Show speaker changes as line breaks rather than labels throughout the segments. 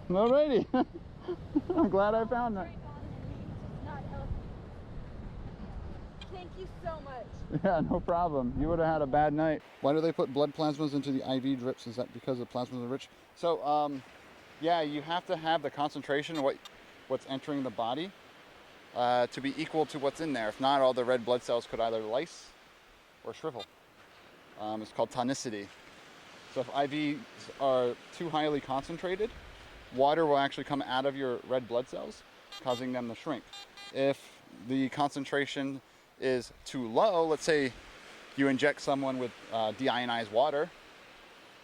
Alrighty. I'm glad I found that.
Thank you so much.
Yeah, no problem. You would have had a bad night. Why do they put blood plasmas into the IV drips? Is that because the plasmas are rich? So, yeah, you have to have the concentration of what's entering the body to be equal to what's in there. If not, all the red blood cells could either lyse or shrivel. It's called tonicity. So if IVs are too highly concentrated, water will actually come out of your red blood cells, causing them to shrink. If the concentration is too low, let's say you inject someone with deionized water,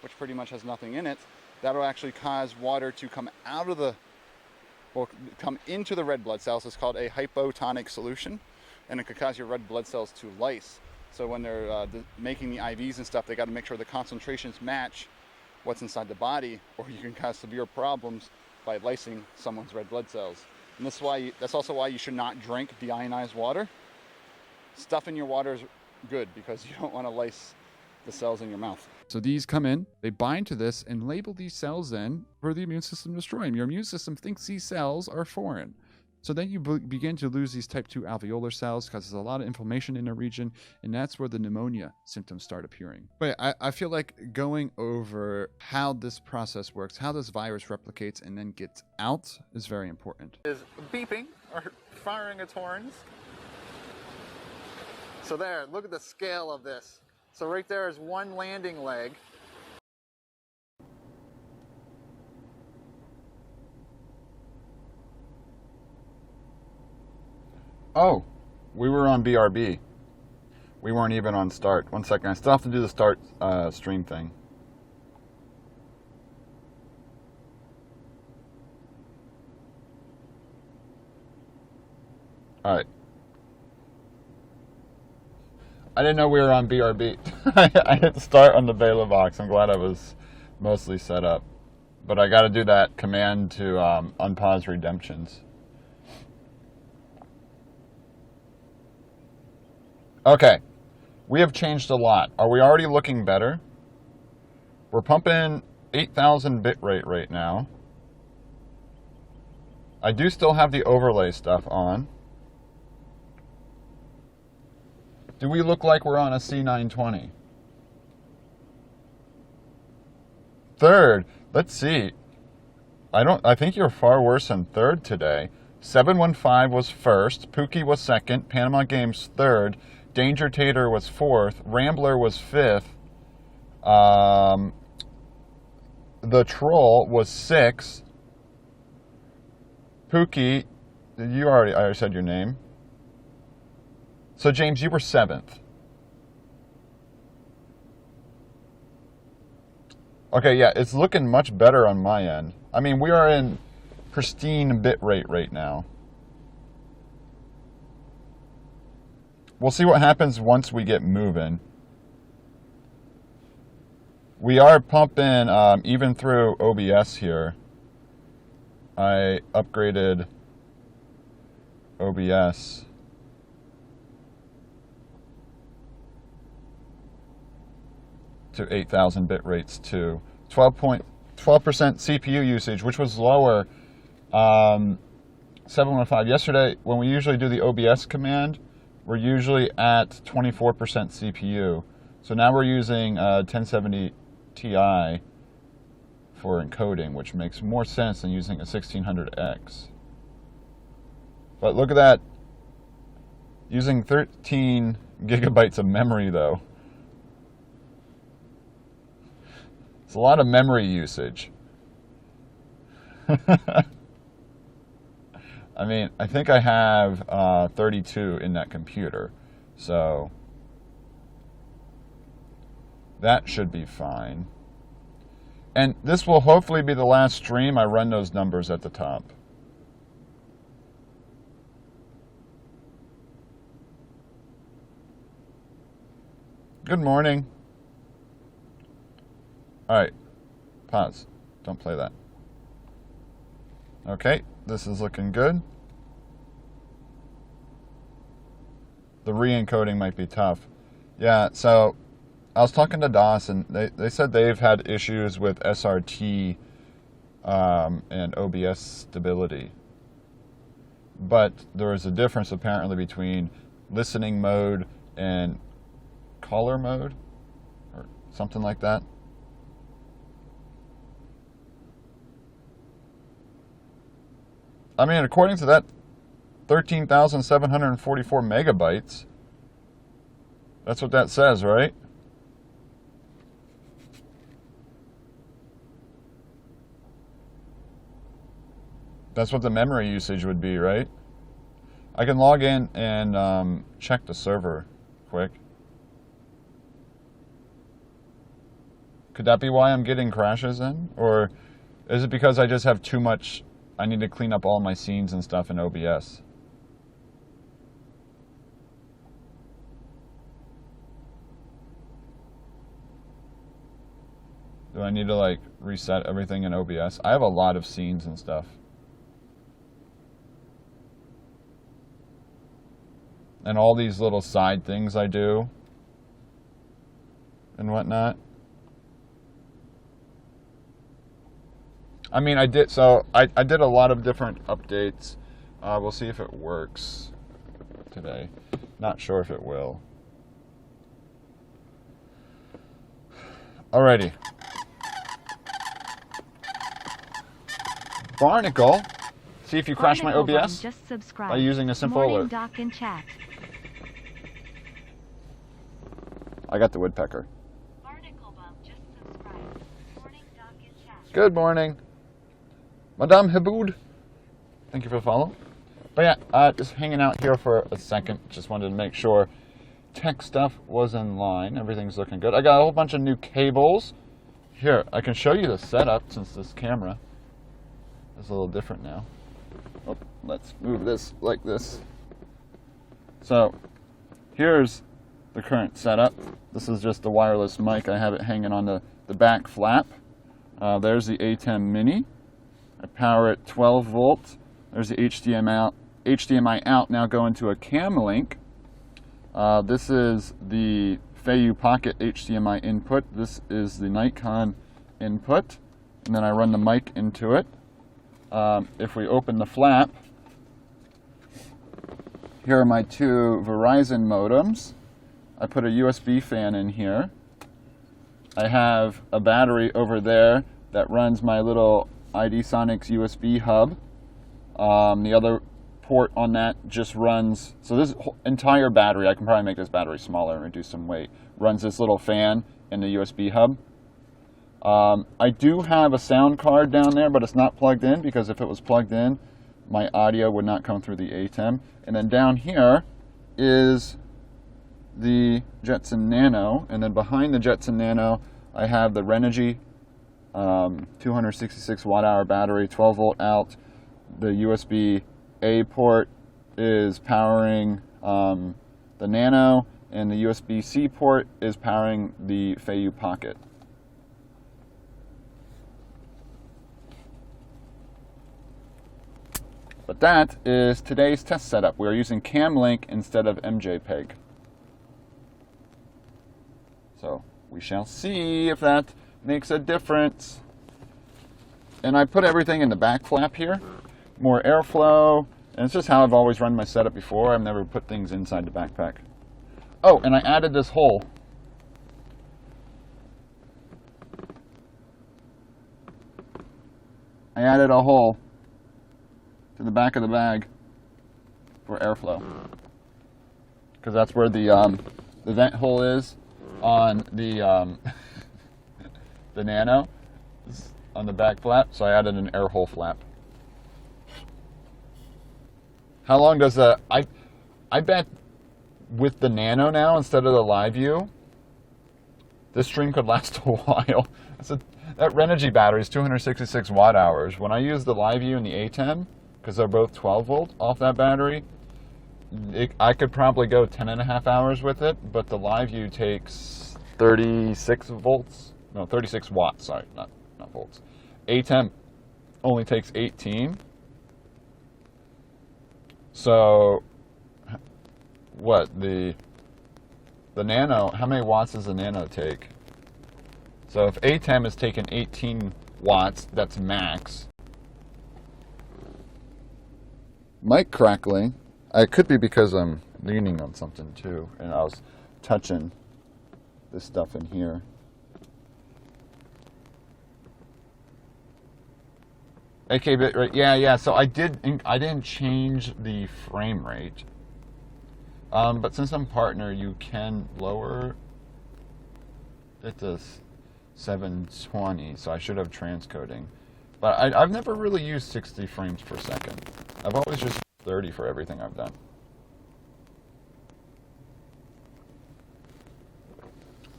which pretty much has nothing in it, that'll actually cause water to come out of come into the red blood cells. It's called a hypotonic solution, and it could cause your red blood cells to lyse. So when they're making the IVs and stuff, they got to make sure the concentrations match what's inside the body, or you can cause severe problems by lysing someone's red blood cells. And that's also why you should not drink deionized water. Stuff in your water is good because you don't want to lyse the cells in your mouth. So these come in, they bind to this and label these cells then for the immune system to destroy them. Your immune system thinks these cells are foreign. So then you begin to lose these type 2 alveolar cells because there's a lot of inflammation in the region, and that's where the pneumonia symptoms start appearing. But I feel like going over how this process works, how this virus replicates and then gets out is very important. Is beeping or firing its horns. So there, look at the scale of this. So right there is one landing leg. Oh, we were on BRB. We weren't even on start. One second, I still have to do the start stream thing. All right. I didn't know we were on BRB. I hit start on the Belabox. I'm glad I was mostly set up. But I got to do that command to unpause redemptions. Okay, we have changed a lot. Are we already looking better? We're pumping 8,000 bit rate right now. I do still have the overlay stuff on. Do we look like we're on a C920? Third, let's see. I think you're far worse than third today. 715 was first, Pookie was second, Panama Games third, Danger Tater was fourth, Rambler was fifth, the Troll was sixth, Pookie, I already said your name. So James, you were seventh. Okay, yeah, it's looking much better on my end. I mean, we are in pristine bit rate right now. We'll see what happens once we get moving. We are pumping even through OBS here. I upgraded OBS to 8,000 bit rates too. 12% CPU usage, which was lower. 715. Yesterday, when we usually do the OBS command, we're usually at 24% CPU. So now we're using 1070 Ti for encoding, which makes more sense than using a 1600X. But look at that. Using 13 gigabytes of memory, though. It's a lot of memory usage. I mean, I think I have 32 in that computer, so that should be fine. And this will hopefully be the last stream I run those numbers at the top. Good morning. All right, pause. Don't play that. Okay, this is looking good. The re-encoding might be tough. Yeah, so I was talking to DOS, and they said they've had issues with SRT and OBS stability. But there is a difference apparently between listening mode and caller mode, or something like that. I mean, according to that 13,744 megabytes, that's what that says, right? That's what the memory usage would be, right? I can log in and check the server quick. Could that be why I'm getting crashes then? Or is it because I just have too much, I need to clean up all my scenes and stuff in OBS? Do I need to like reset everything in OBS? I have a lot of scenes and stuff. And all these little side things I do and whatnot. I mean, I did a lot of different updates. We'll see if it works today. Not sure if it will. Alrighty. Barnacle. See if you crash my OBS
just subscribe.
by using a simple
Morning
alert.
Doc and chat.
I got the woodpecker.
Barnacle Bum just subscribed. Morning Doc and chat.
Good morning, Madame Hiboud. Thank you for the follow. But yeah, just hanging out here for a second. Just wanted to make sure tech stuff was in line. Everything's looking good. I got a whole bunch of new cables. Here, I can show you the setup since this camera is a little different now. Oh, let's move this like this. So, here's the current setup. This is just the wireless mic. I have it hanging on the back flap. There's the ATEM Mini. I power it 12 volts. There's the HDMI out now going to a cam link. This is the Feiyu Pocket HDMI input. This is the Nikon input. And then I run the mic into it. If we open the flap, here are my two Verizon modems. I put a USB fan in here. I have a battery over there that runs my little ID Sonics USB hub. The other port on that just runs, so this entire battery, I can probably make this battery smaller and reduce some weight, runs this little fan in the USB hub. I do have a sound card down there, but it's not plugged in because if it was plugged in, my audio would not come through the ATEM. And then down here is the Jetson Nano, and then behind the Jetson Nano, I have the Renogy 266 watt-hour battery, 12 volt out. The USB A port is powering the Nano, and the USB C port is powering the Feiyu Pocket. But that is today's test setup. We are using CamLink instead of MJPEG. So we shall see if that makes a difference. And I put everything in the back flap here. More airflow. And it's just how I've always run my setup before. I've never put things inside the backpack. Oh, and I added this hole. I added a hole to the back of the bag for airflow, because that's where the vent hole is on the the Nano, on the back flap. So I added an air hole flap. How long does the I bet with the Nano now instead of the Live View, this stream could last a while. That Renogy battery is 266 watt hours. When I use the Live View and the ATEM, because they're both 12 volt off that battery, I could probably go 10.5 hours with it, but the Live View takes 36 volts. No, 36 watts, sorry, not volts. ATEM only takes 18. So, what, the Nano, how many watts does the Nano take? So if ATEM is taking 18 watts. That's max. Mic crackling. It could be because I'm leaning on something too, and I was touching this stuff in here. AK bit rate, yeah. So I didn't change the frame rate, but since I'm partner, you can lower it to 720. So I should have transcoding, but I've never really used 60 frames per second. I've always just 30 for everything I've done.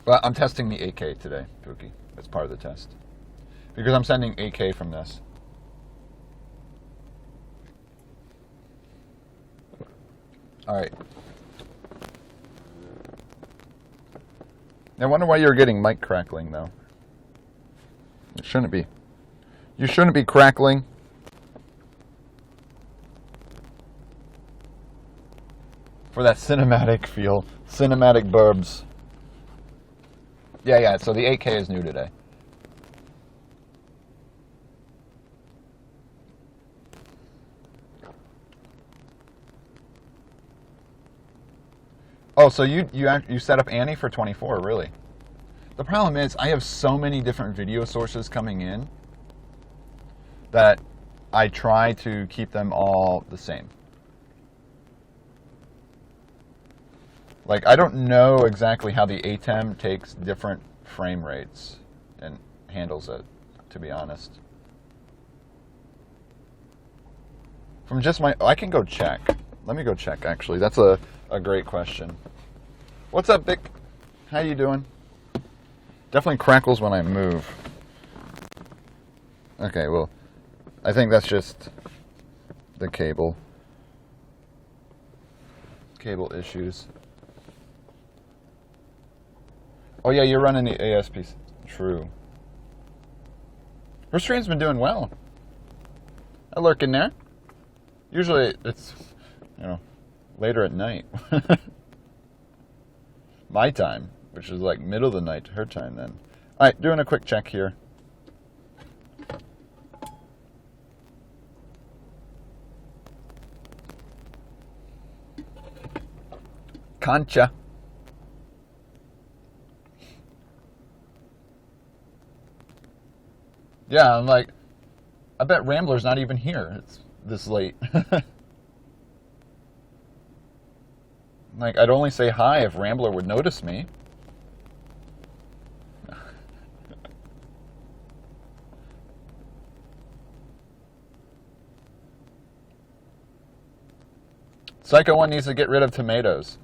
But I'm testing the 8K today, Pookie. That's part of the test because I'm sending 8K from this. All right. I wonder why you're getting mic crackling, though. It shouldn't be. You shouldn't be crackling. For that cinematic feel. Cinematic burbs. Yeah, so the 8K is new today. Oh, so you set up Annie for 24, really? The problem is I have so many different video sources coming in that I try to keep them all the same. Like, I don't know exactly how the ATEM takes different frame rates and handles it, to be honest. From just I can go check. Let me go check, actually. That's a great question. What's up, Vic? How you doing? Definitely crackles when I move. Okay, well, I think that's just the cable. Cable issues. Oh yeah, you're running the ASP. True. Her stream's been doing well. I lurk in there. Usually it's, later at night. My time, which is like middle of the night to her time then. Alright, doing a quick check here. Concha. Yeah, I'm like, I bet Rambler's not even here. It's this late. Like, I'd only say hi if Rambler would notice me. Psycho 1 needs to get rid of tomatoes.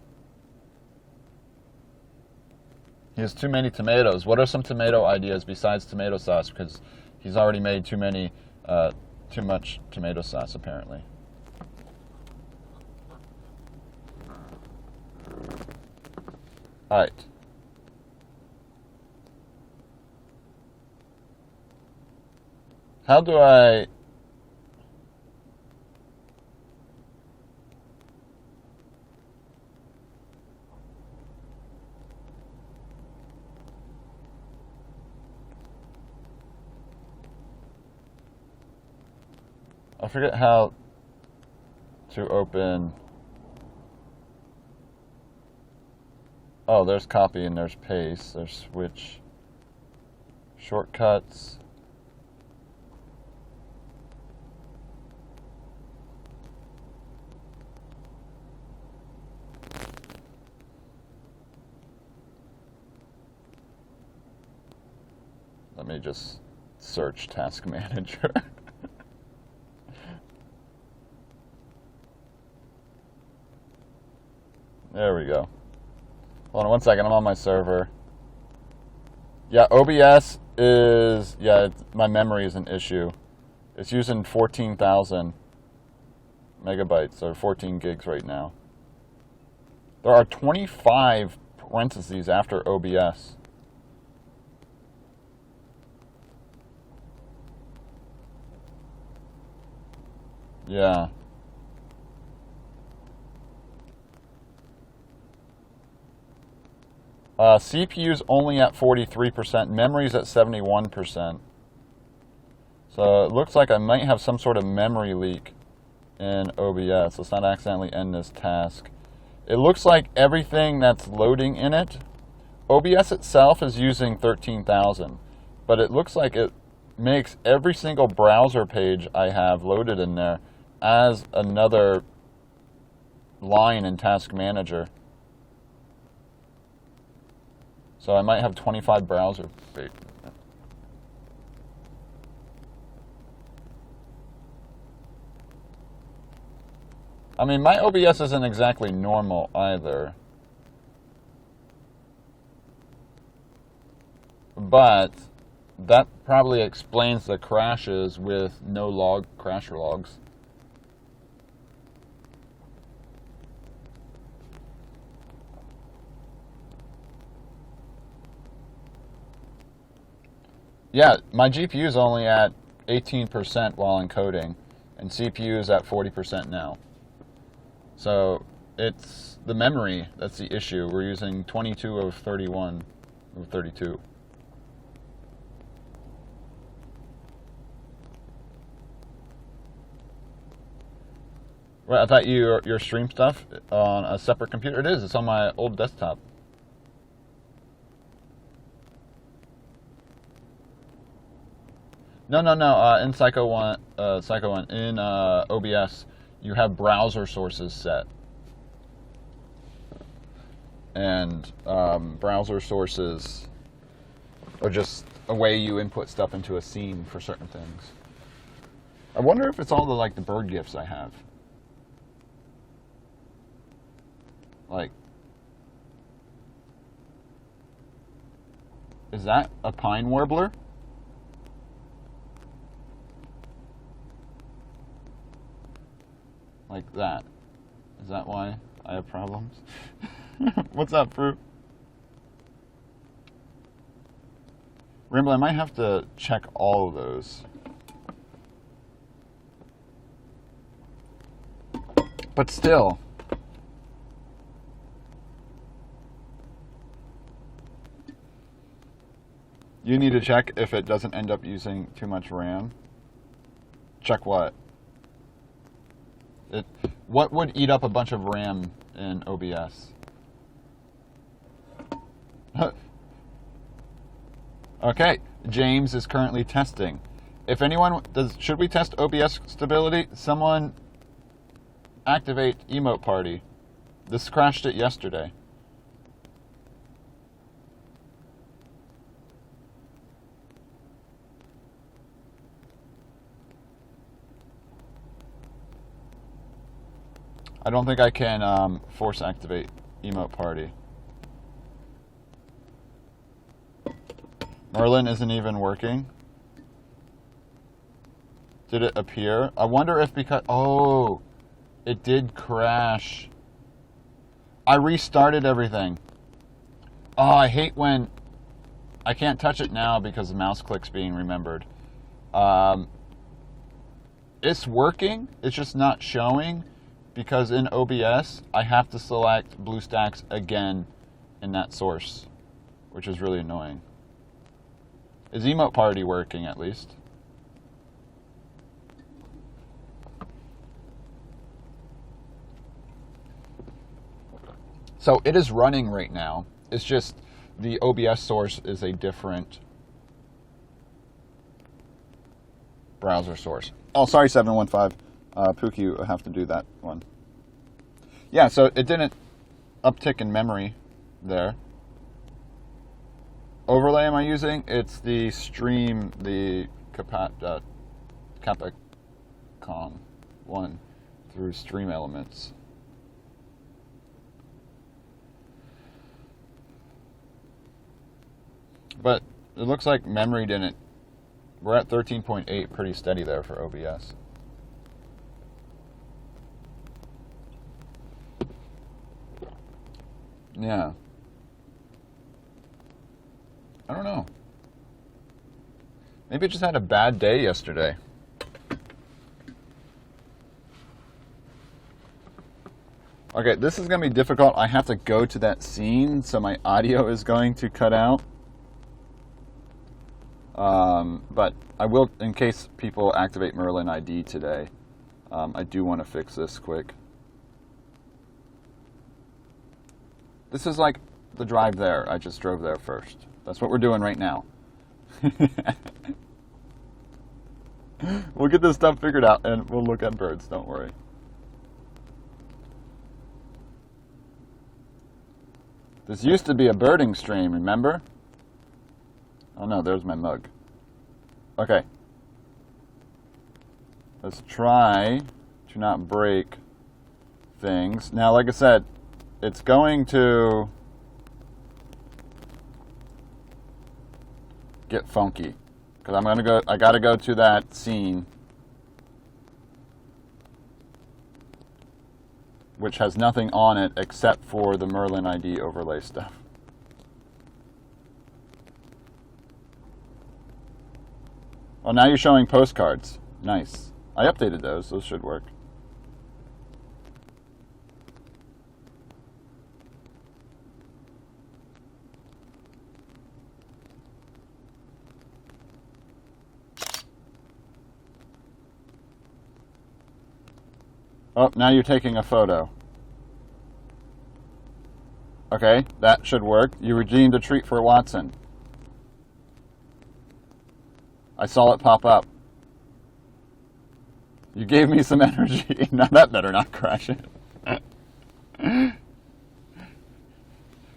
He has too many tomatoes. What are some tomato ideas besides tomato sauce? Because he's already made too much tomato sauce, apparently. Alright. How do I... I forget how to open... Oh, there's copy and there's paste. There's switch. Shortcuts. Let me just search Task Manager. There we go. Hold on one second, I'm on my server. Yeah, OBS is, my memory is an issue. It's using 14,000 megabytes, or 14 gigs right now. There are 25 parentheses after OBS. Yeah. CPU's only at 43%. Memory's at 71%. So it looks like I might have some sort of memory leak in OBS. Let's not accidentally end this task. It looks like everything that's loading in it, OBS itself is using 13,000, but it looks like it makes every single browser page I have loaded in there as another line in Task Manager. So I might have 25 browser pages. I mean, my OBS isn't exactly normal either. But that probably explains the crashes with no log crasher logs. Yeah, my GPU is only at 18% while encoding, and CPU is at 40% now. So it's the memory that's the issue. We're using 22 of 31 of 32. Right, I thought your stream stuff on a separate computer. It is. It's on my old desktop. No. In Psycho 1, in OBS, you have browser sources set, and browser sources are just a way you input stuff into a scene for certain things. I wonder if it's all the bird gifs I have. Like, is that a pine warbler? Like that. Is that why I have problems? What's up, Fruit? Ramble, I might have to check all of those. But still. You need to check if it doesn't end up using too much RAM. Check what? What would eat up a bunch of RAM in OBS? Okay, James is currently testing. If anyone should we test OBS stability? Someone activate emote party. This crashed it yesterday. I don't think I can force activate emote party. Merlin isn't even working. Did it appear? I wonder if because... Oh, it did crash. I restarted everything. Oh, I hate when... I can't touch it now because the mouse click's being remembered. It's working. It's just not showing. Because in OBS, I have to select BlueStacks again in that source, which is really annoying. Is emote party working at least? So it is running right now. It's just the OBS source is a different browser source. Oh, sorry, 715. Pookie, you have to do that one. Yeah, so it didn't uptick in memory there. Overlay am I using? It's the stream, the Capcom 1 through Stream Elements. But it looks like memory didn't. We're at 13.8, pretty steady there for OBS. Yeah. I don't know. Maybe it just had a bad day yesterday. Okay, this is going to be difficult. I have to go to that scene, so my audio is going to cut out. But I will, in case people activate Merlin ID today, I do want to fix this quick. This is like the drive there. I just drove there first. That's what we're doing right now. We'll get this stuff figured out and we'll look at birds, don't worry. This used to be a birding stream, remember? Oh no, there's my mug. Okay. Let's try to not break things. Now, like I said, it's going to get funky. Because I gotta go to that scene, which has nothing on it except for the Merlin ID overlay stuff. Oh, now you're showing postcards. Nice. I updated those. Those should work. Oh, now you're taking a photo. Okay, that should work. You redeemed a treat for Watson. I saw it pop up. You gave me some energy. Now that better not crash it. Come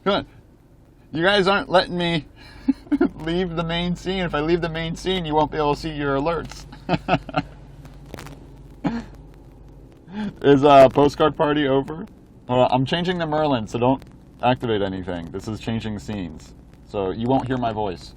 on. You guys aren't letting me leave the main scene. If I leave the main scene, you won't be able to see your alerts. Is postcard party over? Well, I'm changing the Merlin, so don't activate anything. This is changing scenes. So you won't hear my voice.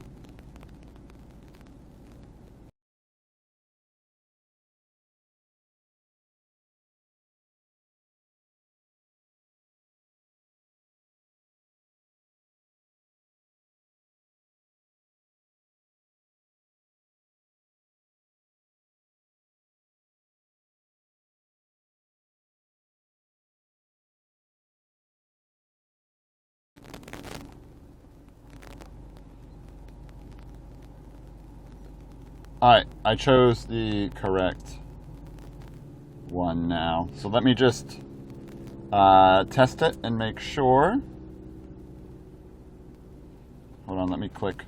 Alright, I chose the correct one now. So let me just test it and make sure. Hold on, let me click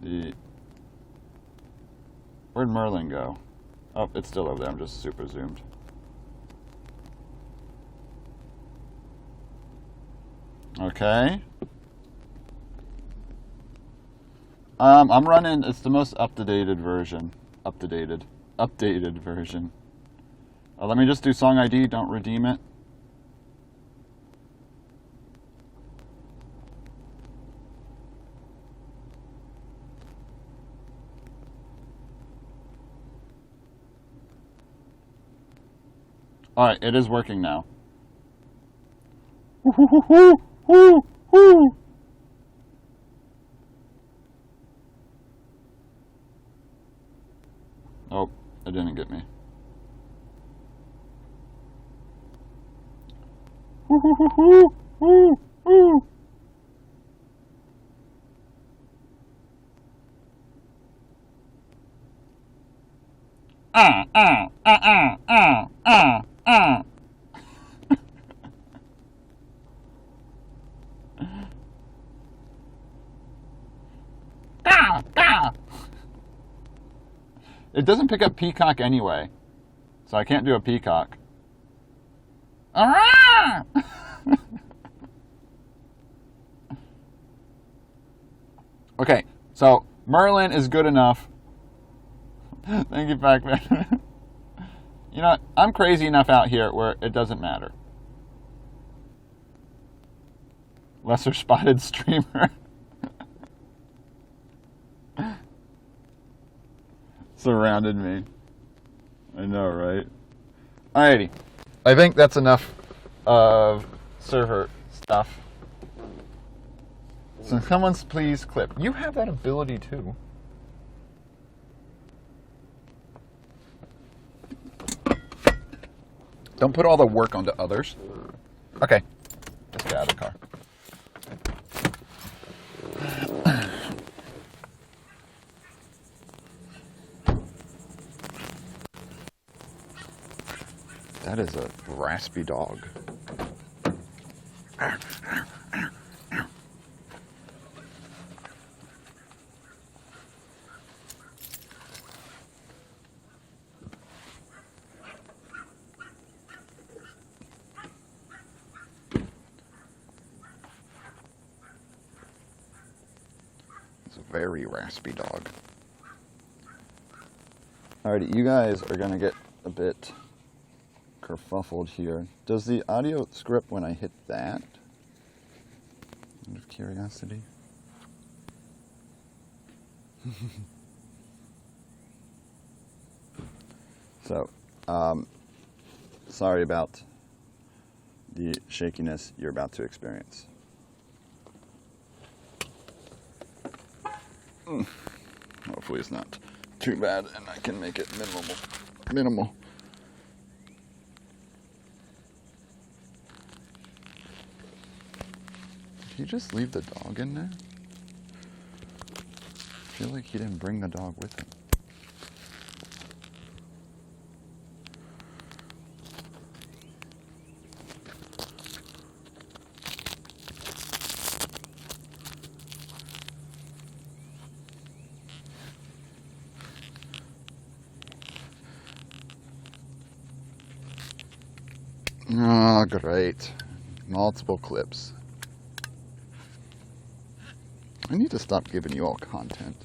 the... Where'd Merlin go? Oh, it's still over there. I'm just super zoomed. Okay. I'm running, it's the most updated version. Updated version. Let me just do song ID, don't redeem it. Alright, it is working now. Oh, it didn't get me. It doesn't pick up peacock anyway, so I can't do a peacock. Okay, so Merlin is good enough. Thank you, Pac-Man. You know what? I'm crazy enough out here where it doesn't matter. Lesser spotted streamer. Surrounded me. I know, right? Alrighty. I think that's enough of server stuff. So someone's please clip. You have that ability too. Don't put all the work onto others. Okay. Let's get out of the car. That is a raspy dog. It's a very raspy dog. Alrighty, you guys are gonna get a bit kerfuffled here. Does the audio script when I hit that? Out of curiosity. So, sorry about the shakiness you're about to experience. Hopefully it's not too bad and I can make it minimal. Did he just leave the dog in there? I feel like he didn't bring the dog with him. Oh, great. Multiple clips. I need to stop giving you all content.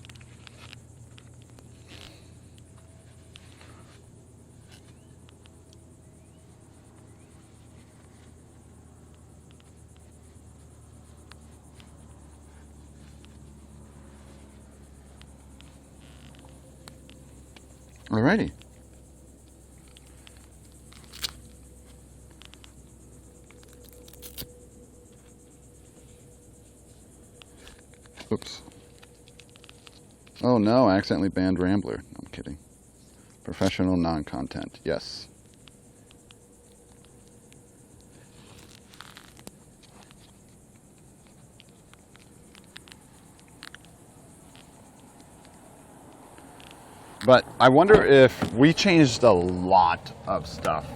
Alrighty. Oops. Oh no, I accidentally banned Rambler. No, I'm kidding. Professional non-content, yes. But I wonder if we changed a lot of stuff.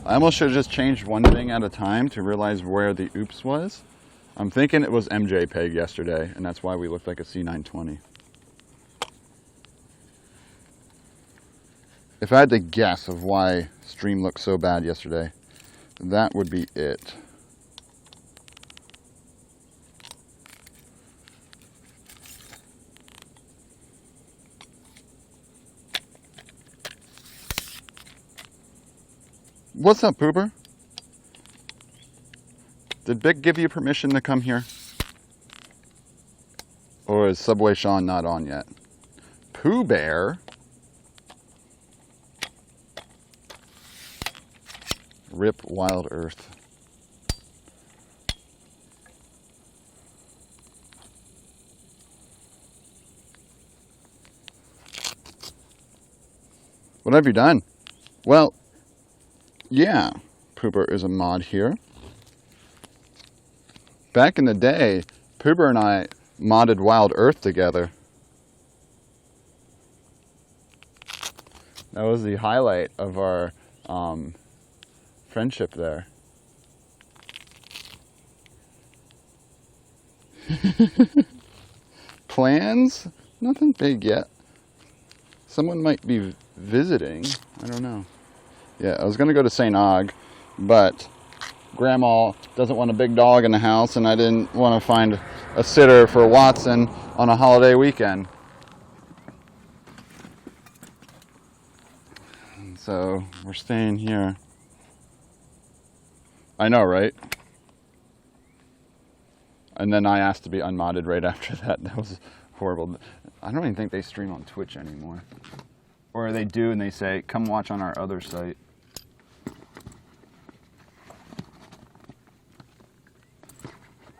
I almost should have just changed one thing at a time to realize where the oops was. I'm thinking it was MJPEG yesterday, and that's why we looked like a C920. If I had to guess of why stream looked so bad yesterday, that would be it. What's up, Pooper? Did Big give you permission to come here? Or is Subway Sean not on yet? Pooh Bear? Rip Wild Earth. What have you done? Well, yeah, Pooper is a mod here. Back in the day, Pooper and I modded Wild Earth together. That was the highlight of our friendship there. Plans? Nothing big yet. Someone might be visiting. I don't know. Yeah, I was going to go to St. Og, but Grandma doesn't want a big dog in the house, and I didn't want to find a sitter for Watson on a holiday weekend. And so we're staying here. I know, right? And then I asked to be unmodded right after that. That was horrible. I don't even think they stream on Twitch anymore. Or they do and they say, come watch on our other site.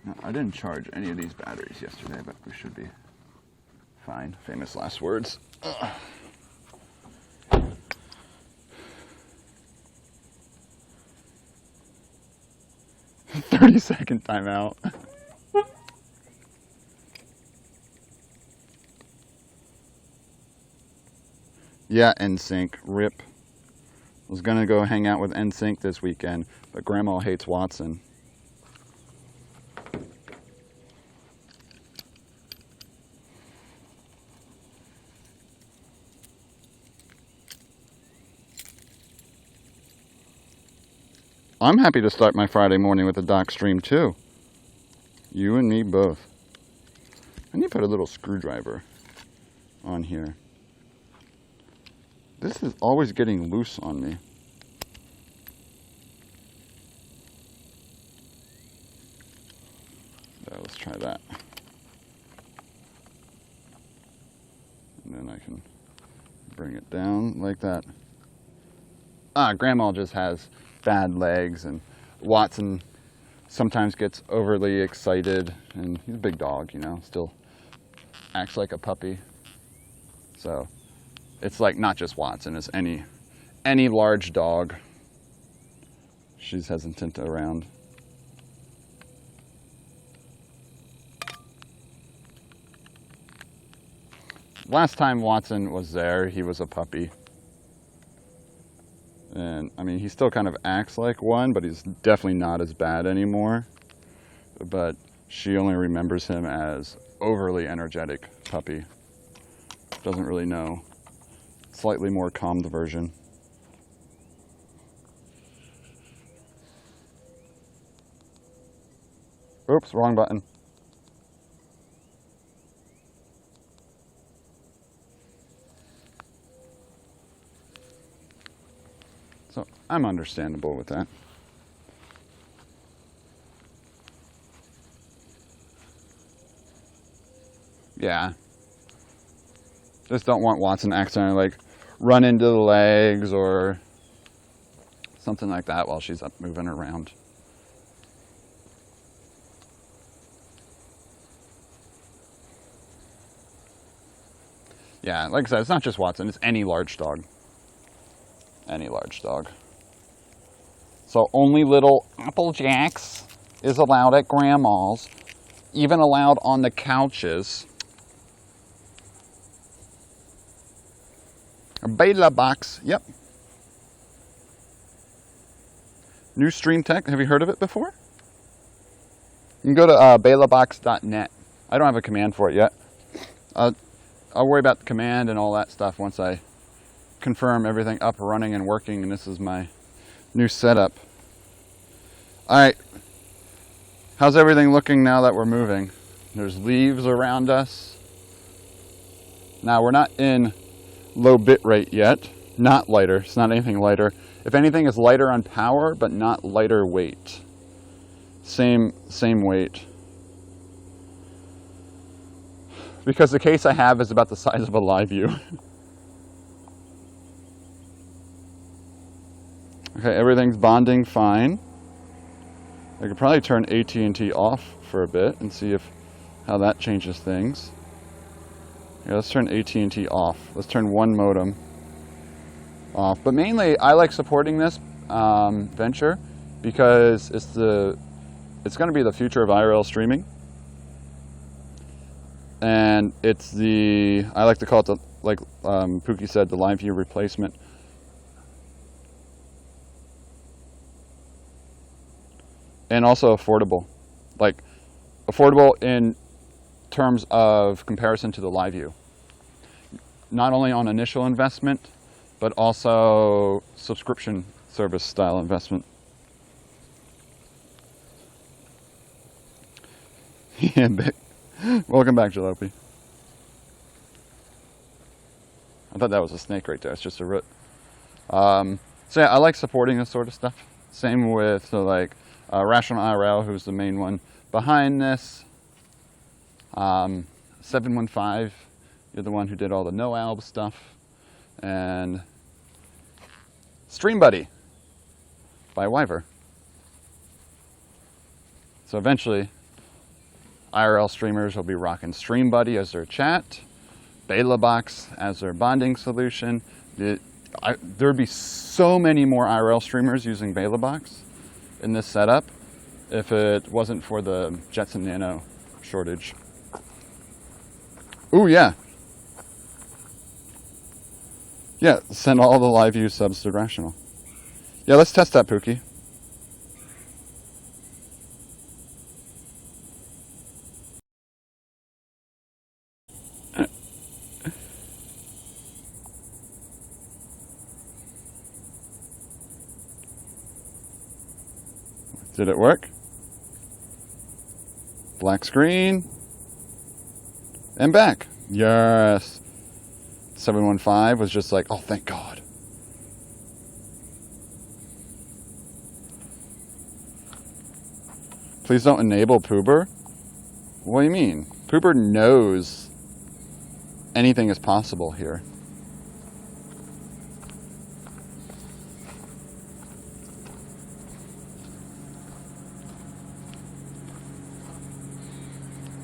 No, I didn't charge any of these batteries yesterday, but we should be fine. Famous last words. Ugh. 30-second timeout. Yeah, NSYNC. RIP. Was gonna go hang out with NSYNC this weekend, but Grandma hates Watson. I'm happy to start my Friday morning with a dock stream too. You and me both. I need to put a little screwdriver on here. This is always getting loose on me. So let's try that. And then I can bring it down like that. Grandma just has bad legs, and Watson sometimes gets overly excited, and he's a big dog, you know, still acts like a puppy. So it's like not just Watson, it's any large dog she's hesitant around. Last time Watson was there, he was a puppy. And I mean, he still kind of acts like one, but he's definitely not as bad anymore. But she only remembers him as overly energetic puppy. Doesn't really know. Slightly more calmed version. Oops, wrong button. So I'm understandable with that. Yeah. Just don't want Watson accidentally like run into the legs or something like that while she's up moving around. Yeah, like I said, it's not just Watson, it's any large dog. Any large dog. So only little Applejacks is allowed at Grandma's, even allowed on the couches. A Belabox, yep. New stream tech, have you heard of it before? You can go to belabox.net. I don't have a command for it yet. I'll worry about the command and all that stuff once I confirm everything up, running, and working, and this is my new setup. Alright, how's everything looking now that we're moving? There's leaves around us. Now, we're not in low bit rate yet. Not lighter, it's not anything lighter. If anything, it's lighter on power, but not lighter weight. Same weight. Because the case I have is about the size of a live view. Okay, everything's bonding fine. I could probably turn AT&T off for a bit and see how that changes things. Yeah, let's turn AT&T off. Let's turn one modem off. But mainly, I like supporting this venture because it's going to be the future of IRL streaming. And it's I like to call it like Pookie said, the live view replacement. And also affordable. Like, affordable in terms of comparison to the live view. Not only on initial investment, but also subscription service style investment. Yeah, welcome back, Jalopy. I thought that was a snake right there. It's just a root. So yeah, I like supporting this sort of stuff. Same with Rational IRL, who's the main one behind this. 715, you're the one who did all the no-alb stuff. And Stream Buddy by Wyver. So eventually, IRL streamers will be rocking Stream Buddy as their chat, Belabox as their bonding solution. There'd be so many more IRL streamers using Belabox in this setup if it wasn't for the Jetson Nano shortage. Ooh, yeah. Yeah, send all the live view subs to Rational. Yeah, let's test that, Pookie. Did it work? Black screen. And back. Yes. 715 was just like, oh, thank God. Please don't enable Poober. What do you mean? Poober knows anything is possible here.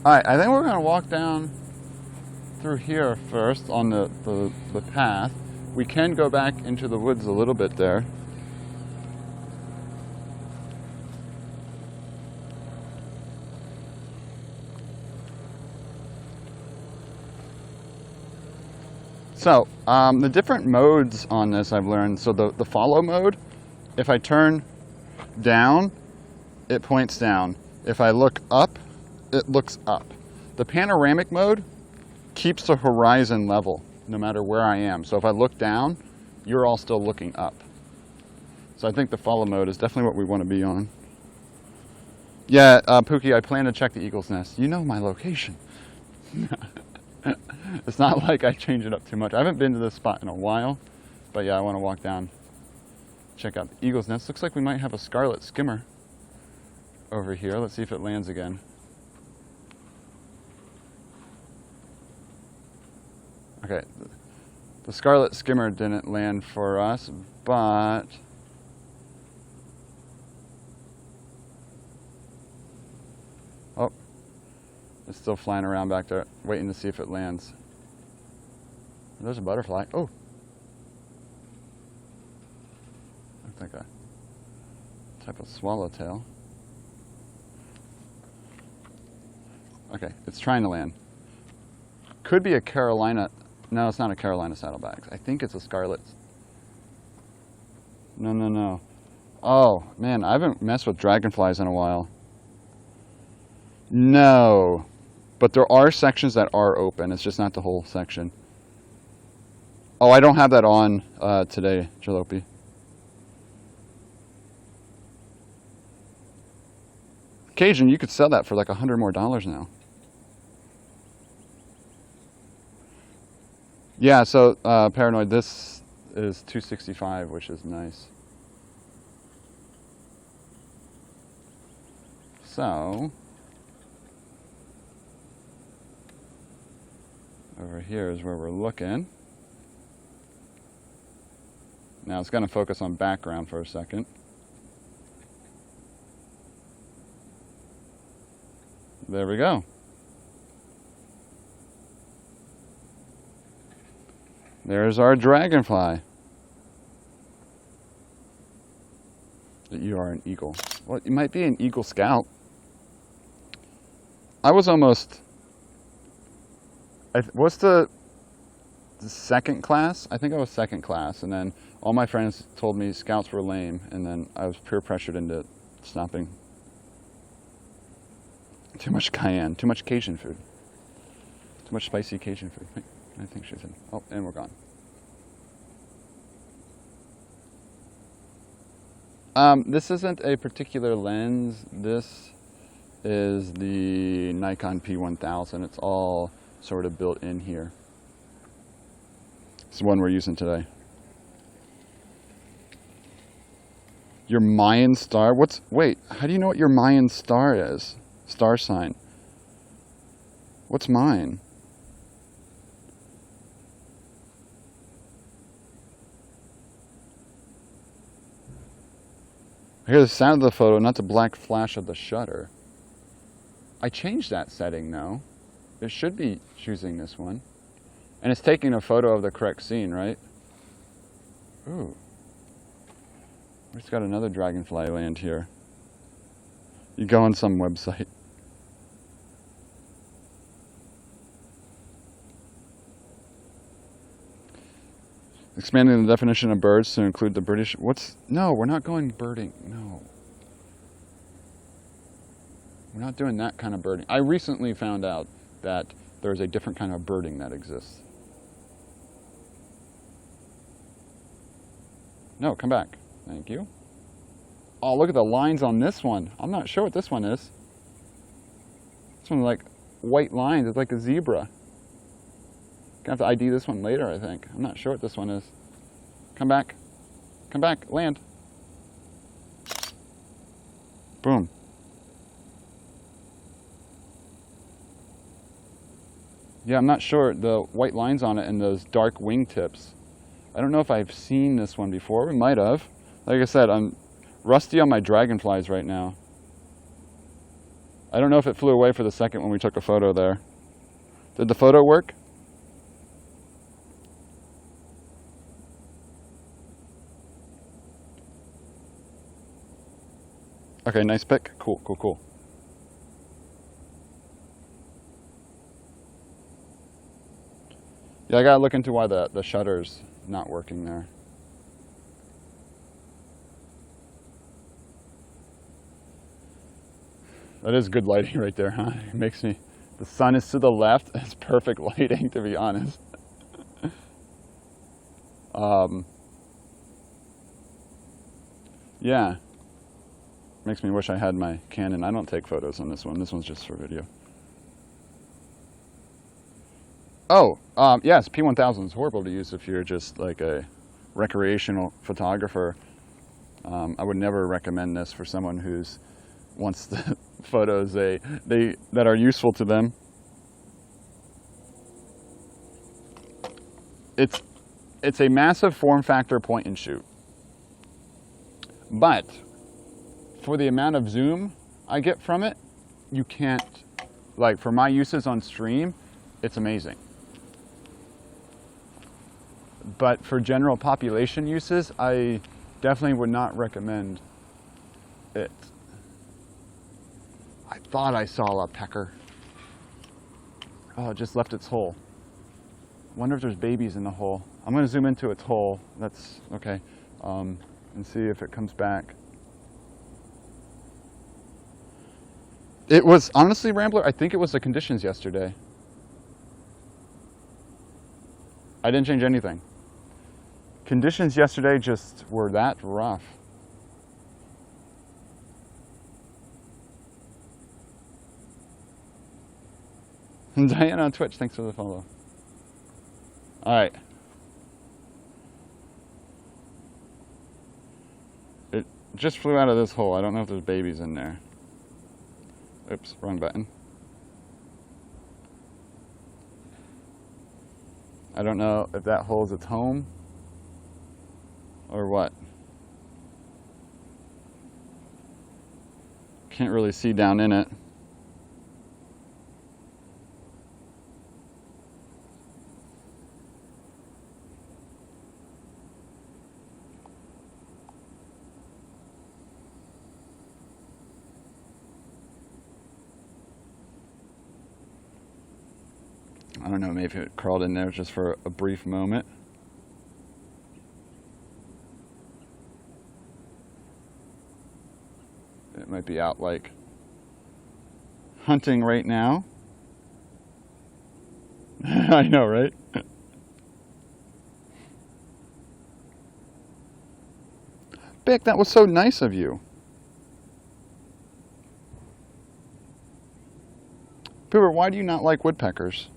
Alright, I think we're going to walk down through here first on the path. We can go back into the woods a little bit there. So, the different modes on this I've learned. So the follow mode, if I turn down, it points down. If I look up, it looks up. The panoramic mode keeps the horizon level no matter where I am. So if I look down, you're all still looking up. So I think the follow mode is definitely what we want to be on. Yeah, Pookie, I plan to check the eagle's nest. You know my location. It's not like I change it up too much. I haven't been to this spot in a while, but yeah, I want to walk down, check out the eagle's nest. Looks like we might have a scarlet skimmer over here. Let's see if it lands again. Okay, the scarlet skimmer didn't land for us, but oh, it's still flying around back there, waiting to see if it lands. There's a butterfly. Oh, looks like a type of swallowtail. Okay, it's trying to land. Could be a Carolina. No, it's not a Carolina saddleback. I think it's a scarlet. No. Oh, man, I haven't messed with dragonflies in a while. No. But there are sections that are open. It's just not the whole section. Oh, I don't have that on today, Jalopy. Cajun, you could sell that for like $100 more now. Yeah, so Paranoid, this is 265, which is nice. So, over here is where we're looking. Now it's going to focus on background for a second. There we go. There's our dragonfly. You are an eagle. Well, you might be an Eagle Scout. I was almost... what's the second class? I think I was second class, and then all my friends told me Scouts were lame, and then I was peer pressured into stopping. Too much cayenne, too much Cajun food. Too much spicy Cajun food. I think she said. Oh, and we're gone. This isn't a particular lens. This is the Nikon P1000. It's all sort of built in here. It's the one we're using today. Your Mayan star? Wait, how do you know what your Mayan star is? Star sign. What's mine? I hear the sound of the photo, not the black flash of the shutter. I changed that setting now. It should be choosing this one. And it's taking a photo of the correct scene, right? Ooh. We just got another dragonfly land here. You go on some website. Expanding the definition of birds to include the British. No, we're not going birding. No. We're not doing that kind of birding. I recently found out that there's a different kind of birding that exists. No, come back. Thank you. Oh, look at the lines on this one. I'm not sure what this one is. This one's like white lines. It's like a zebra. Gonna have to ID this one later, I think. I'm not sure what this one is. Come back. Come back. Land. Boom. Yeah, I'm not sure. The white lines on it and those dark wingtips. I don't know if I've seen this one before. We might have. Like I said, I'm rusty on my dragonflies right now. I don't know if it flew away for the second when we took a photo there. Did the photo work? Okay, nice pick. Cool, cool, cool. Yeah, I gotta look into why the shutter's not working there. That is good lighting right there, huh? It makes me, the sun is to the left. It's perfect lighting, to be honest. Yeah. Makes me wish I had my Canon. I don't take photos on this one. This one's just for video. Oh, yes, P1000 is horrible to use if you're just like a recreational photographer. I would never recommend this for someone who's wants the photos that are useful to them. It's a massive form factor point and shoot. But for the amount of zoom I get from it, you can't, like for my uses on stream, it's amazing. But for general population uses, I definitely would not recommend it. I thought I saw a pecker. Oh, it just left its hole. Wonder if there's babies in the hole. I'm gonna zoom into its hole. That's okay. And see if it comes back. It was, honestly, Rambler, I think it was the conditions yesterday. I didn't change anything. Conditions yesterday just were that rough. Diana on Twitch, thanks for the follow. All right. It just flew out of this hole. I don't know if there's babies in there. Oops, wrong button. I don't know if that hole's its home or what. Can't really see down in it. I don't know, maybe it crawled in there just for a brief moment. It might be out like hunting right now. I know, right? Bick, that was so nice of you. Pooper, why do you not like woodpeckers?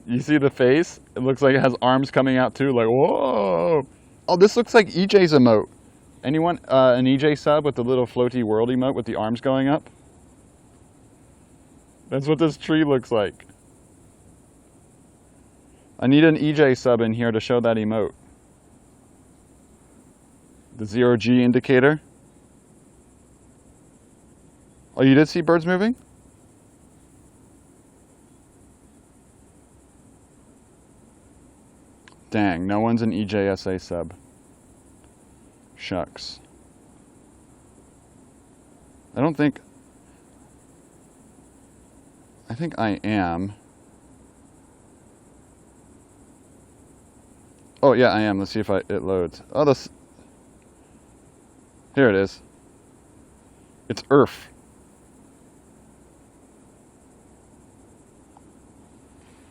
You see the face? It looks like it has arms coming out too, like, whoa! Oh, this looks like EJ's emote. Anyone, an EJ sub with the little floaty world emote with the arms going up? That's what this tree looks like. I need an EJ sub in here to show that emote. The 0G indicator. Oh, you did see birds moving? Dang, no one's an EJSA sub. Shucks. I think I am. Oh yeah, I am. Let's see if it loads. Oh, here it is. It's Earth.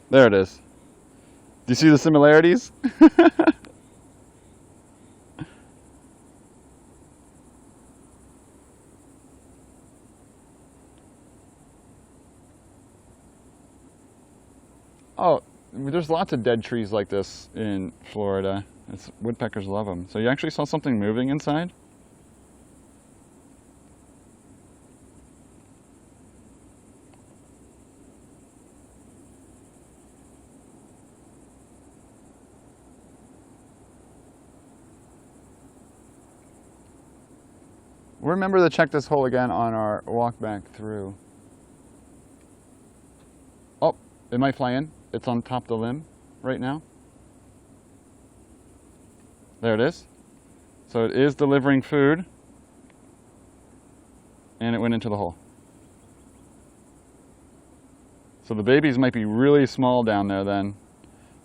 There it is. Do you see the similarities? Oh, there's lots of dead trees like this in Florida. Woodpeckers love them. So you actually saw something moving inside? Remember to check this hole again on our walk back through. Oh, it might fly in. It's on top of the limb right now. There it is. So it is delivering food. And it went into the hole. So the babies might be really small down there then.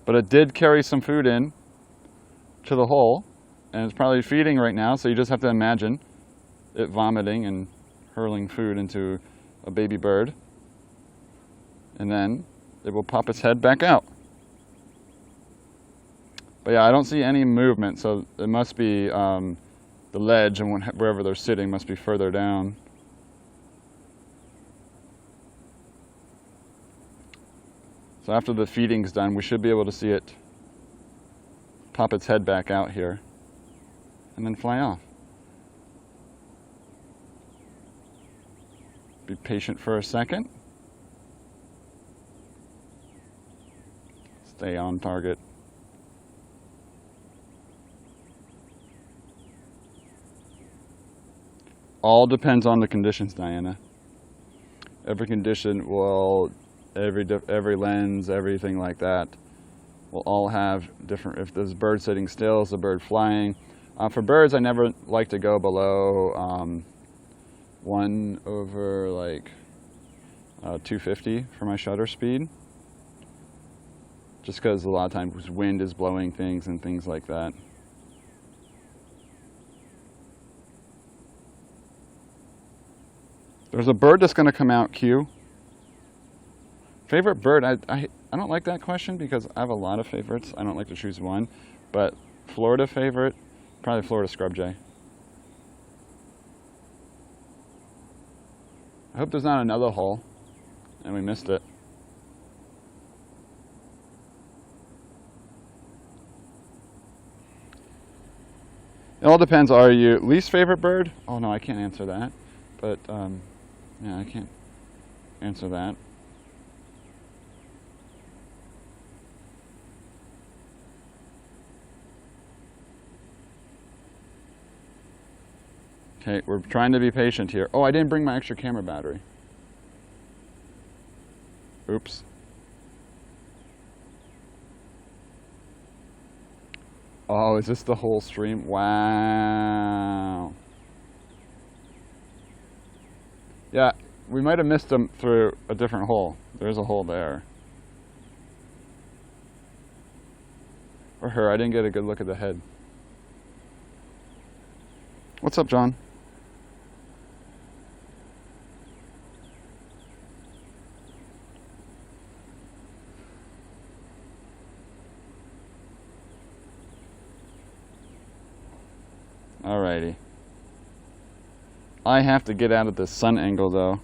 But it did carry some food in to the hole. And it's probably feeding right now, so you just have to imagine it vomiting and hurling food into a baby bird. And then it will pop its head back out. But yeah, I don't see any movement, so it must be the ledge and wherever they're sitting must be further down. So after the feeding's done, we should be able to see it pop its head back out here and then fly off. Be patient for a second. Stay on target. All depends on the conditions, Diana. Every condition will, every lens, everything like that will all have different, if there's a bird sitting still, is a bird flying. For birds, I never like to go below 1 over like 250 for my shutter speed. Just because a lot of times wind is blowing things and things like that. There's a bird that's going to come out, Q. Favorite bird? I don't like that question because I have a lot of favorites. I don't like to choose one. But Florida favorite, probably Florida scrub jay. I hope there's not another hole and we missed it. It all depends. Are you least favorite bird? Oh no, I can't answer that. But yeah, I can't answer that. Okay, we're trying to be patient here. Oh, I didn't bring my extra camera battery. Oops. Oh, is this the whole stream? Wow. Yeah, we might have missed them through a different hole. There's a hole there. Or her, I didn't get a good look at the head. What's up, John? Alrighty. I have to get out of the sun angle though.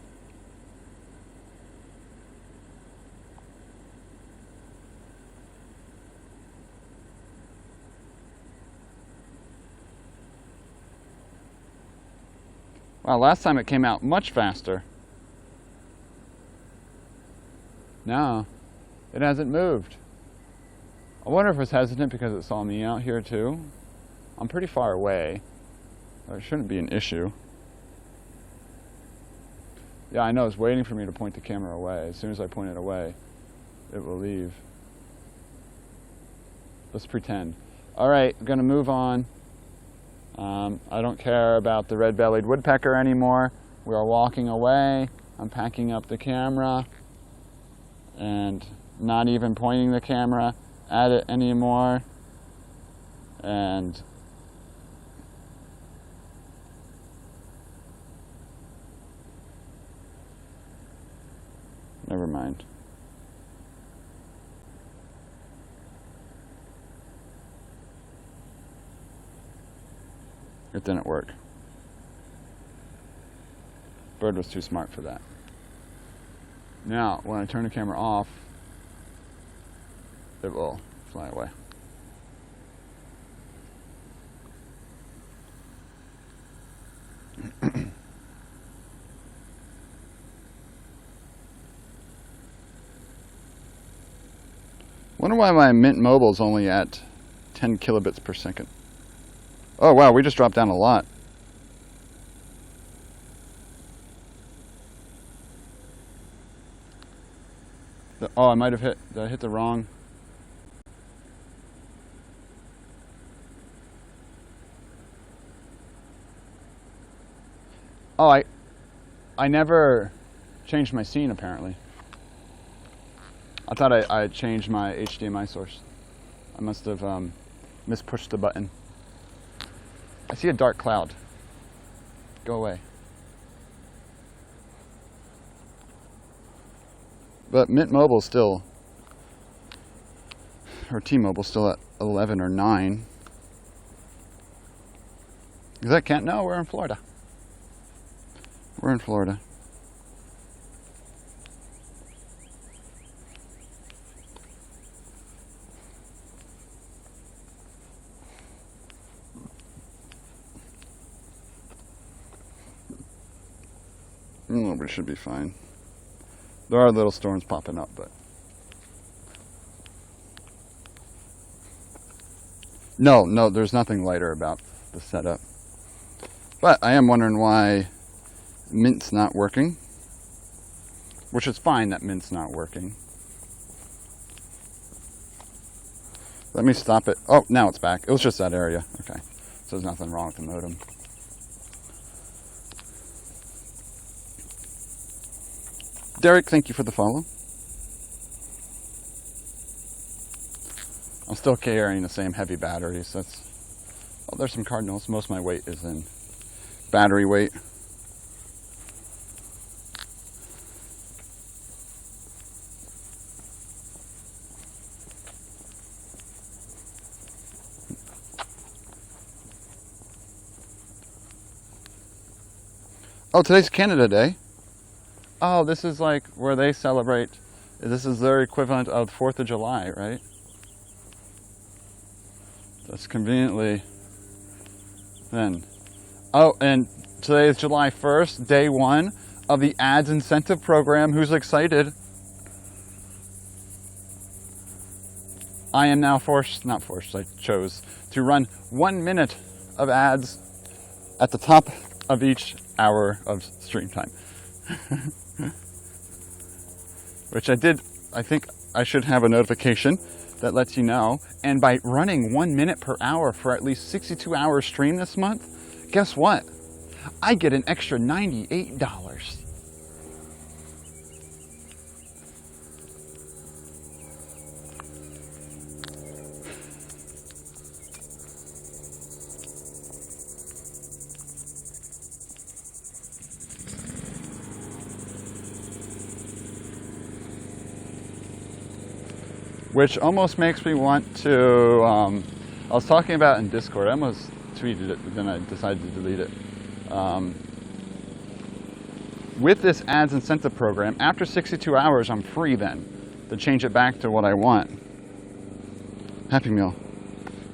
Wow, last time it came out much faster. No, it hasn't moved. I wonder if it's hesitant because it saw me out here too. I'm pretty far away. It shouldn't be an issue. Yeah, I know. It's waiting for me to point the camera away. As soon as I point it away, it will leave. Let's pretend. All right, I'm going to move on. I don't care about the red-bellied woodpecker anymore. We are walking away. I'm packing up the camera and not even pointing the camera at it anymore. And never mind. It didn't work. Bird was too smart for that. Now, when I turn the camera off, it will fly away. Wonder why my Mint Mobile is only at 10 kilobits per second. Oh wow, we just dropped down a lot. Oh, I might have hit, did I hit the wrong? Oh, I never changed my scene apparently. I thought I changed my HDMI source. I must have mispushed the button. I see a dark cloud. Go away. But Mint Mobile still, or T-Mobile still at 11 or 9. Is that Kent? No, we're in Florida. We're in Florida. We should be fine. There are little storms popping up, but no, there's nothing lighter about the setup. But I am wondering why Mint's not working, which is fine that Mint's not working. Let me stop it. Oh, now it's back. It was just that area. Okay, so there's nothing wrong with the modem. Derek, thank you for the follow. I'm still carrying the same heavy batteries. Oh, there's some cardinals. Most of my weight is in battery weight. Oh, today's Canada Day. Oh, this is like where they celebrate, this is their equivalent of 4th of July, right? That's conveniently then. Oh, and today is July 1st, day 1 of the ads incentive program. Who's excited? I am now I chose to run 1 minute of ads at the top of each hour of stream time. Which I think I should have a notification that lets you know. And by running 1 minute per hour for at least 62 hours stream this month, guess what? I get an extra $98. Which almost makes me want to, I was talking about in Discord, I almost tweeted it, but then I decided to delete it. With this ads incentive program, after 62 hours, I'm free then to change it back to what I want. Happy Meal.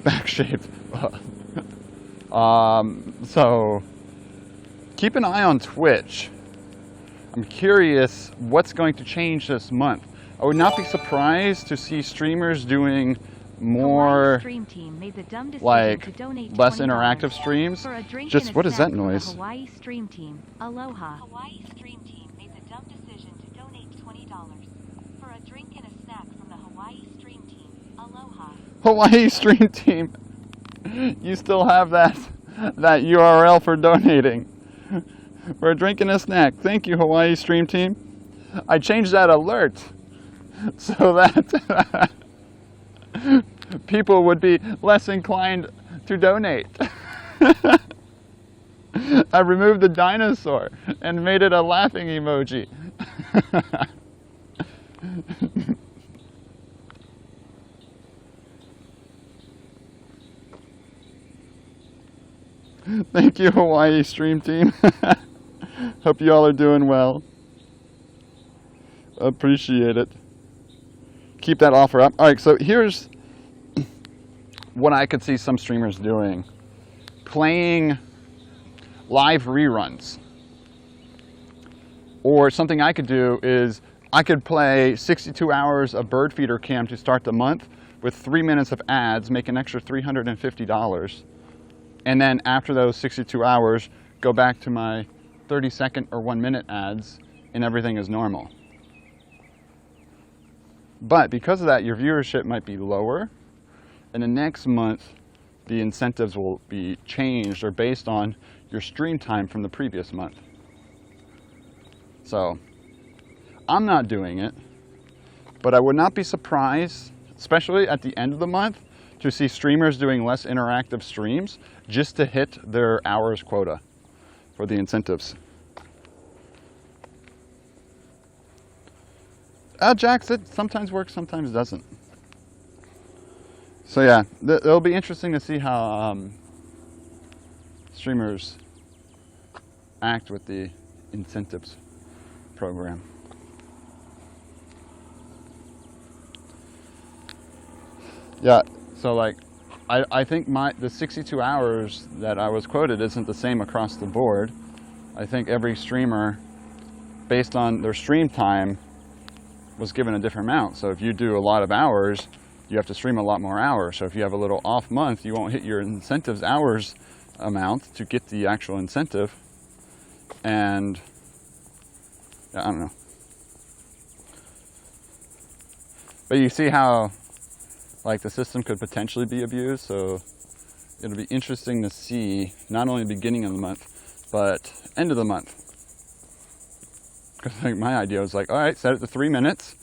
Back shaped. So, keep an eye on Twitch. I'm curious what's going to change this month. I would not be surprised to see streamers doing more
Stream team made the dumb decision
like
to donate
less
$20
interactive streams.
for a drink
Just
and a
what is
snack
that
for the
noise?
Hawaii Stream Team. Aloha.
Hawaii Stream Team made
Hawaii Stream Team, you still have that URL for donating. For a drink and a snack. Thank you, Hawaii Stream Team. I changed that alert so that people would be less inclined to donate. I removed the dinosaur and made it a laughing emoji. Thank you, Hawaii Stream Team. Hope you all are doing well. Appreciate it. Keep that offer up. All right, so here's what I could see some streamers doing. Playing live reruns. Or something I could do is I could play 62 hours of bird feeder cam to start the month with 3 minutes of ads, make an extra $350. And then after those 62 hours, go back to my 30-second or 1-minute ads, and everything is normal. But because of that, your viewership might be lower, and the next month, the incentives will be changed or based on your stream time from the previous month. So, I'm not doing it, but I would not be surprised, especially at the end of the month, to see streamers doing less interactive streams just to hit their hours quota for the incentives. Jax, it sometimes works, sometimes doesn't. So yeah, it'll be interesting to see how streamers act with the incentives program. Yeah, so like, I think the 62 hours that I was quoted isn't the same across the board. I think every streamer, based on their stream time, was given a different amount. So if you do a lot of hours, you have to stream a lot more hours. So if you have a little off month, you won't hit your incentives hours amount to get the actual incentive. And I don't know. But you see how like the system could potentially be abused. So it'll be interesting to see not only the beginning of the month, but end of the month. Because I think my idea was like, all right, set it to 3 minutes,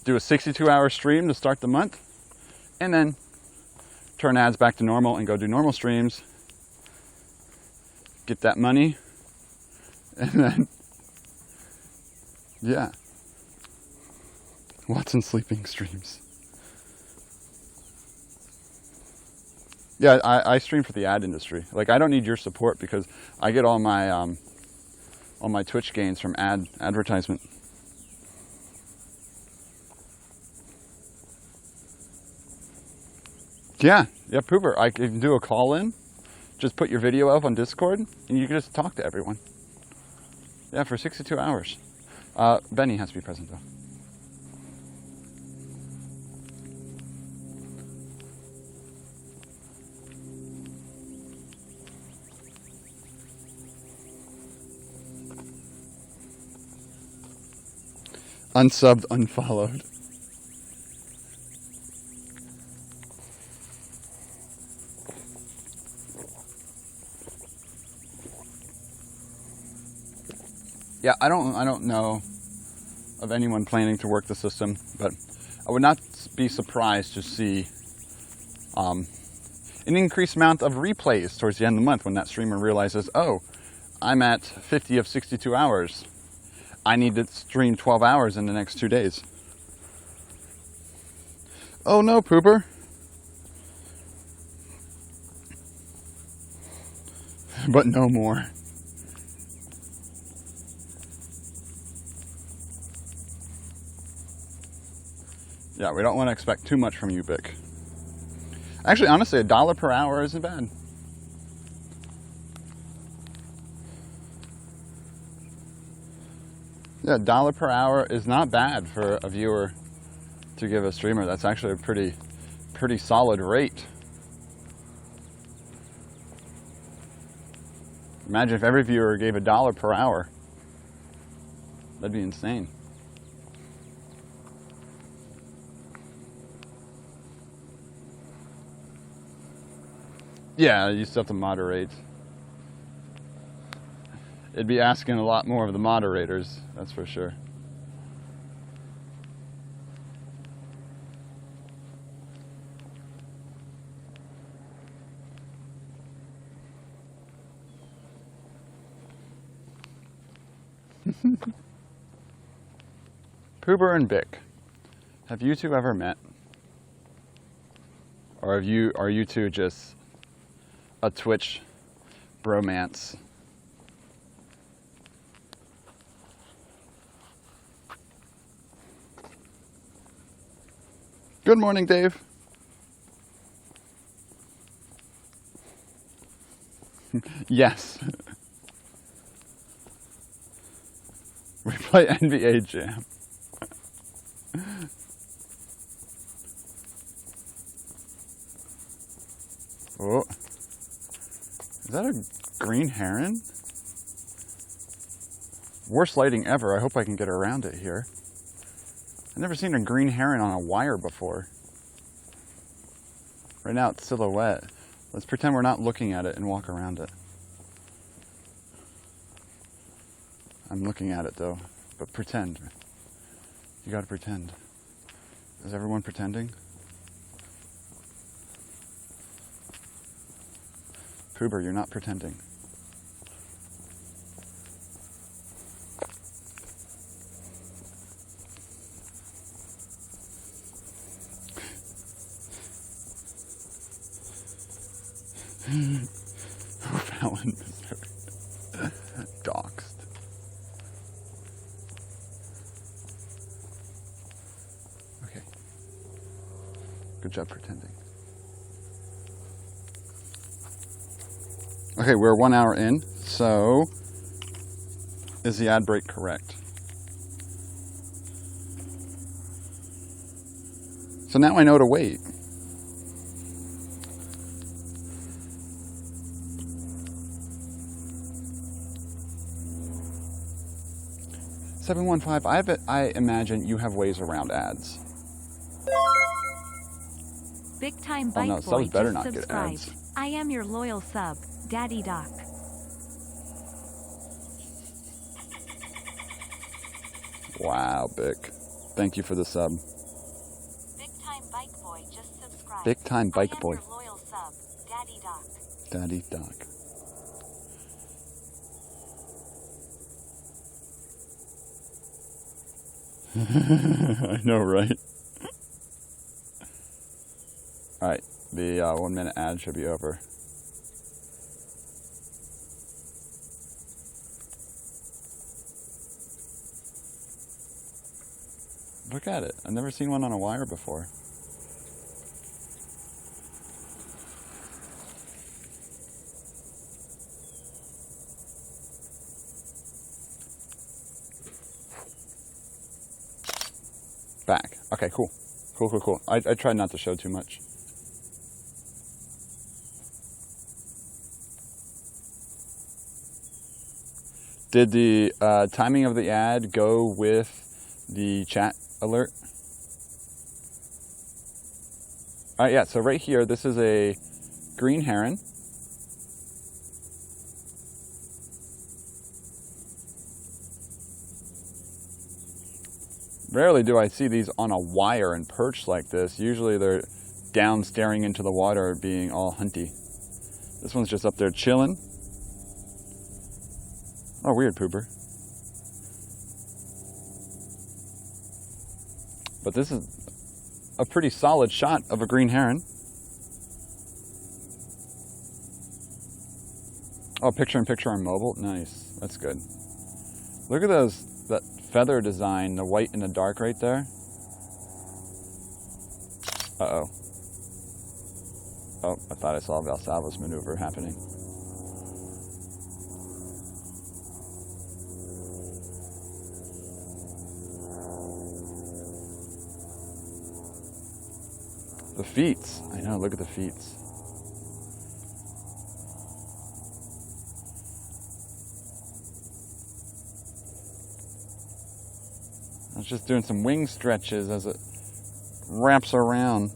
do a 62-hour stream to start the month, and then turn ads back to normal and go do normal streams, get that money, and then, yeah. Watson sleeping streams. Yeah, I stream for the ad industry. Like, I don't need your support because I get all my Twitch gains from advertisement. Yeah, Pooper, I can do a call-in. Just put your video up on Discord, and you can just talk to everyone. Yeah, for 62 hours. Benny has to be present, though. Unsubbed, unfollowed. Yeah, I don't know of anyone planning to work the system, but I would not be surprised to see an increased amount of replays towards the end of the month when that streamer realizes, oh, I'm at 50 of 62 hours. I need to stream 12 hours in the next 2 days. Oh no, Pooper. But no more. Yeah, we don't want to expect too much from you, Bic. Actually, honestly, $1 per hour isn't bad. Yeah, $1 per hour is not bad for a viewer to give a streamer. That's actually a pretty solid rate. Imagine if every viewer gave $1 per hour. That'd be insane. Yeah, you still have to moderate. It'd be asking a lot more of the moderators, that's for sure. Poober and Bick, have you two ever met? Or are you two just a Twitch bromance? Good morning, Dave. Yes. We play NBA Jam. Oh. Is that a green heron? Worst lighting ever. I hope I can get around it here. I've never seen a green heron on a wire before. Right now it's silhouette. Let's pretend we're not looking at it and walk around it. I'm looking at it though, but pretend. You gotta pretend. Is everyone pretending? Poober, you're not pretending. Fallon, Missouri. Doxed. Okay. Good job pretending. Okay, we're 1 hour in, so is the ad break correct? So now I know to wait. I imagine you have ways around ads.
Big time
Oh
bike
no,
boy
subs better
just
not get
subscribed.
ads.
I am your loyal sub, Daddy Doc.
Wow, Bick. Thank you for the sub.
Big time bike boy just subscribed.
Big time bike boy.
I am your loyal sub, Daddy Doc.
Daddy Doc. I know, right? Alright, the 1 minute ad should be over. Look at it. I've never seen one on a wire before. Back. Okay, cool. Cool. I tried not to show too much. Did the timing of the ad go with the chat alert? All right, yeah, so right here, this is a green heron. Rarely do I see these on a wire and perched like this. Usually they're down staring into the water being all hunty. This one's just up there chilling. Oh, weird, Pooper. But this is a pretty solid shot of a green heron. Oh, picture-in-picture on mobile? Nice. That's good. Look at that feather design, the white and the dark right there. Uh-oh. Oh, I thought I saw a Valsalva's maneuver happening. The feet. I know, look at the feet. I was just doing some wing stretches as it wraps around.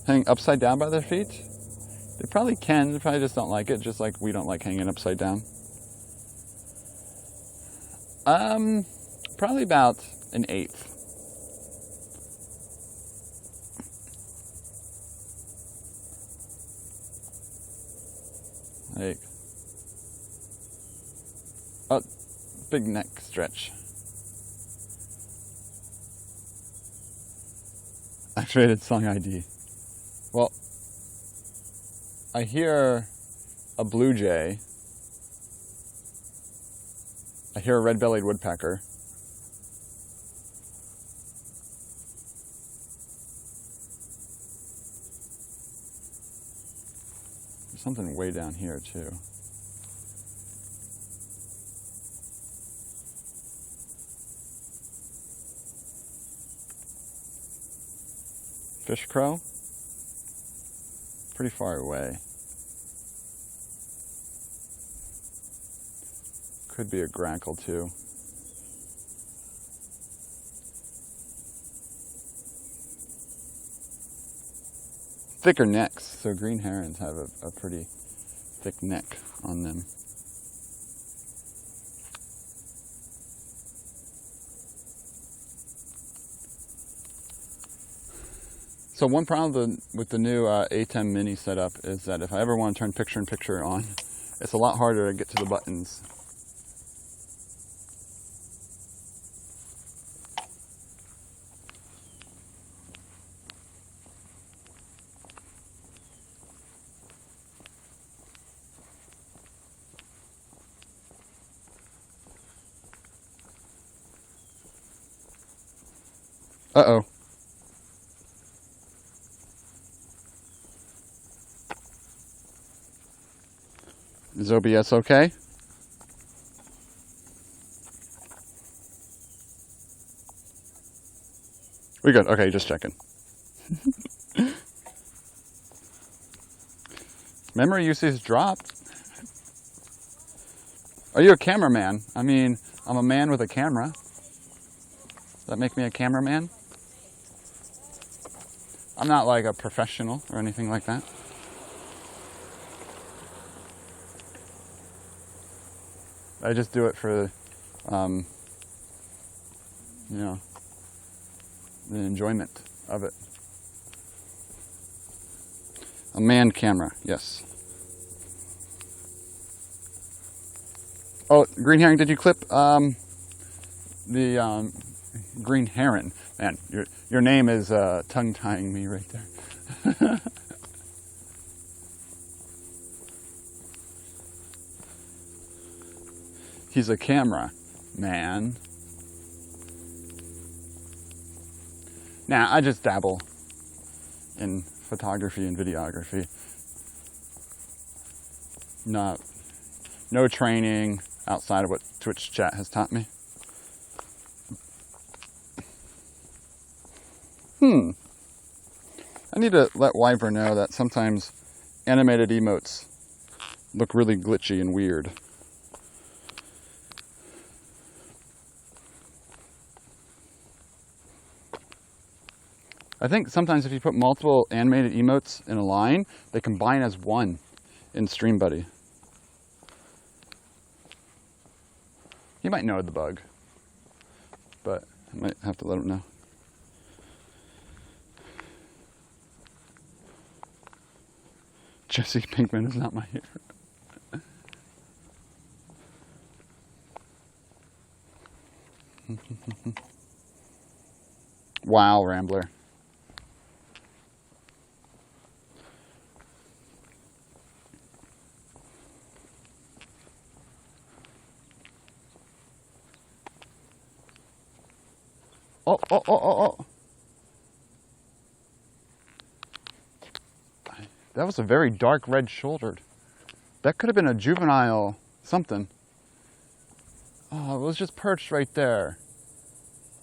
Hanging upside down by their feet? They probably can, they probably just don't like it, just like we don't like hanging upside down. Probably about an eighth. Like, oh, big neck stretch. Activated song ID. Well, I hear a blue jay. I hear a red-bellied woodpecker. There's something way down here too. Fish crow? Pretty far away. Could be a grackle too. Thicker necks, so green herons have a pretty thick neck on them. So one problem with the new A10 Mini setup is that if I ever want to turn picture-in-picture on, it's a lot harder to get to the buttons. Uh-oh. Is OBS okay? We good? Okay, just checking. Memory usage dropped. Are you a cameraman? I mean, I'm a man with a camera. Does that make me a cameraman? I'm not like a professional or anything like that. I just do it for, you know, the enjoyment of it. A manned camera, yes. Oh, green herring, did you clip the green heron? Man, your name is tongue-tying me right there. He's a camera man. Nah, I just dabble in photography and videography. No training outside of what Twitch chat has taught me. I need to let Wyvern know that sometimes animated emotes look really glitchy and weird. I think sometimes if you put multiple animated emotes in a line, they combine as one in StreamBuddy. He might know the bug, but I might have to let him know. Jesse Pinkman is not my hero. Wow, Rambler. Oh, oh, oh, oh, oh. That was a very dark red-shouldered. That could have been a juvenile something. Oh, it was just perched right there.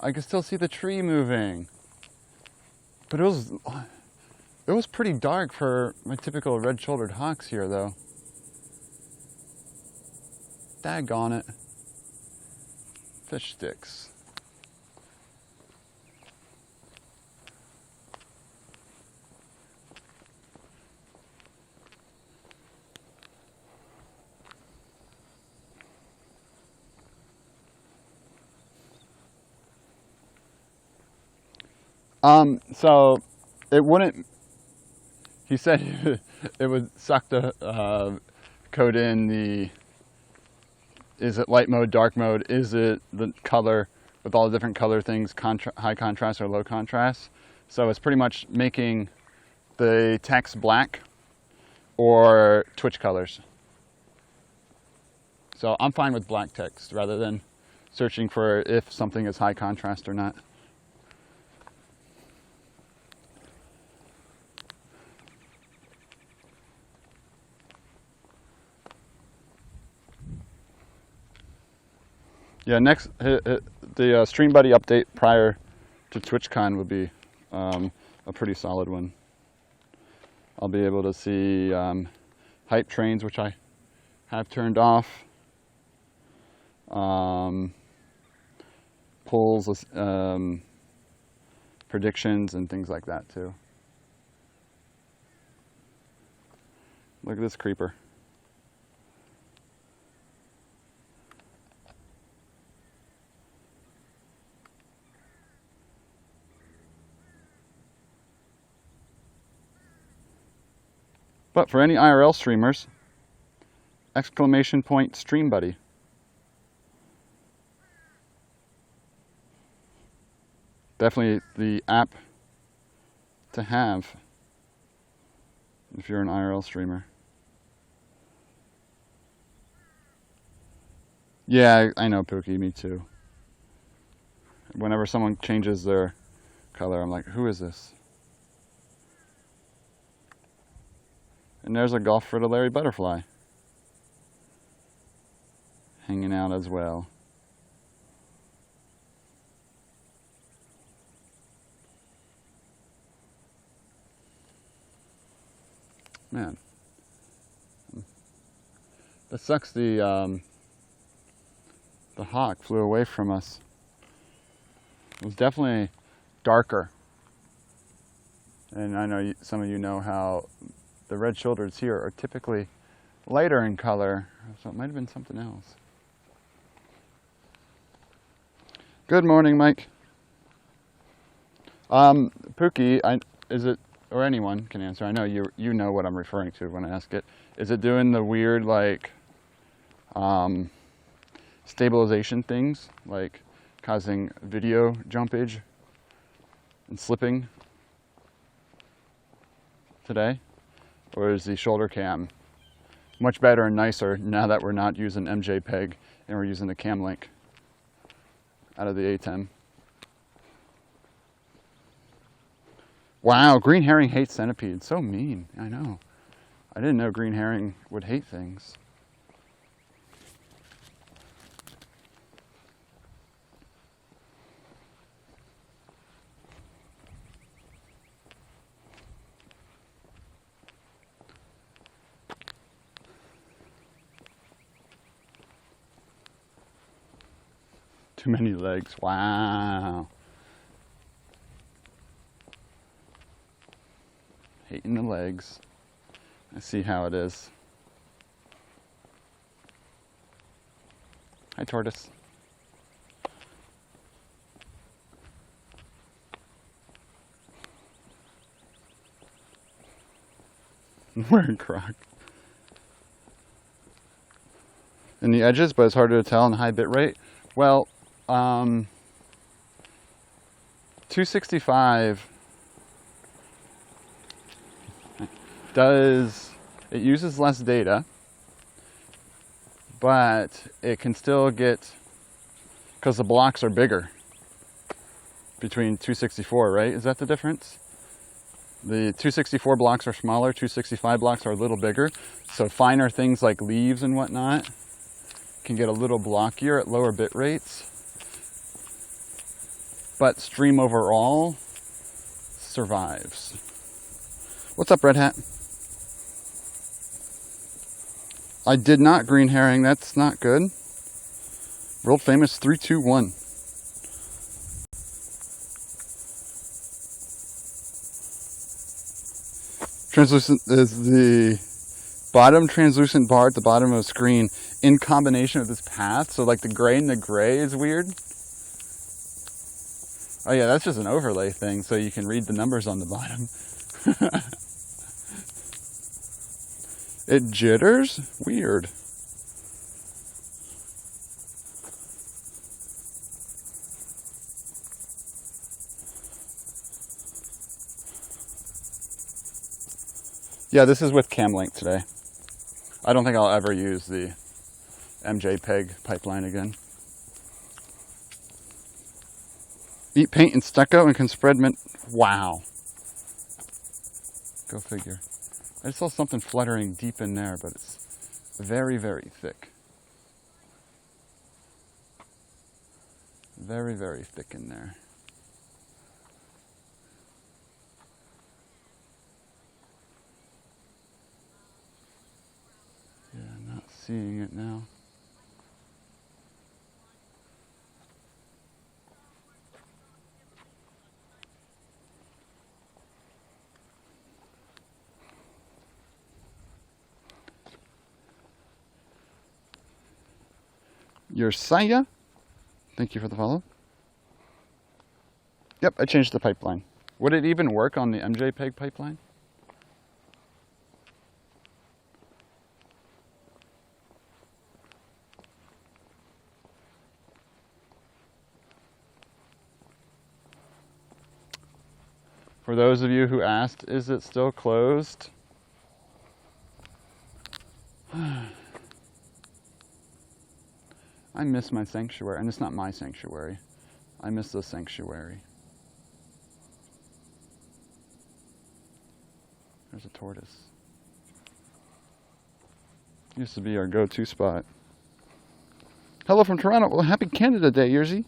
I could still see the tree moving. But it was pretty dark for my typical red-shouldered hawks here, though. Daggone it. Fish sticks. So it wouldn't, he said it would suck the code in the, is it light mode, dark mode, is it the color with all the different color things, high contrast or low contrast. So it's pretty much making the text black or Twitch colors. So I'm fine with black text rather than searching for if something is high contrast or not. Yeah, next, the StreamBuddy update prior to TwitchCon would be a pretty solid one. I'll be able to see hype trains, which I have turned off. Polls, predictions, and things like that too. Look at this creeper. But for any IRL streamers, exclamation point StreamBuddy. Definitely the app to have if you're an IRL streamer. Yeah, I know, Pookie, me too. Whenever someone changes their color, I'm like, who is this? And there's a golf fritillary butterfly hanging out as well. Man, that sucks. The hawk flew away from us. It was definitely darker, and I know some of you know how the red-shouldereds here are typically lighter in color, so it might have been something else. Good morning, Mike. Pookie, is it, or anyone can answer, I know you know what I'm referring to when I ask it. Is it doing the weird, like, stabilization things, like causing video jumpage and slipping today? Or is the shoulder cam much better and nicer now that we're not using MJPEG and we're using the cam link out of the ATEM? Wow, green herring hates centipedes. So mean, I know. I didn't know green herring would hate things. Too many legs. Wow. Hating the legs. I see how it is. Hi, tortoise. I'm wearing Croc. In the edges, but it's harder to tell in high bit rate. Well, 265 it uses less data, but it can still get, because the blocks are bigger between 264, right? Is that the difference? The 264 blocks are smaller, 265 blocks are a little bigger, so finer things like leaves and whatnot can get a little blockier at lower bit rates. But stream overall survives. What's up, Red Hat? I did not green herring, that's not good. World famous 321. Translucent is the bottom translucent bar at the bottom of the screen in combination with this path. So like the gray and the gray is weird. Oh yeah, that's just an overlay thing, so you can read the numbers on the bottom. It jitters? Weird. Yeah, this is with CamLink today. I don't think I'll ever use the MJPEG pipeline again. Eat paint and stucco and can spread mint. Wow. Go figure. I just saw something fluttering deep in there, but it's very, very thick. Very, very thick in there. Yeah, not seeing it now. Your Saya, thank you for the follow. Yep, I changed the pipeline. Would it even work on the MJPEG pipeline? For those of you who asked, is it still closed? I miss my sanctuary, and it's not my sanctuary. I miss the sanctuary. There's a tortoise. Used to be our go-to spot. Hello from Toronto. Well, happy Canada Day, Yerzy.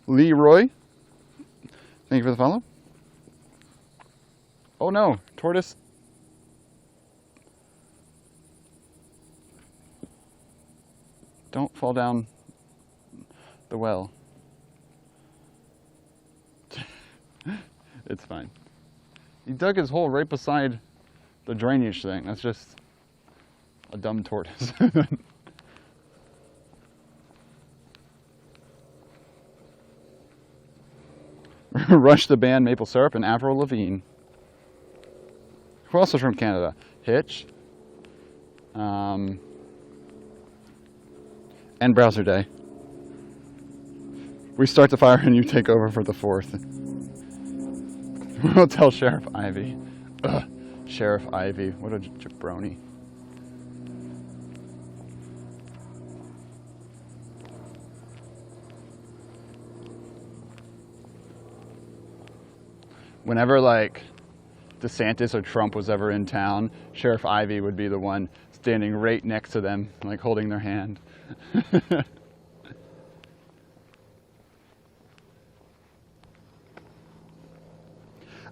Leroy, thank you for the follow. Oh no, tortoise. Don't fall down the well. It's fine. He dug his hole right beside the drainage thing. That's just a dumb tortoise. Rush the Band, Maple Syrup, and Avril Lavigne. Who else is from Canada? Hitch. And Browser Day. We start the fire and you take over for the 4th. We'll tell Sheriff Ivy. Ugh, Sheriff Ivy, what a jabroni. Whenever like DeSantis or Trump was ever in town, Sheriff Ivy would be the one standing right next to them, like holding their hand. I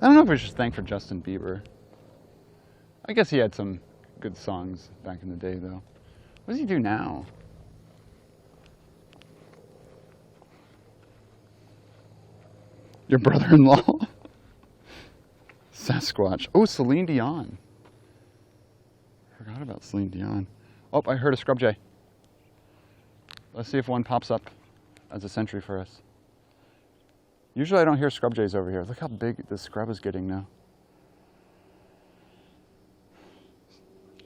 don't know if we should thank for Justin Bieber. I guess he had some good songs back in the day, though. What does he do now? Your brother-in-law? Sasquatch. Oh, Celine Dion. Forgot about Celine Dion. Oh, I heard a scrub jay. Let's see if one pops up as a sentry for us. Usually I don't hear scrub jays over here. Look how big the scrub is getting now.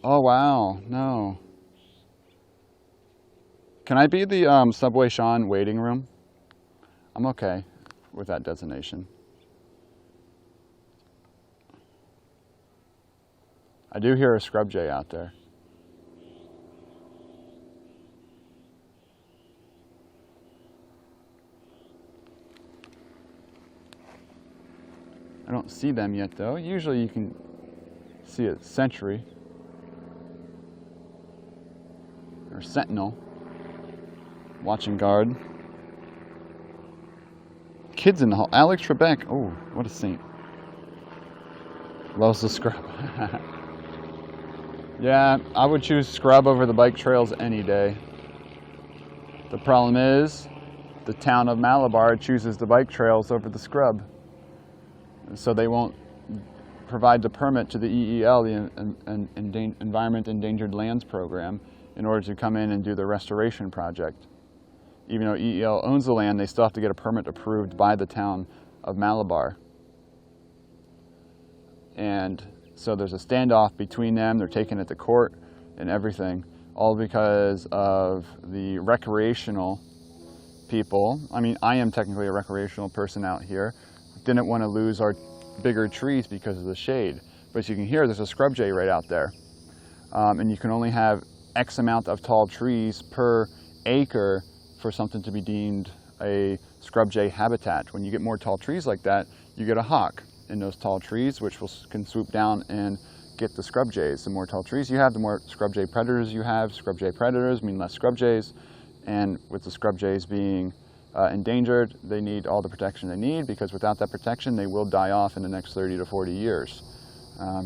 Oh, wow. No. Can I be the Subway Sean waiting room? I'm okay with that designation. I do hear a scrub jay out there. I don't see them yet, though. Usually you can see a sentry or sentinel watching guard. Kids in the hall. Alex Trebek. Oh, what a saint. Loves the scrub. Yeah, I would choose scrub over the bike trails any day. The problem is the town of Malabar chooses the bike trails over the scrub. So they won't provide the permit to the EEL, the Environment Endangered Lands Program, in order to come in and do the restoration project. even though EEL owns the land, they still have to get a permit approved by the town of Malabar. And so there's a standoff between them. They're taking it to court and everything, all because of the recreational people. I mean, I am technically a recreational person out here. Didn't want to lose our bigger trees because of the shade. But as you can hear, there's a scrub jay right out there. And you can only have X amount of tall trees per acre for something to be deemed a scrub jay habitat. When you get more tall trees like that, you get a hawk in those tall trees, which can swoop down and get the scrub jays. The more tall trees you have, the more scrub jay predators you have. Scrub jay predators mean less scrub jays. And with the scrub jays being endangered, they need all the protection they need, because without that protection, they will die off in the next 30 to 40 years.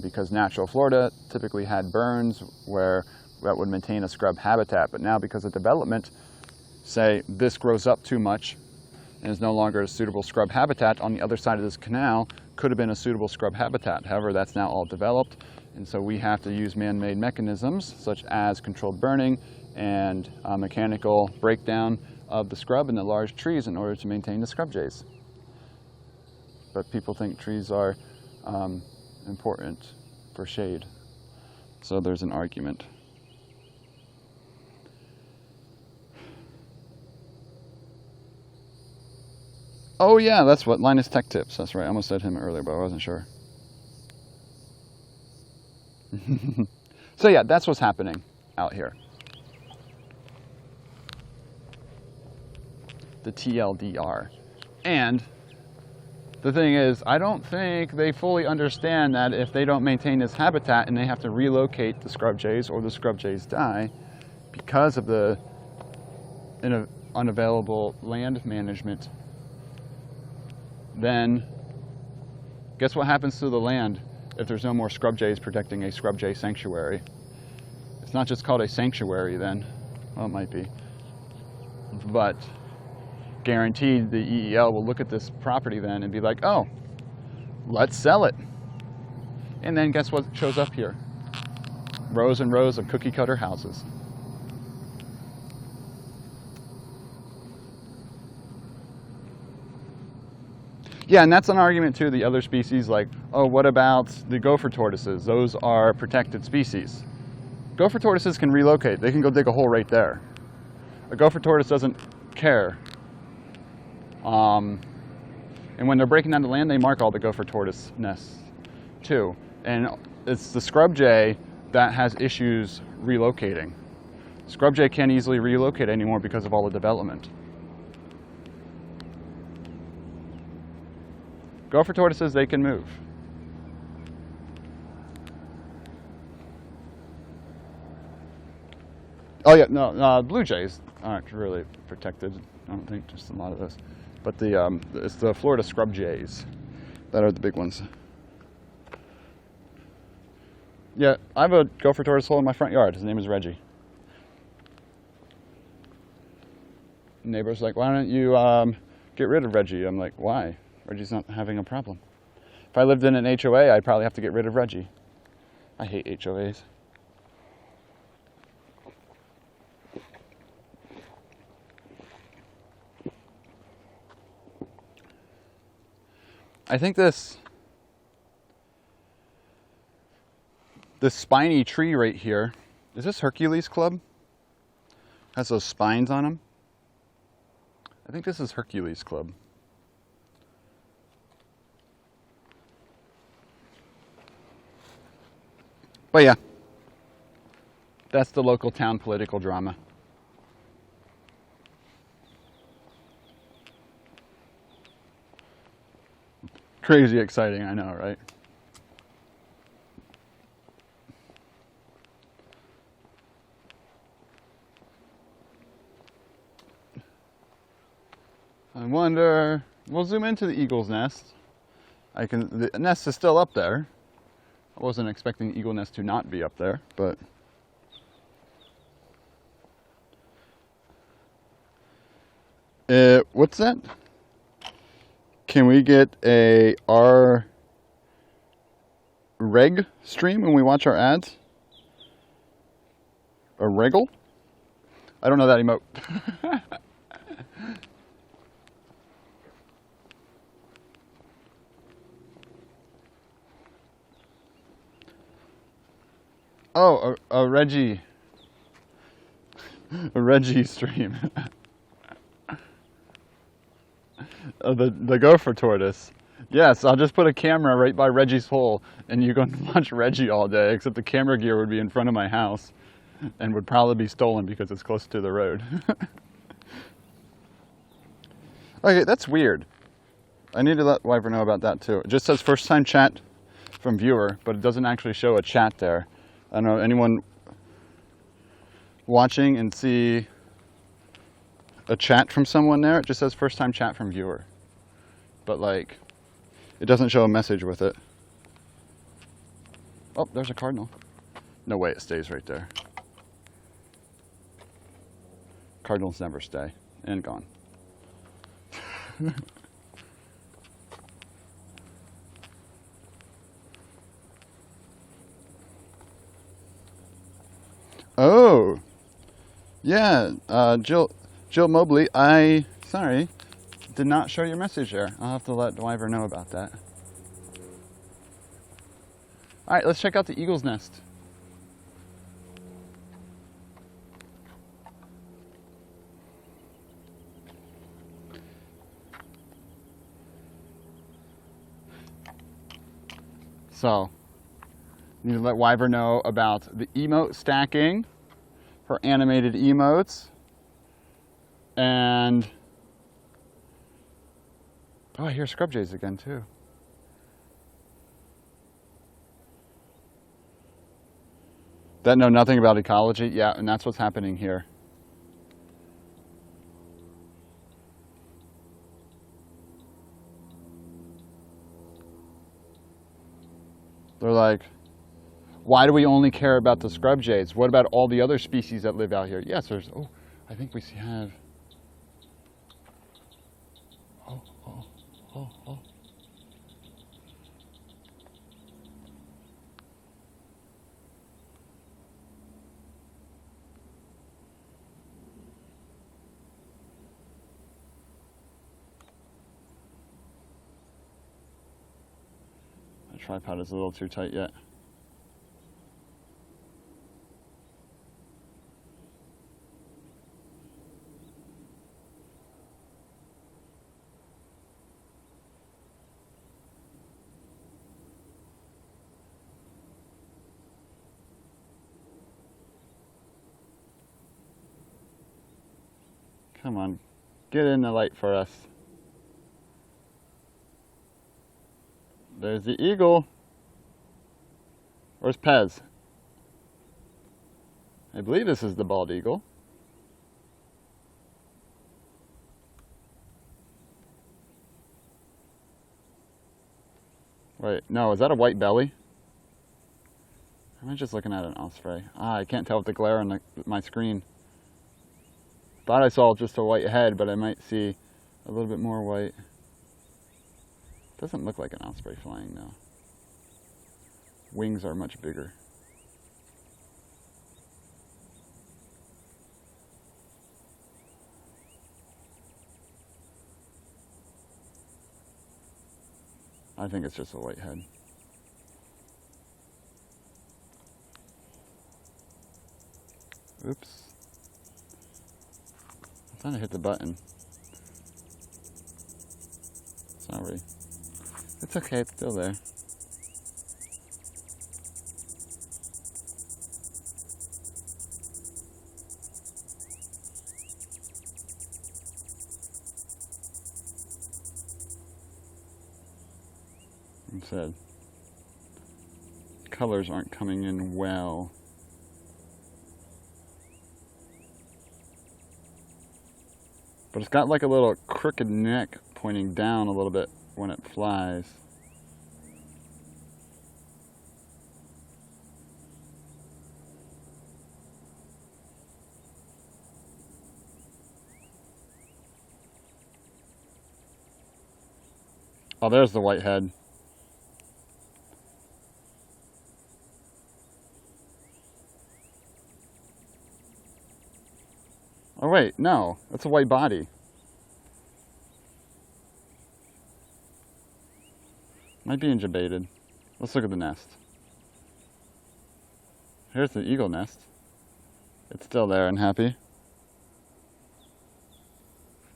Because natural Florida typically had burns where that would maintain a scrub habitat. But now, because of development, say this grows up too much and is no longer a suitable scrub habitat, on the other side of this canal could have been a suitable scrub habitat. However, that's now all developed, and so we have to use man-made mechanisms such as controlled burning and mechanical breakdown of the scrub and the large trees in order to maintain the scrub jays. But people think trees are important for shade, so there's an argument. Oh yeah, that's what Linus Tech Tips. That's right. I almost said him earlier, but I wasn't sure. So yeah, that's what's happening out here. The TLDR. And the thing is, I don't think they fully understand that if they don't maintain this habitat and they have to relocate the scrub jays, or the scrub jays die because of the unavailable land management, then guess what happens to the land if there's no more scrub jays protecting a scrub jay sanctuary? It's not just called a sanctuary then. Well, it might be. But guaranteed the EEL will look at this property then and be like, oh, let's sell it. And then guess what shows up here? Rows and rows of cookie cutter houses. Yeah, and that's an argument too. The other species, like, oh, what about the gopher tortoises? Those are protected species. Gopher tortoises can relocate. They can go dig a hole right there. A gopher tortoise doesn't care. And when they're breaking down the land, they mark all the gopher tortoise nests too. And it's the scrub jay that has issues relocating. Scrub jay can't easily relocate anymore because of all the development. Gopher tortoises, they can move. Oh yeah, no, blue jays aren't really protected. I don't think, just a lot of those. But it's the Florida scrub jays that are the big ones. Yeah, I have a gopher tortoise hole in my front yard. His name is Reggie. Neighbor's like, why don't you get rid of Reggie? I'm like, why? Reggie's not having a problem. If I lived in an HOA, I'd probably have to get rid of Reggie. I hate HOAs. I think this spiny tree right here, is this Hercules Club? Has those spines on them? I think this is Hercules Club. But yeah, that's the local town political drama. Crazy exciting, I know, right? I wonder, we'll zoom into the eagle's nest. The nest is still up there. I wasn't expecting the eagle nest to not be up there, but what's that? Can we get our reg stream when we watch our ads? A regal? I don't know that emote. Oh, a Reggie. A Reggie stream. The gopher tortoise. Yes, I'll just put a camera right by Reggie's hole, and you can watch Reggie all day, except the camera gear would be in front of my house, and would probably be stolen because it's close to the road. Okay, that's weird. I need to let Wyver know about that too. It just says first time chat from viewer, but it doesn't actually show a chat there. I don't know, anyone watching and see a chat from someone there? It just says first time chat from viewer. But like, it doesn't show a message with it. Oh, there's a cardinal. No way it stays right there. Cardinals never stay. And gone. Oh, yeah, Jill Mobley, sorry, did not show your message there. I'll have to let Wyver know about that. All right, let's check out the eagle's nest. So, need to let Wyver know about the emote stacking for animated emotes. And, oh, I hear scrub jays again too. That know nothing about ecology? Yeah, and that's what's happening here. They're like, why do we only care about the scrub jays? What about all the other species that live out here? Yes, there's, oh, I think we have, oh. The tripod is a little too tight yet. Come on, get in the light for us. There's the eagle. Where's Pez? I believe this is the bald eagle. Wait, no, is that a white belly? Am I just looking at an osprey? Ah, I can't tell with the glare on my screen. Thought I saw just a white head, but I might see a little bit more white. Doesn't look like an osprey flying though. Wings are much bigger. I think it's just a white head. Oops. I'm trying to hit the button. Sorry. It's okay, it's still there. It said, colors aren't coming in well. But it's got like a little crooked neck pointing down a little bit when it flies. Oh, there's the white head. Oh wait, no, that's a white body. Might be incubated. Let's look at the nest. here's the eagle nest. It's still there and happy.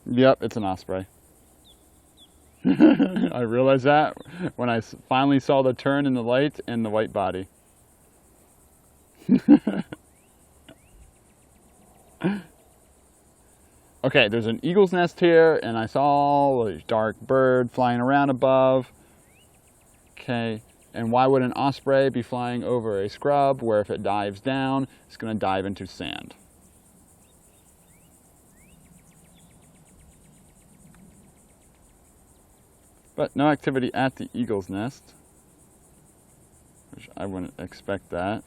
Yep, it's an osprey. I realized that when I finally saw the turn in the light and the white body. Okay, there's an eagle's nest here, and I saw a dark bird flying around above. Okay, and why would an osprey be flying over a scrub where if it dives down, it's going to dive into sand? But no activity at the eagle's nest, which I wouldn't expect that.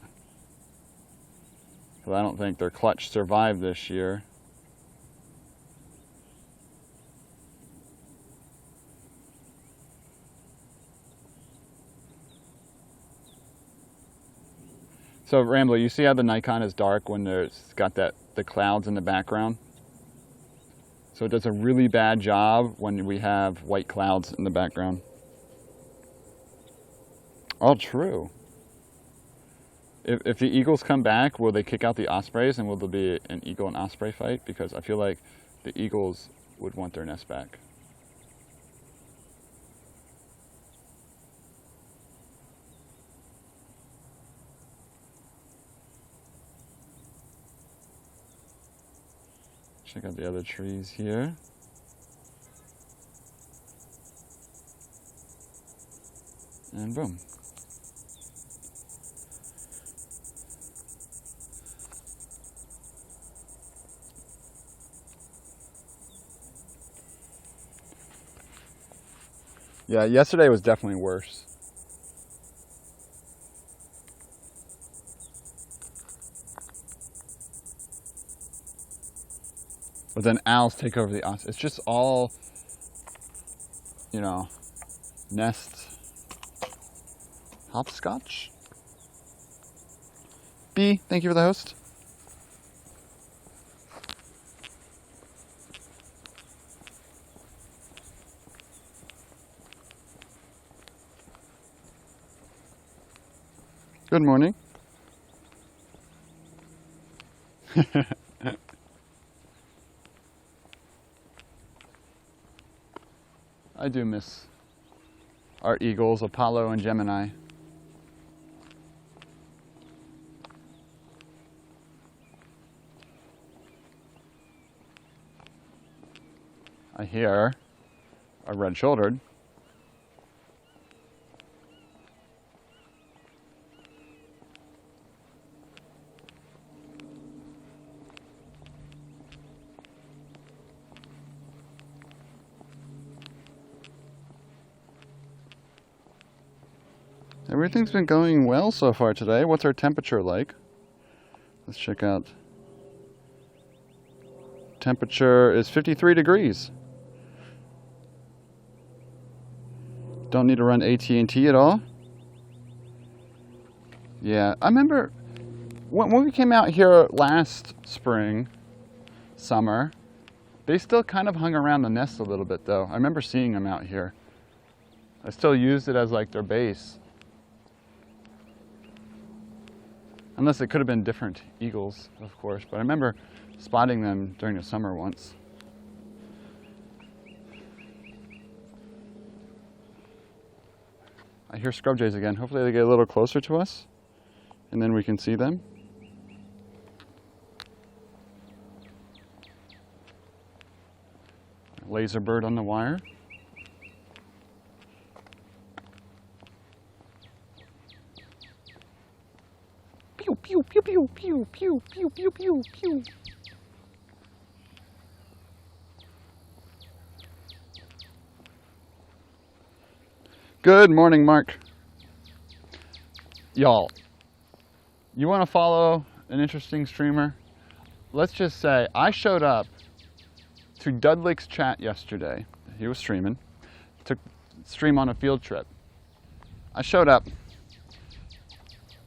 Because I don't think their clutch survived this year. So Rambler, you see how the Nikon is dark when there's got the clouds in the background? So it does a really bad job when we have white clouds in the background. Oh, true. If the eagles come back, will they kick out the ospreys and will there be an eagle and osprey fight? Because I feel like the eagles would want their nest back. Check out the other trees here. And boom. Yeah, yesterday was definitely worse. But then owls take over the osprey. It's just all, you know, nest hopscotch. B, thank you for the host. Good morning. I do miss our eagles, Apollo and Gemini. I hear a red-shouldered. Everything's been going well so far today. What's our temperature like? Let's check out. Temperature is 53 degrees. Don't need to run AT&T at all. Yeah, I remember when we came out here last spring, summer, they still kind of hung around the nest a little bit though. I remember seeing them out here. I still used it as like their base. Unless it could have been different eagles, of course, but I remember spotting them during the summer once. I hear scrub jays again. Hopefully they get a little closer to us and then we can see them. Laser bird on the wire. Pew, pew, pew, pew, pew, pew, pew, pew, pew, pew. Good morning, Mark. Y'all, you want to follow an interesting streamer? Let's just say I showed up to Dudley's chat yesterday. He was streaming. Took stream on a field trip. I showed up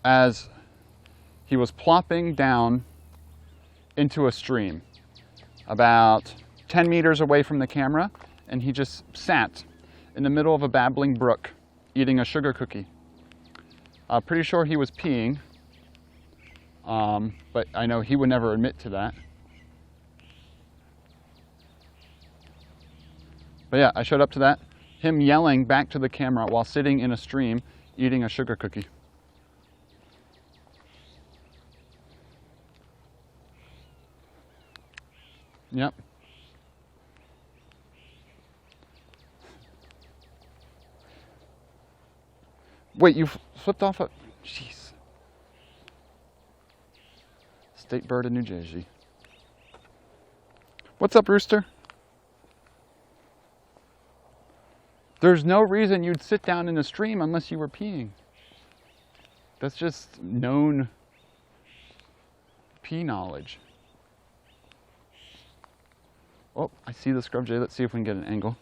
as he was plopping down into a stream about 10 meters away from the camera, and he just sat in the middle of a babbling brook eating a sugar cookie. Pretty sure he was peeing. But I know he would never admit to that. But yeah, I showed up to that. Him yelling back to the camera while sitting in a stream eating a sugar cookie. Yep. Wait, you flipped off a... Jeez. State bird of New Jersey. What's up, Rooster? There's no reason you'd sit down in a stream unless you were peeing. That's just known pee knowledge. Oh, I see the scrub jay. Let's see if we can get an angle.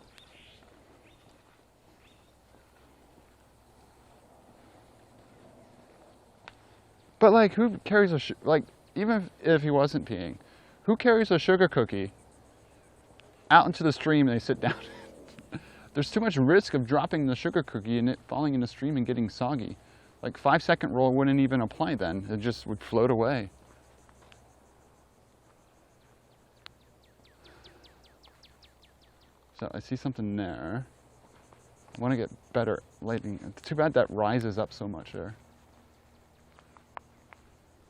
But like, who carries a like? Even if he wasn't peeing, who carries a sugar cookie out into the stream and they sit down? There's too much risk of dropping the sugar cookie and it falling in the stream and getting soggy. Like 5-second rule wouldn't even apply then. It just would float away. So I see something there. I want to get better lighting. It's too bad that rises up so much there.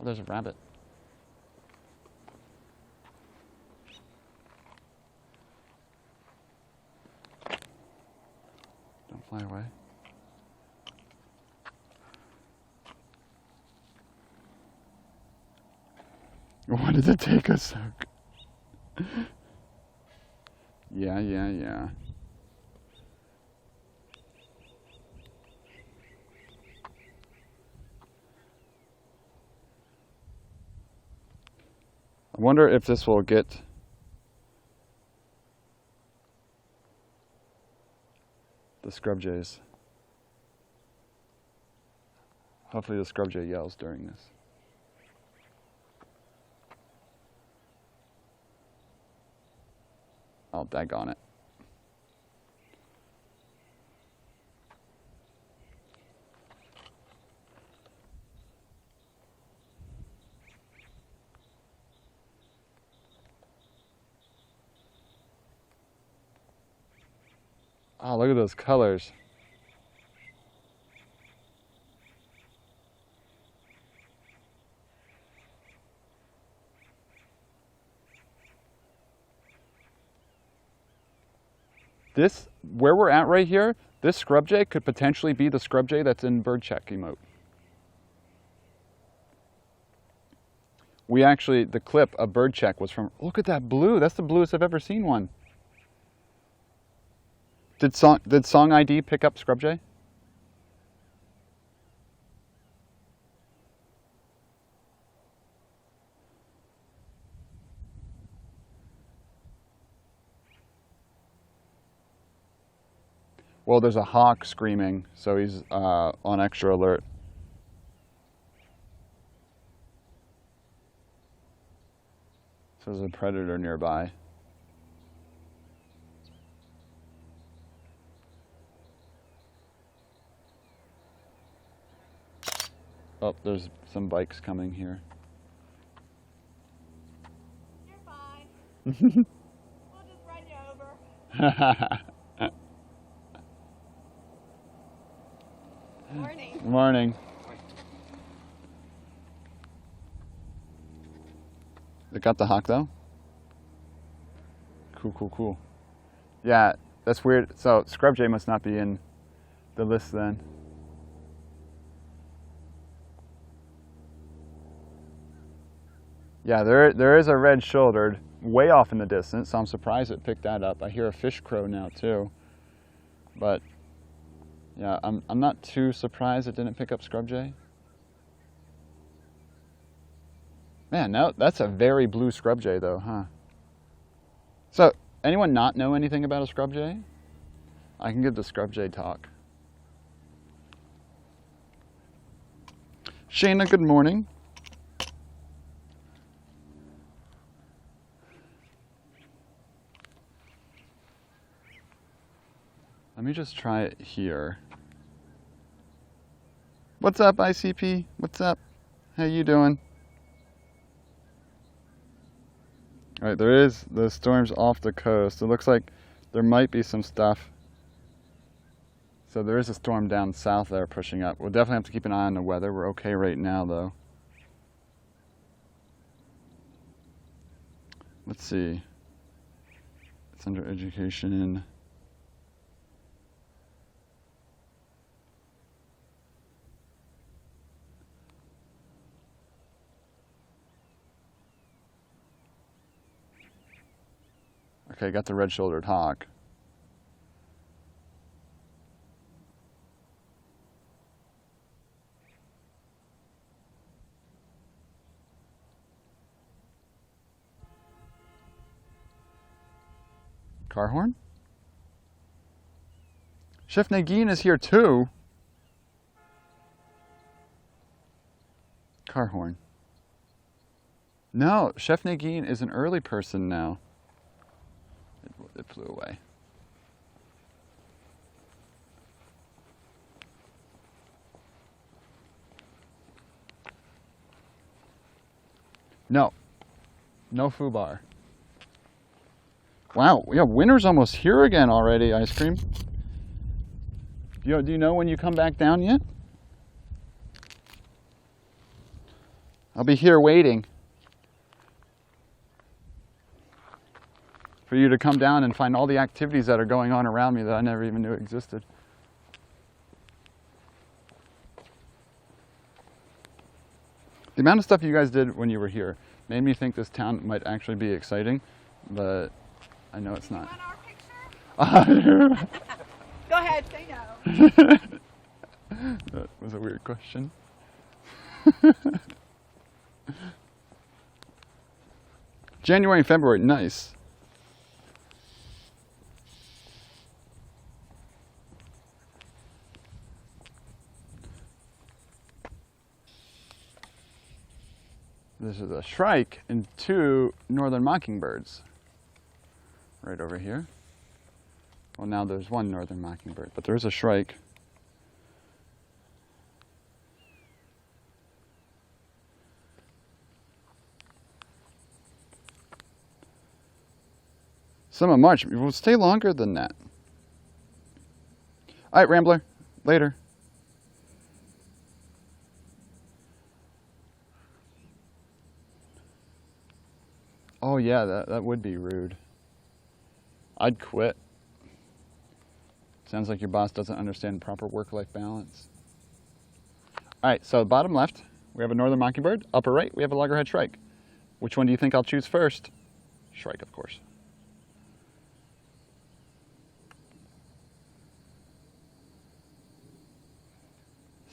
Oh, there's a rabbit. Don't fly away. Why did it take us so? Yeah. I wonder if this will get the scrub jays. Hopefully the scrub jay yells during this. Oh, daggone it. Oh, look at those colors. This, where we're at right here, this scrub jay could potentially be the scrub jay that's in bird check emote. We actually, the clip of bird check was from, look at that blue. That's the bluest I've ever seen one. Did Song ID pick up scrub jay? Well, there's a hawk screaming, so he's on extra alert. So there's a predator nearby. Oh, there's some bikes coming here.
You're fine. We'll just run you over. Morning.
Morning. They got the hawk though? Cool. Yeah, that's weird. So scrub jay must not be in the list then. Yeah, there is a red-shouldered way off in the distance, so I'm surprised it picked that up. I hear a fish crow now too, but yeah, I'm not too surprised it didn't pick up scrub jay. Man, no, that's a very blue scrub jay though, huh? So, anyone not know anything about a scrub jay? I can give the scrub jay talk. Shayna, good morning. Let me just try it here. What's up, ICP? What's up? How you doing? All right, there is the storms off the coast. It looks like there might be some stuff. So there is a storm down south there pushing up. We'll definitely have to keep an eye on the weather. We're okay right now, though. Let's see. It's under education. Okay, got the red-shouldered hawk. Car horn? Chef Nagin is here too. Car horn. No, Chef Nagin is an early person now. It flew away. No. No foobar. Wow, yeah, winter's almost here again already, ice cream. Do you know when you come back down yet? I'll be here waiting for you to come down and find all the activities that are going on around me that I never even knew existed. The amount of stuff you guys did when you were here made me think this town might actually be exciting, but I know it's not.
You want our picture? Go ahead, say no.
That was a weird question. January and February, nice. This is a shrike and 2 northern mockingbirds right over here. Well, now there's 1 northern mockingbird, but there's a shrike. Some of March. We'll stay longer than that. All right, Rambler. Later. Oh yeah, that would be rude. I'd quit. Sounds like your boss doesn't understand proper work-life balance. All right, so bottom left, we have a northern mockingbird. Upper right, we have a loggerhead shrike. Which one do you think I'll choose first? Shrike, of course.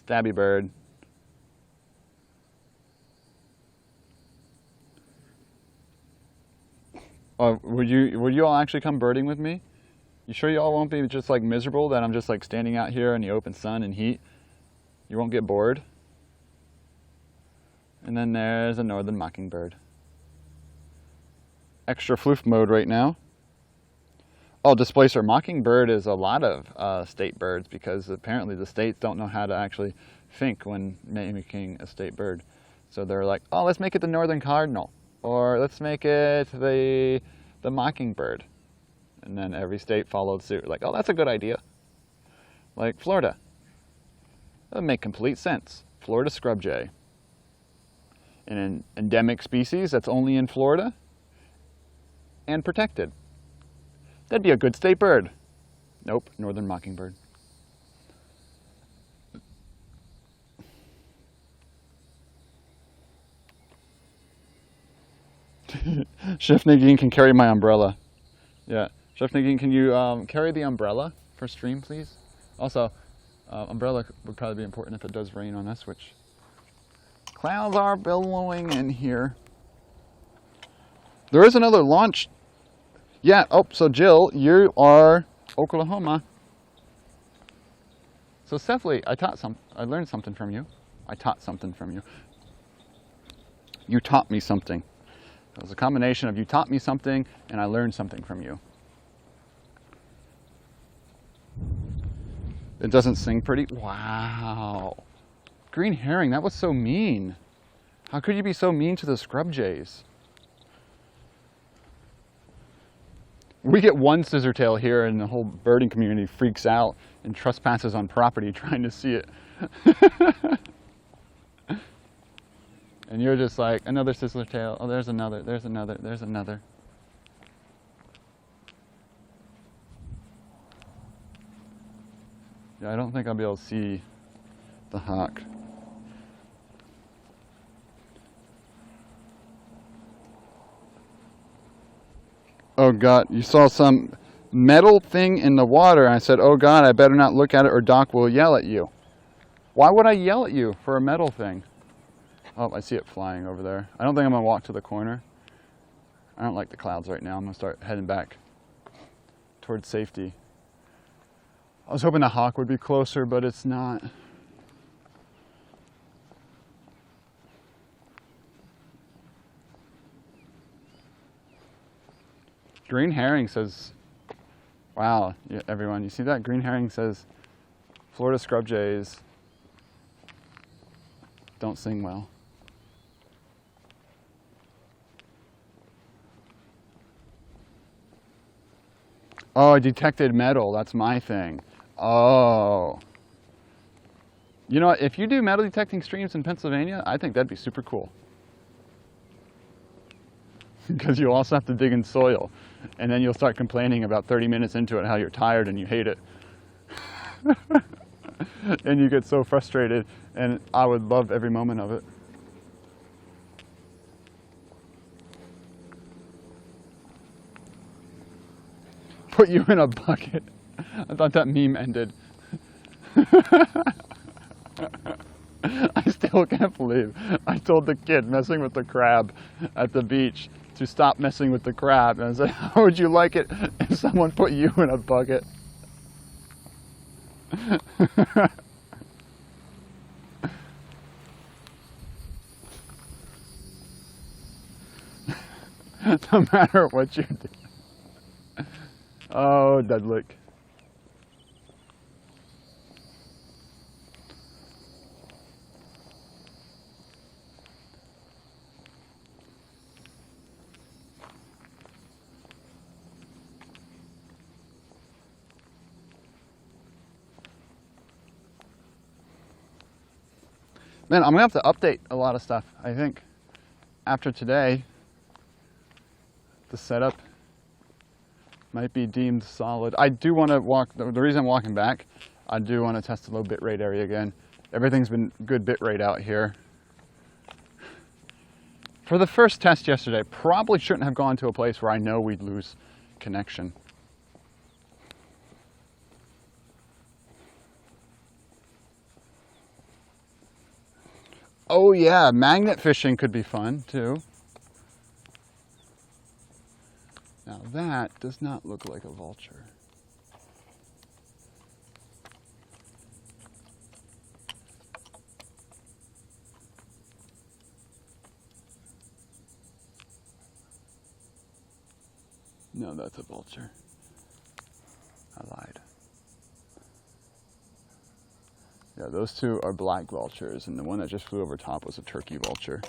Stabby bird. Would you all actually come birding with me? You sure you all won't be just like miserable that I'm just like standing out here in the open sun and heat? You won't get bored? And then there's a northern mockingbird. Extra floof mode right now. Oh, displacer. Mockingbird is a lot of state birds because apparently the states don't know how to actually think when making a state bird. So they're like, oh, let's make it the northern cardinal. Or let's make it the mockingbird. And then every state followed suit. Like, oh, that's a good idea. Like Florida. That would make complete sense. Florida scrub jay. An endemic species that's only in Florida and protected. That'd be a good state bird. Nope, northern mockingbird. Chef Nagin can carry my umbrella. Yeah, Chef Nagin, can you carry the umbrella for stream, please? Also, umbrella would probably be important if it does rain on us, which clouds are billowing in here. There is another launch. Yeah, oh, so Jill, you are Oklahoma. So Sefli, I learned something from you. I taught something from you. You taught me something. It was a combination of you taught me something and I learned something from you. It doesn't sing pretty. Wow. Green herring, that was so mean. How could you be so mean to the scrub jays? We get one scissortail here and the whole birding community freaks out and trespasses on property trying to see it. And you're just like, another scissortail, oh there's another, there's another, there's another. Yeah, I don't think I'll be able to see the hawk. Oh God, you saw some metal thing in the water. I said, oh God, I better not look at it or Doc will yell at you. Why would I yell at you for a metal thing? Oh, I see it flying over there. I don't think I'm gonna walk to the corner. I don't like the clouds right now. I'm gonna start heading back towards safety. I was hoping the hawk would be closer, but it's not. Green herring says, wow, yeah, everyone, you see that? Green herring says, Florida scrub jays don't sing well. Oh, I detected metal, that's my thing. Oh. You know what, if you do metal detecting streams in Pennsylvania, I think that'd be super cool. Because you also have to dig in soil. And then you'll start complaining about 30 minutes into it how you're tired and you hate it. And you get so frustrated, and I would love every moment of it. Put you in a bucket. I thought that meme ended. I still can't believe I told the kid messing with the crab at the beach to stop messing with the crab. And I said, how would you like it if someone put you in a bucket? No matter what you do. Oh, Dudlick. Man, I'm gonna have to update a lot of stuff, I think. After today, the setup might be deemed solid. I do want to walk, the reason I'm walking back, I do want to test the low bit rate area again. Everything's been good bit rate out here. For the first test yesterday, probably shouldn't have gone to a place where I know we'd lose connection. Oh yeah, magnet fishing could be fun too. Now that does not look like a vulture. No, that's a vulture. I lied. Yeah, those two are black vultures, and the one that just flew over top was a turkey vulture.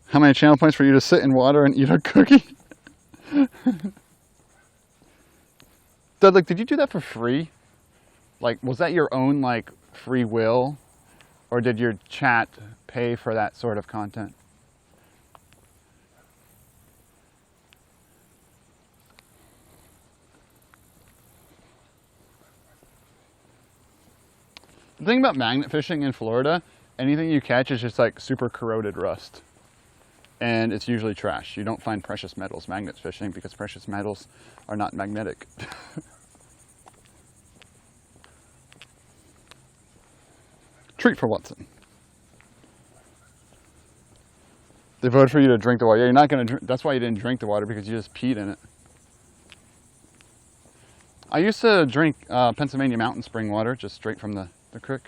How many channel points for you to sit in water and eat a cookie? Dudlick, did you do that for free? Like, was that your own, like, free will? Or did your chat pay for that sort of content? The thing about magnet fishing in Florida, anything you catch is just like super corroded rust. And it's usually trash. You don't find precious metals magnet fishing because precious metals are not magnetic. Treat for Watson. They voted for you to drink the water. Yeah, you're not going to drink. That's why you didn't drink the water, because you just peed in it. I used to drink Pennsylvania mountain spring water, just straight from the creek.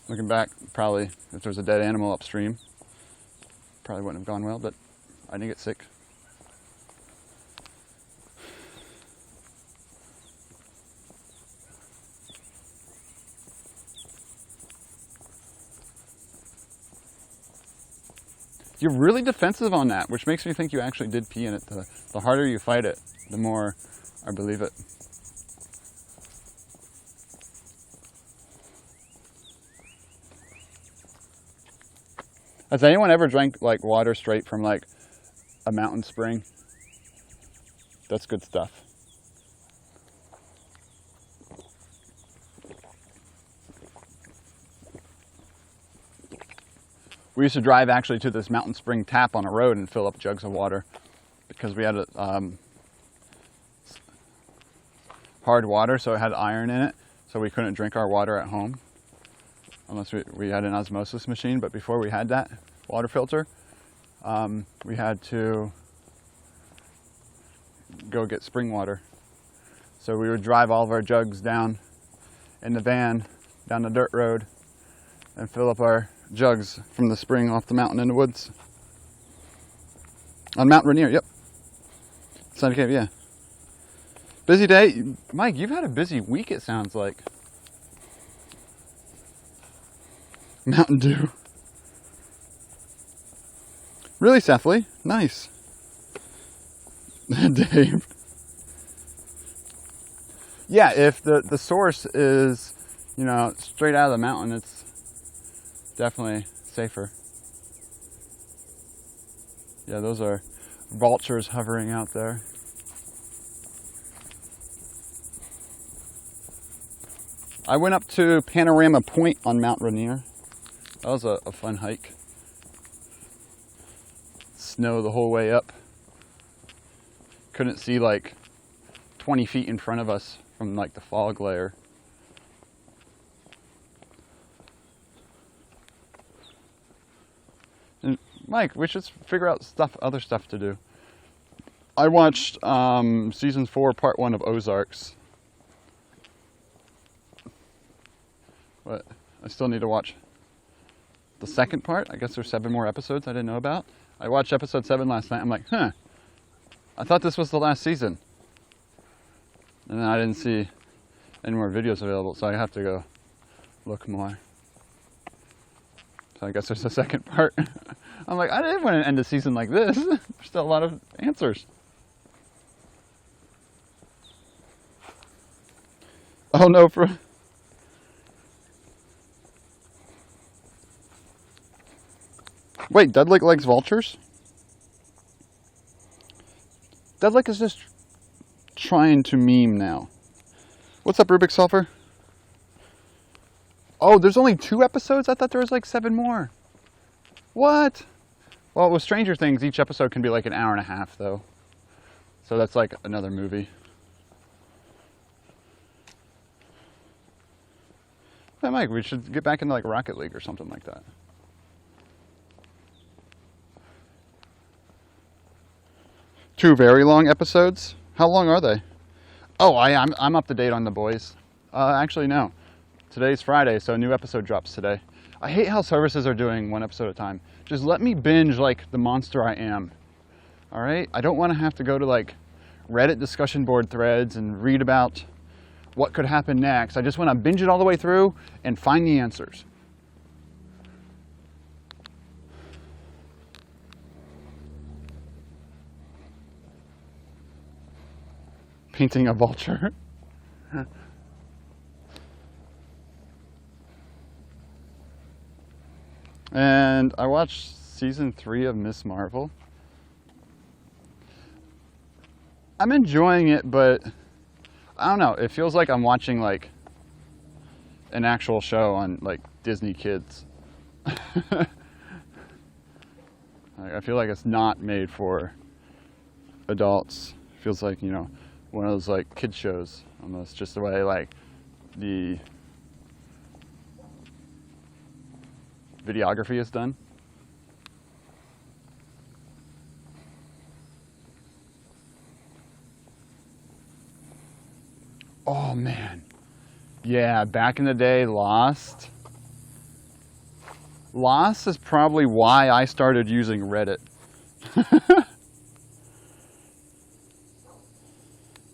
Looking back, probably if there was a dead animal upstream, probably wouldn't have gone well, but I didn't get sick. You're really defensive on that, which makes me think you actually did pee in it. The harder you fight it, the more I believe it. Has anyone ever drank like water straight from like a mountain spring? That's good stuff. We used to drive actually to this mountain spring tap on a road and fill up jugs of water because we had hard water, so it had iron in it, so we couldn't drink our water at home unless we had an osmosis machine. But before we had that water filter, we had to go get spring water. So we would drive all of our jugs down in the van, down the dirt road, and fill up our jugs from the spring off the mountain in the woods. On Mount Rainier, yep. Sunny Cave, yeah. Busy day. Mike, you've had a busy week, it sounds like. Mountain Dew. Really, Sethly? Nice. Dave. Yeah, if the source is, you know, straight out of the mountain, it's definitely safer. Yeah, those are vultures hovering out there. I went up to Panorama Point on Mount Rainier. That was a fun hike. Snow the whole way up. Couldn't see like 20 feet in front of us from like the fog layer. And Mike, we should figure out other stuff to do. I watched season 4, part 1 of Ozarks. But I still need to watch the second part. I guess there's 7 more episodes I didn't know about. I watched episode 7 last night. I'm like, huh, I thought this was the last season. And then I didn't see any more videos available, so I have to go look more. So I guess there's a second part. I'm like, I didn't want to end the season like this. There's still a lot of answers. Oh no, Wait, Deadlick likes vultures? Deadlick is just trying to meme now. What's up, Rubik Sulfur? Oh, there's only 2 episodes? I thought there was like 7 more. What? Well, with Stranger Things, each episode can be like an hour and a half, though. So that's like another movie. Hey, Mike, we should get back into like Rocket League or something like that. Two very long episodes? How long are they? Oh, I'm up to date on The Boys. Actually, no. Today's Friday, so a new episode drops today. I hate how services are doing 1 episode at a time. Just let me binge like the monster I am. All right? I don't want to have to go to like Reddit discussion board threads and read about what could happen next. I just want to binge it all the way through and find the answers. Painting a vulture. And I watched season 3 of Miss Marvel. I'm enjoying it, but I don't know. It feels like I'm watching like an actual show on like Disney Kids. I feel like it's not made for adults. It feels like, you know, one of those like kid shows almost, just the way like the videography is done. Oh man, yeah, back in the day, Lost. Lost is probably why I started using Reddit.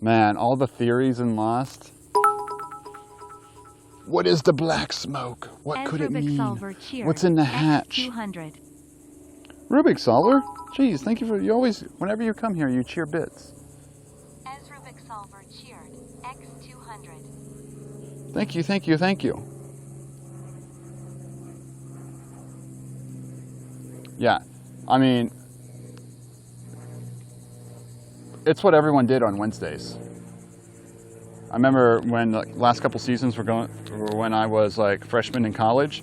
Man, all the theories in Lost. What is the black smoke? What could it mean? What's in the hatch?
200.
Rubik's Solver? Jeez, thank you for, you always, whenever you come here, you cheer bits.
As Rubik Solver cheered, X200.
Thank you, thank you, thank you. Yeah, I mean, it's what everyone did on Wednesdays. I remember when the last couple seasons were going, or when I was like freshman in college,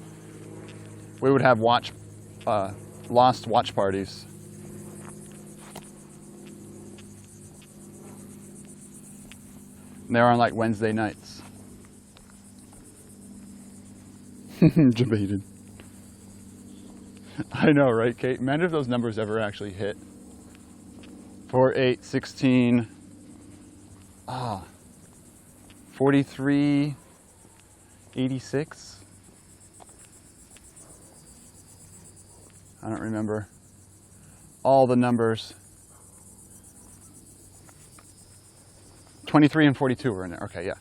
we would have Lost watch parties. And they were on like Wednesday nights. Debated. I know, right, Kate? Imagine if those numbers ever actually hit. 4, 8, 16. 43, 86. I don't remember all the numbers. 23 and 42 were in there. Okay, yeah.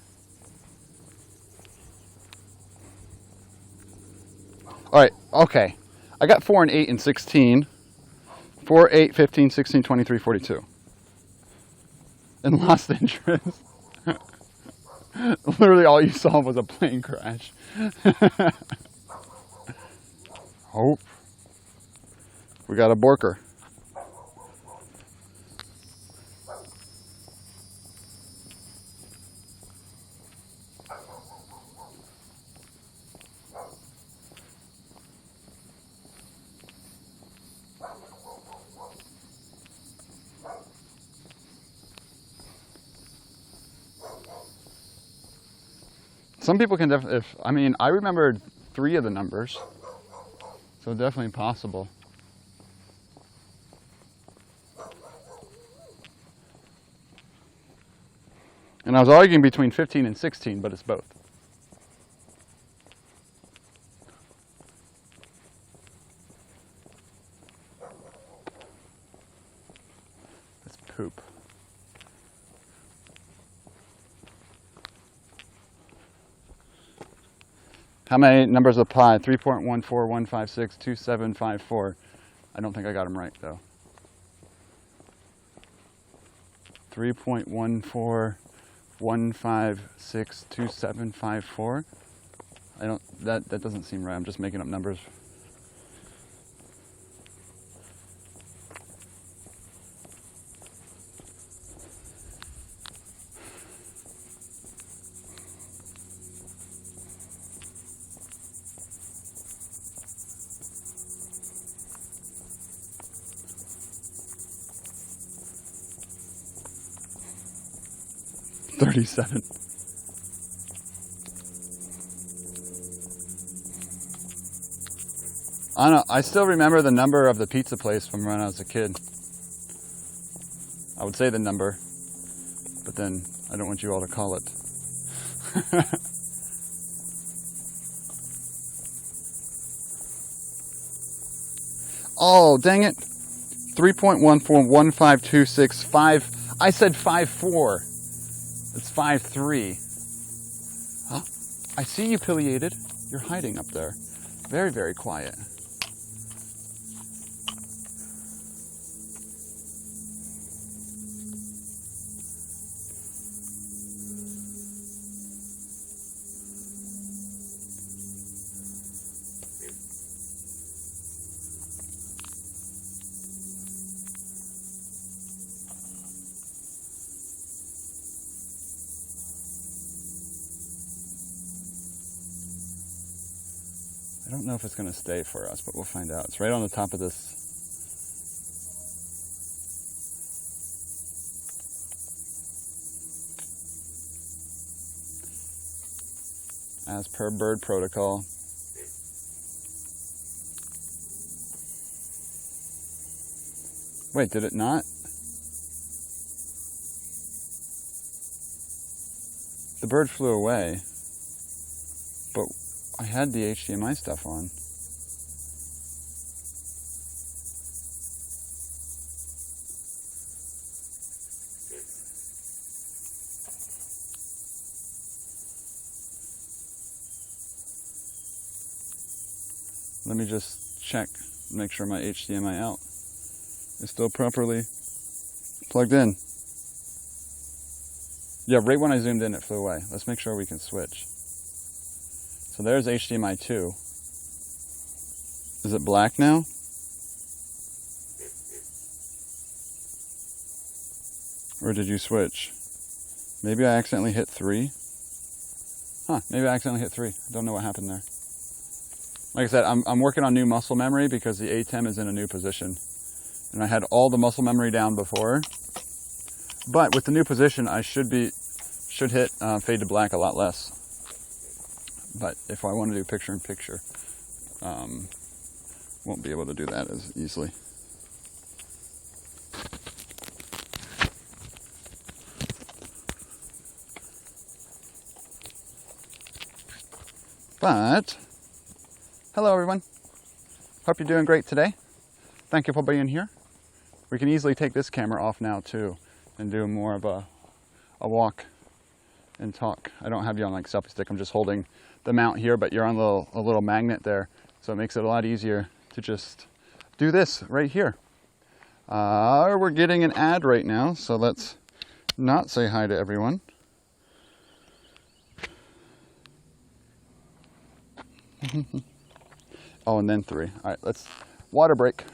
All right, okay. I got 4 and 8 and 16. 4, 8, 15, 16, 23, 42. And lost interest. Literally all you saw was a plane crash. Hope. We got a Borker. Some people can definitely, I mean, I remembered 3 of the numbers, so definitely possible. And I was arguing between 15 and 16, but it's both. It's poop. How many numbers apply? 3.141562754. I don't think I got them right though. 3.141562754. I don't, that doesn't seem right. I'm just making up numbers. $37. I don't know, I still remember the number of the pizza place from when I was a kid. I would say the number, but then I don't want you all to call it. Oh, dang it. 3.1415265. I said 54. It's 5-3. Huh? I see you, pileated. You're hiding up there. Very, very quiet. I don't know if it's going to stay for us, but we'll find out. It's right on the top of this. As per bird protocol. Wait, did it not? The bird flew away, but I had the HDMI stuff on. Let me just check, make sure my HDMI out is still properly plugged in. Yeah, right when I zoomed in, it flew away. Let's make sure we can switch. So there's HDMI 2. Is it black now? Or did you switch? Maybe I accidentally hit 3. Huh, maybe I accidentally hit 3. I don't know what happened there. Like I said, I'm working on new muscle memory because the ATEM is in a new position. And I had all the muscle memory down before. But with the new position, I should hit fade to black a lot less. But if I want to do picture in picture, won't be able to do that as easily. But, hello everyone. Hope you're doing great today. Thank you for being here. We can easily take this camera off now too and do more of a walk and talk. I don't have you on like selfie stick. I'm just holding the mount here, but you're on a little magnet there. So it makes it a lot easier to just do this right here. We're getting an ad right now, so let's not say hi to everyone. Oh, and then 3. All right, let's water break.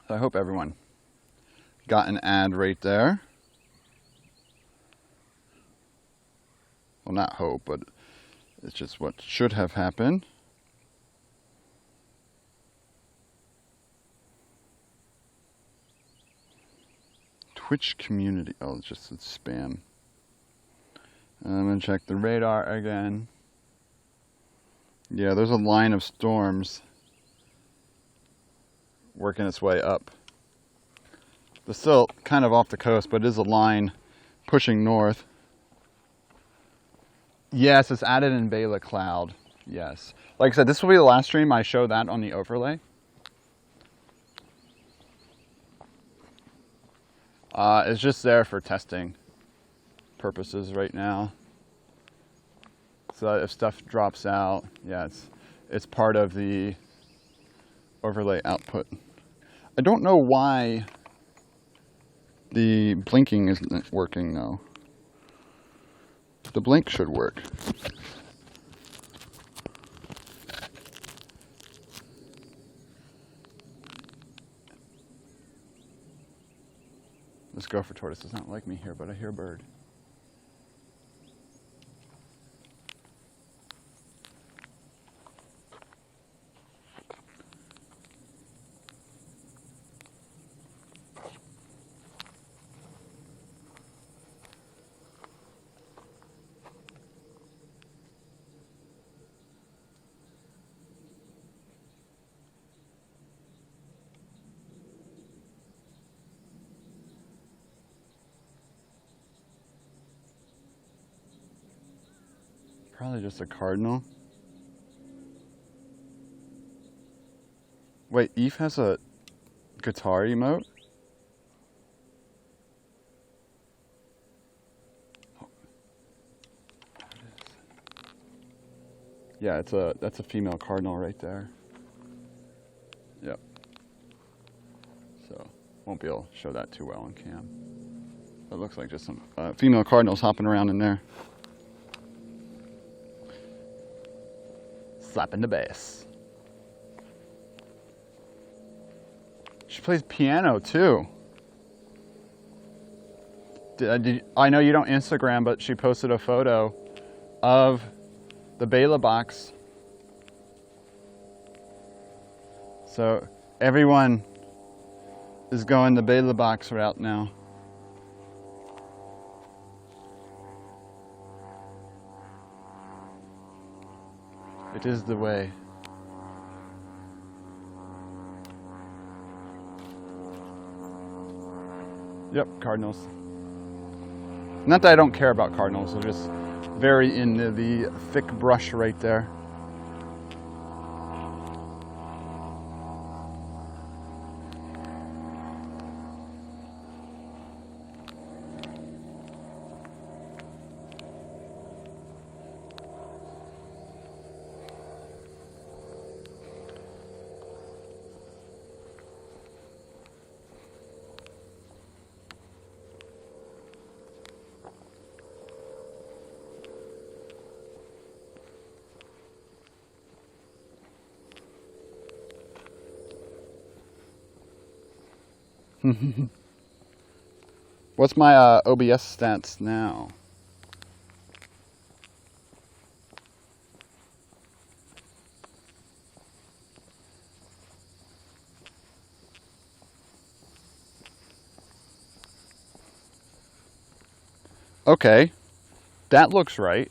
So I hope everyone got an ad right there. Well, not hope, but it's just what should have happened. Twitch community. Oh, it's just spam. I'm gonna check the radar again. Yeah, there's a line of storms working its way up. It's still kind of off the coast, but it is a line pushing north. Yes, it's added in Bela Cloud. Yes. Like I said, this will be the last stream I show that on the overlay. It's just there for testing purposes right now. So if stuff drops out, yeah, it's part of the overlay output. I don't know why the blinking isn't working though. The blink should work. This gopher tortoise does not like me here, but I hear a bird. Probably just a cardinal. Wait, Eve has a guitar emote? Oh. Yeah, that's a female cardinal right there. Yep. So won't be able to show that too well on cam. It looks like just some female cardinals hopping around in there. Slapping the bass. She plays piano too. I know you don't Instagram, but she posted a photo of the Belabox. So everyone is going the Belabox route now. It is the way. Yep, cardinals. Not that I don't care about cardinals, they're just very into the thick brush right there. What's my OBS stats now? Okay, that looks right.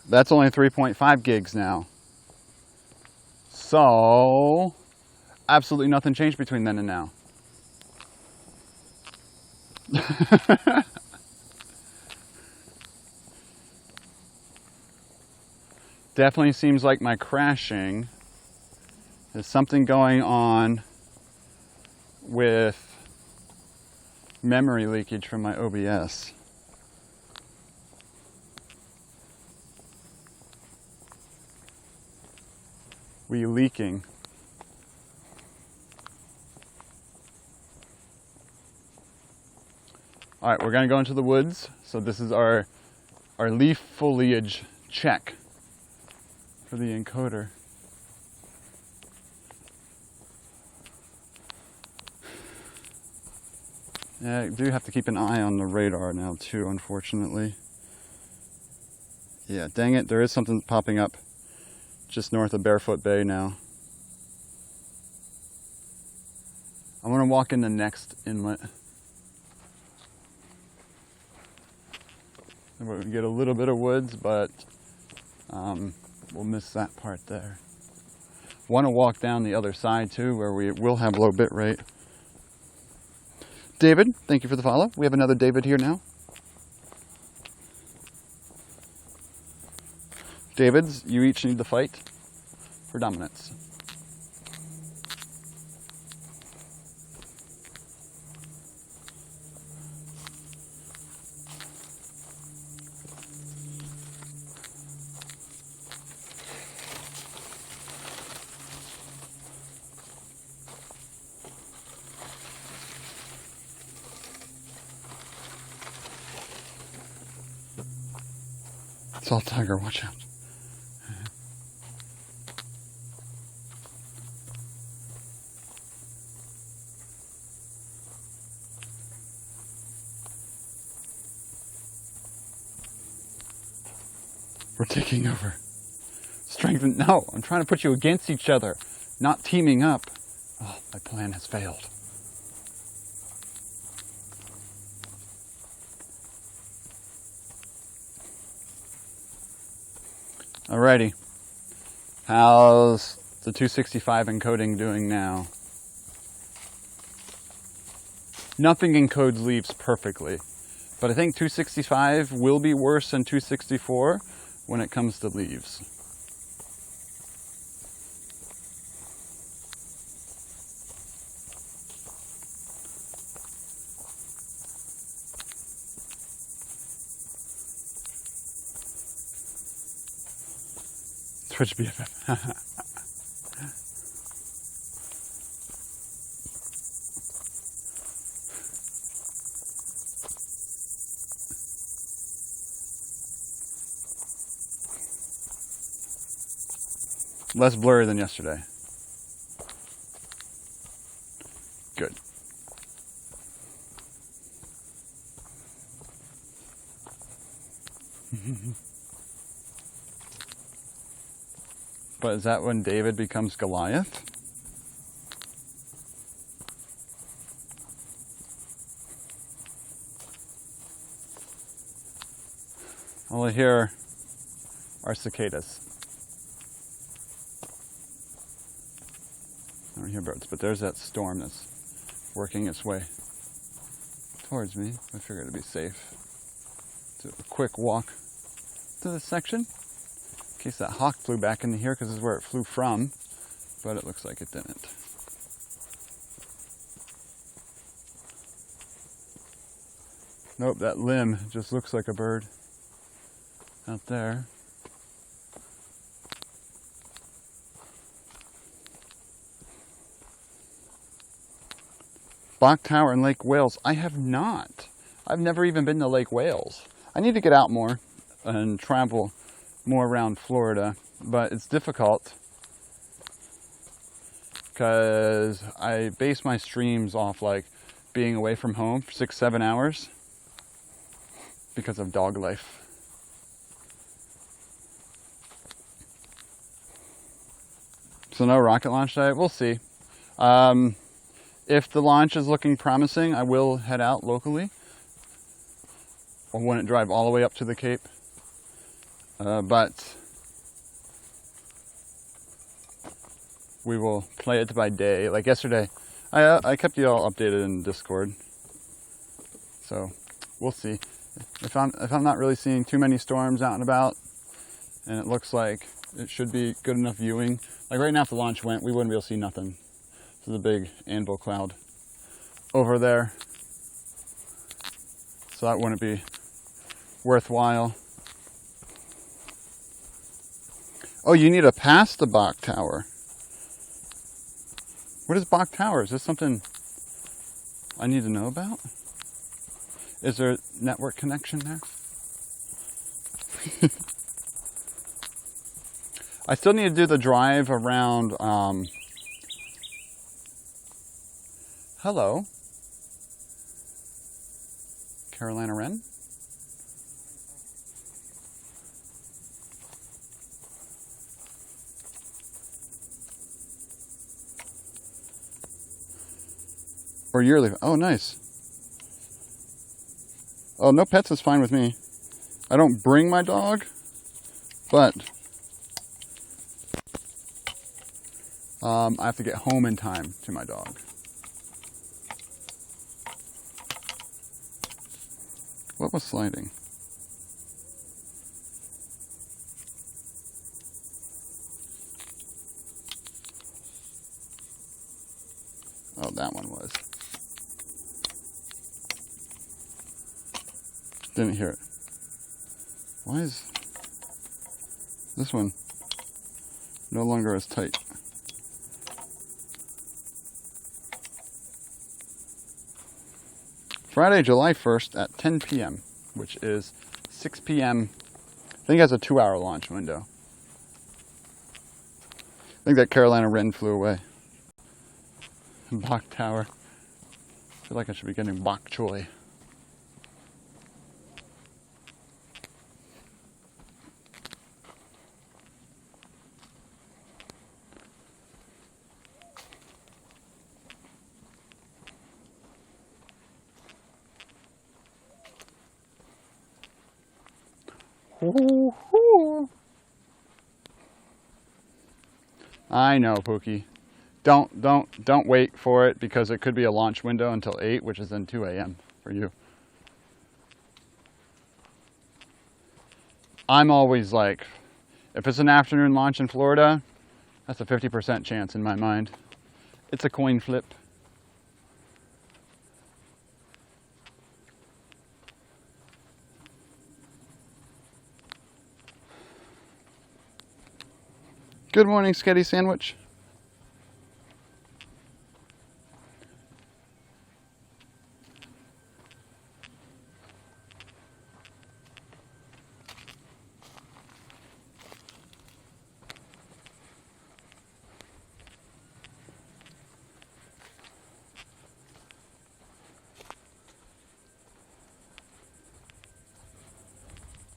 That's only 3.5 gigs now. So, absolutely nothing changed between then and now. Definitely seems like my crashing. There's something going on with memory leakage from my OBS. We leaking. All right, we're gonna go into the woods. So this is our leaf foliage check for the encoder. Yeah, I do have to keep an eye on the radar now too, unfortunately. Yeah, dang it, there is something popping up just north of Barefoot Bay now. I'm gonna walk in the next inlet. We're gonna get a little bit of woods, but we'll miss that part there. Want to walk down the other side too, where we will have low bit rate. David, thank you for the follow. We have another David here now. Davids, you each need to fight for dominance. Salt tiger, watch out. We're taking over. Strengthen. No, I'm trying to put you against each other, not teaming up. Oh, my plan has failed. Alrighty. How's the 265 encoding doing now? Nothing encodes leaves perfectly, but I think 265 will be worse than 264 when it comes to leaves. Twitch BFF. Less blurry than yesterday. Good. But is that when David becomes Goliath? All I hear are cicadas. I don't hear birds, but there's that storm that's working its way towards me. I figured it'd be safe to a quick walk to this section in case that hawk flew back into here, because this is where it flew from, but it looks like it didn't. Nope, that limb just looks like a bird out there. Bok Tower in Lake Wales. I have not. I've never even been to Lake Wales. I need to get out more and travel more around Florida, but it's difficult because I base my streams off like being away from home for 6-7 hours because of dog life. So no rocket launch tonight. We'll see. If the launch is looking promising, I will head out locally. I wouldn't drive all the way up to the Cape. But we will play it by day. Like yesterday, I kept you all updated in Discord. So we'll see. If I'm not really seeing too many storms out and about, and it looks like it should be good enough viewing. Like right now, if the launch went, we wouldn't be able to see nothing. There's a big anvil cloud over there, so that wouldn't be worthwhile. Oh, you need to pass the Bok Tower. What is Bok Tower? Is this something I need to know about? Is there a network connection there? I still need to do the drive around. Hello, Carolina Wren. Or yearly. Oh, nice. Oh, no pets is fine with me. I don't bring my dog, but I have to get home in time to my dog. What was sliding? Oh, that one was. Didn't hear it. Why is this one no longer as tight? Friday, July 1st at 10 p.m., which is 6 p.m. I think it has a 2-hour launch window. I think that Carolina Wren flew away. Bok Tower. I feel like I should be getting bok choy. I know, Pookie. Don't wait for it, because it could be a launch window until 8, which is then 2 a.m. for you. I'm always like, if it's an afternoon launch in Florida, that's a 50% chance in my mind. It's a coin flip. Good morning, Sketty Sandwich.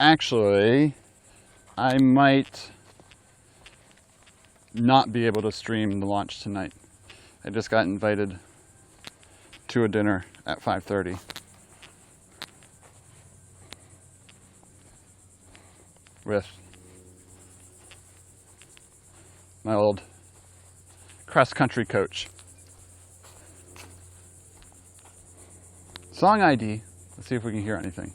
Actually, I might not be able to stream the launch tonight. I just got invited to a dinner at 5:30. with my old cross-country coach. Song ID. Let's see if we can hear anything.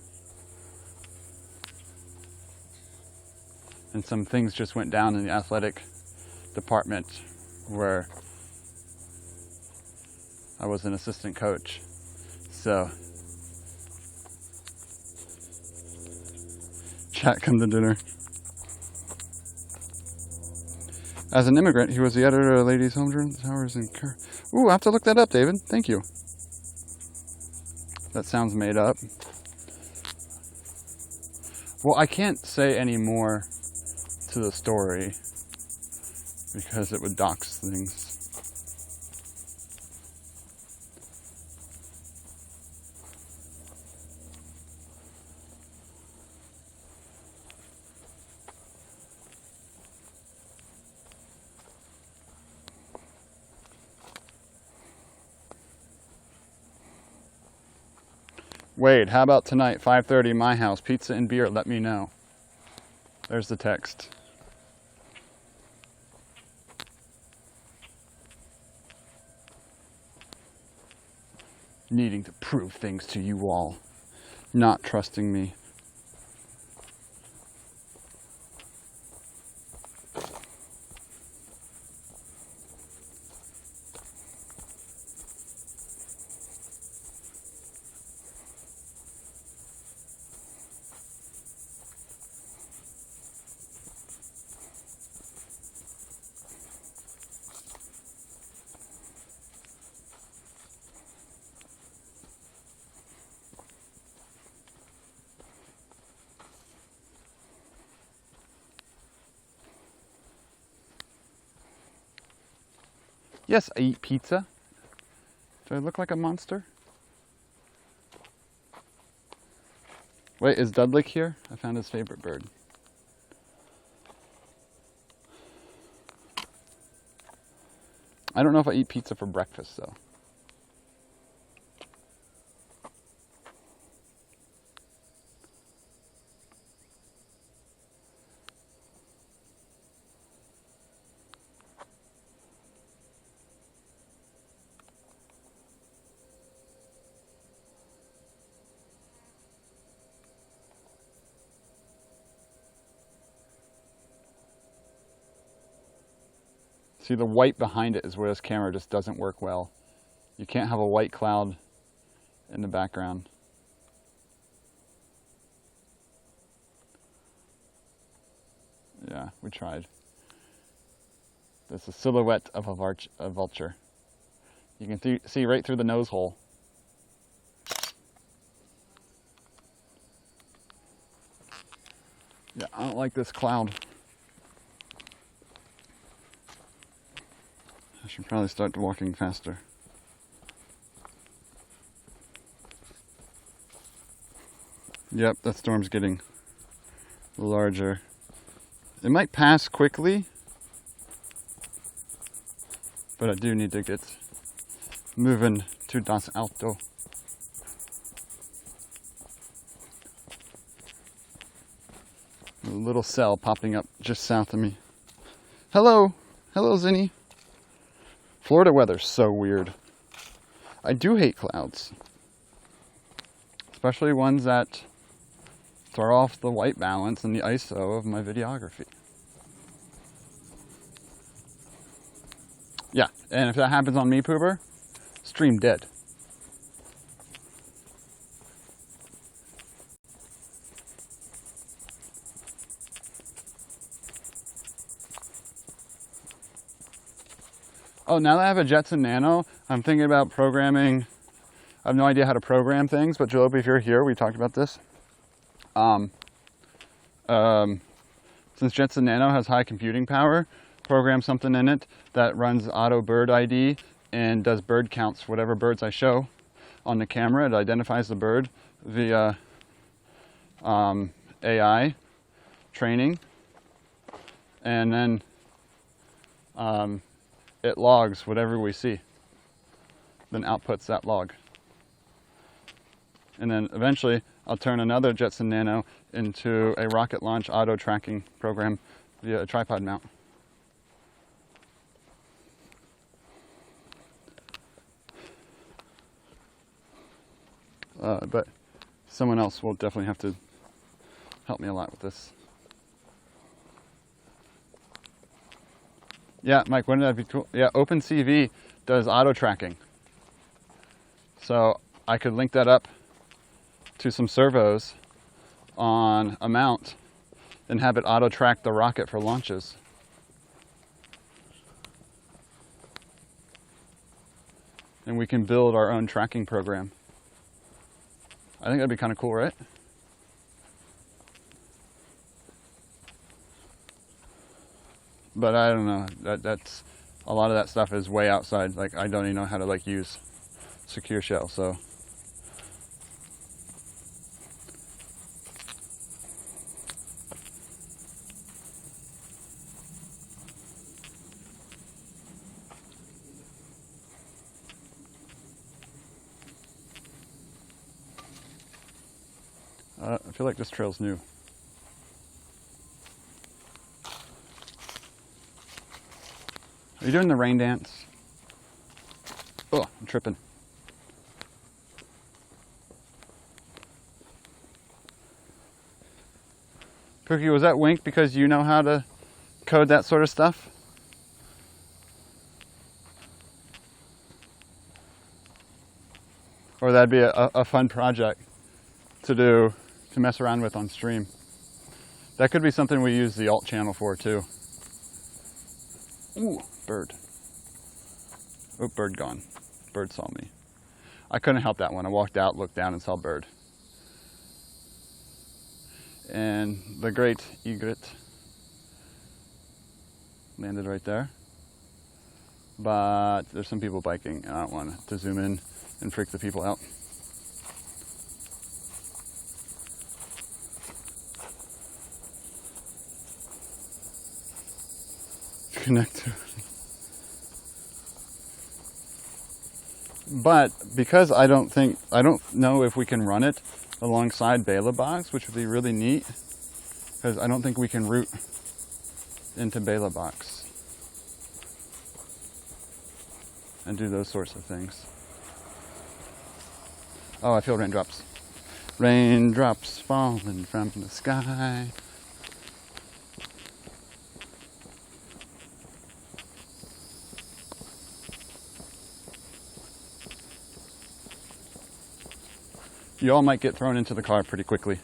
And some things just went down in the athletic department where I was an assistant coach. So, chat, come to dinner. As an immigrant, he was the editor of Ladies' Home Journal, Towers and Care. Ooh, I have to look that up, David. Thank you. That sounds made up. Well, I can't say any more to the story because it would dox things. Wade, how about tonight, 5:30, my house, pizza and beer, let me know. There's the text. Needing to prove things to you all, not trusting me. Yes, I eat pizza. Do I look like a monster? Wait, is Dudley here? I found his favorite bird. I don't know if I eat pizza for breakfast, though. See, the white behind it is where this camera just doesn't work well. You can't have a white cloud in the background. Yeah, we tried. That's a silhouette of a vulture. You can see right through the nose hole. Yeah, I don't like this cloud. I should probably start walking faster. Yep, that storm's getting larger. It might pass quickly, but I do need to get moving to Das Alto. A little cell popping up just south of me. Hello! Hello, Zinni. Florida weather's so weird. I do hate clouds. Especially ones that throw off the white balance and the ISO of my videography. Yeah, and if that happens on me, Pooper, stream dead. Oh, now that I have a Jetson Nano, I'm thinking about programming. I have no idea how to program things, but Jalopy, if you're here, we talked about this. Since Jetson Nano has high computing power, program something in it that runs auto bird ID and does bird counts. Whatever birds I show on the camera, it identifies the bird via AI training, and then it logs whatever we see, then outputs that log. And then eventually I'll turn another Jetson Nano into a rocket launch auto tracking program via a tripod mount. But someone else will definitely have to help me a lot with this. Yeah, Mike, wouldn't that be cool? Yeah, OpenCV does auto tracking. So I could link that up to some servos on a mount and have it auto track the rocket for launches. And we can build our own tracking program. I think that'd be kind of cool, right? But I don't know, that's a lot of that stuff is way outside. Like, I don't even know how to like use secure shell, so. I feel like this trail's new. Are you doing the rain dance? Oh, I'm tripping. Cookie, was that wink because you know how to code that sort of stuff? Or that'd be a fun project to do, to mess around with on stream. That could be something we use the alt channel for too. Ooh, bird. Oh, bird gone. Bird saw me. I couldn't help that one. I walked out, looked down, and saw bird. And the great egret landed right there. But there's some people biking, and I don't want to zoom in and freak the people out. Connect to. But because I don't know if we can run it alongside Belabox, which would be really neat, because I don't think we can route into Belabox and do those sorts of things. Oh, I feel raindrops. Raindrops falling from the sky. You all might get thrown into the car pretty quickly.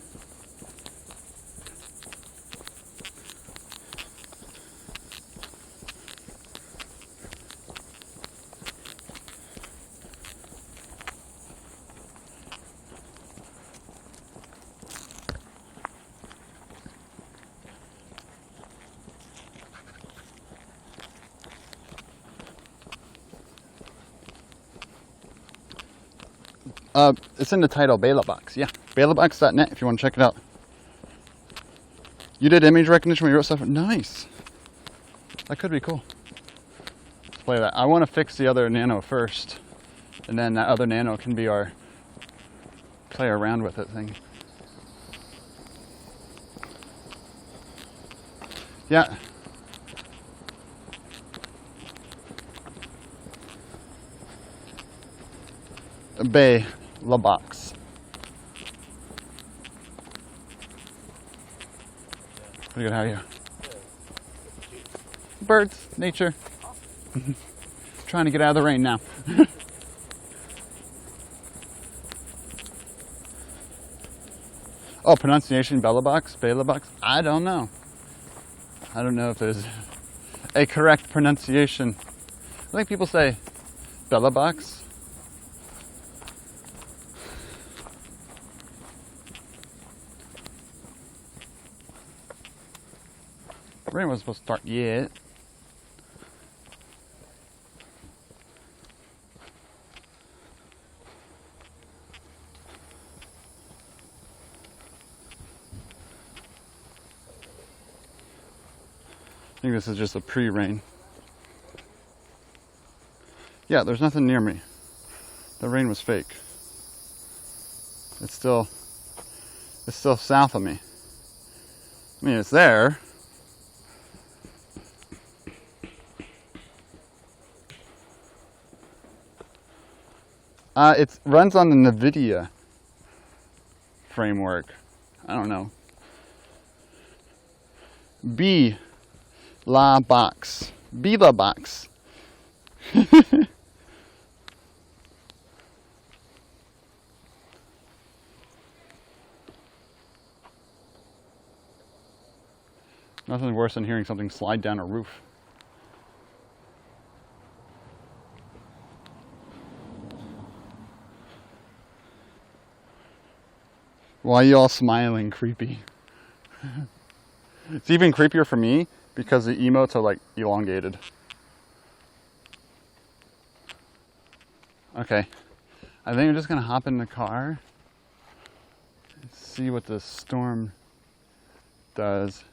It's in the title, Belabox. Yeah, belabox.net if you want to check it out. You did image recognition when you wrote stuff? Nice. That could be cool. Let's play that. I want to fix the other Nano first, and then that other Nano can be our play around with it thing. Yeah. Belabox. Pretty good, how are you? Birds, nature. Trying to get out of the rain now. Oh, pronunciation, Belabox? I don't know. I don't know if there's a correct pronunciation. I think people say Belabox. Rain wasn't supposed to start yet. I think this is just a pre-rain. Yeah, there's nothing near me. The rain was fake. It's still south of me. I mean, it's there. It runs on the NVIDIA framework. I don't know. Belabox. Belabox. Nothing worse than hearing something slide down a roof. Why are you all smiling, creepy? It's even creepier for me because the emotes are like elongated. Okay, I think I'm just gonna hop in the car and see what the storm does.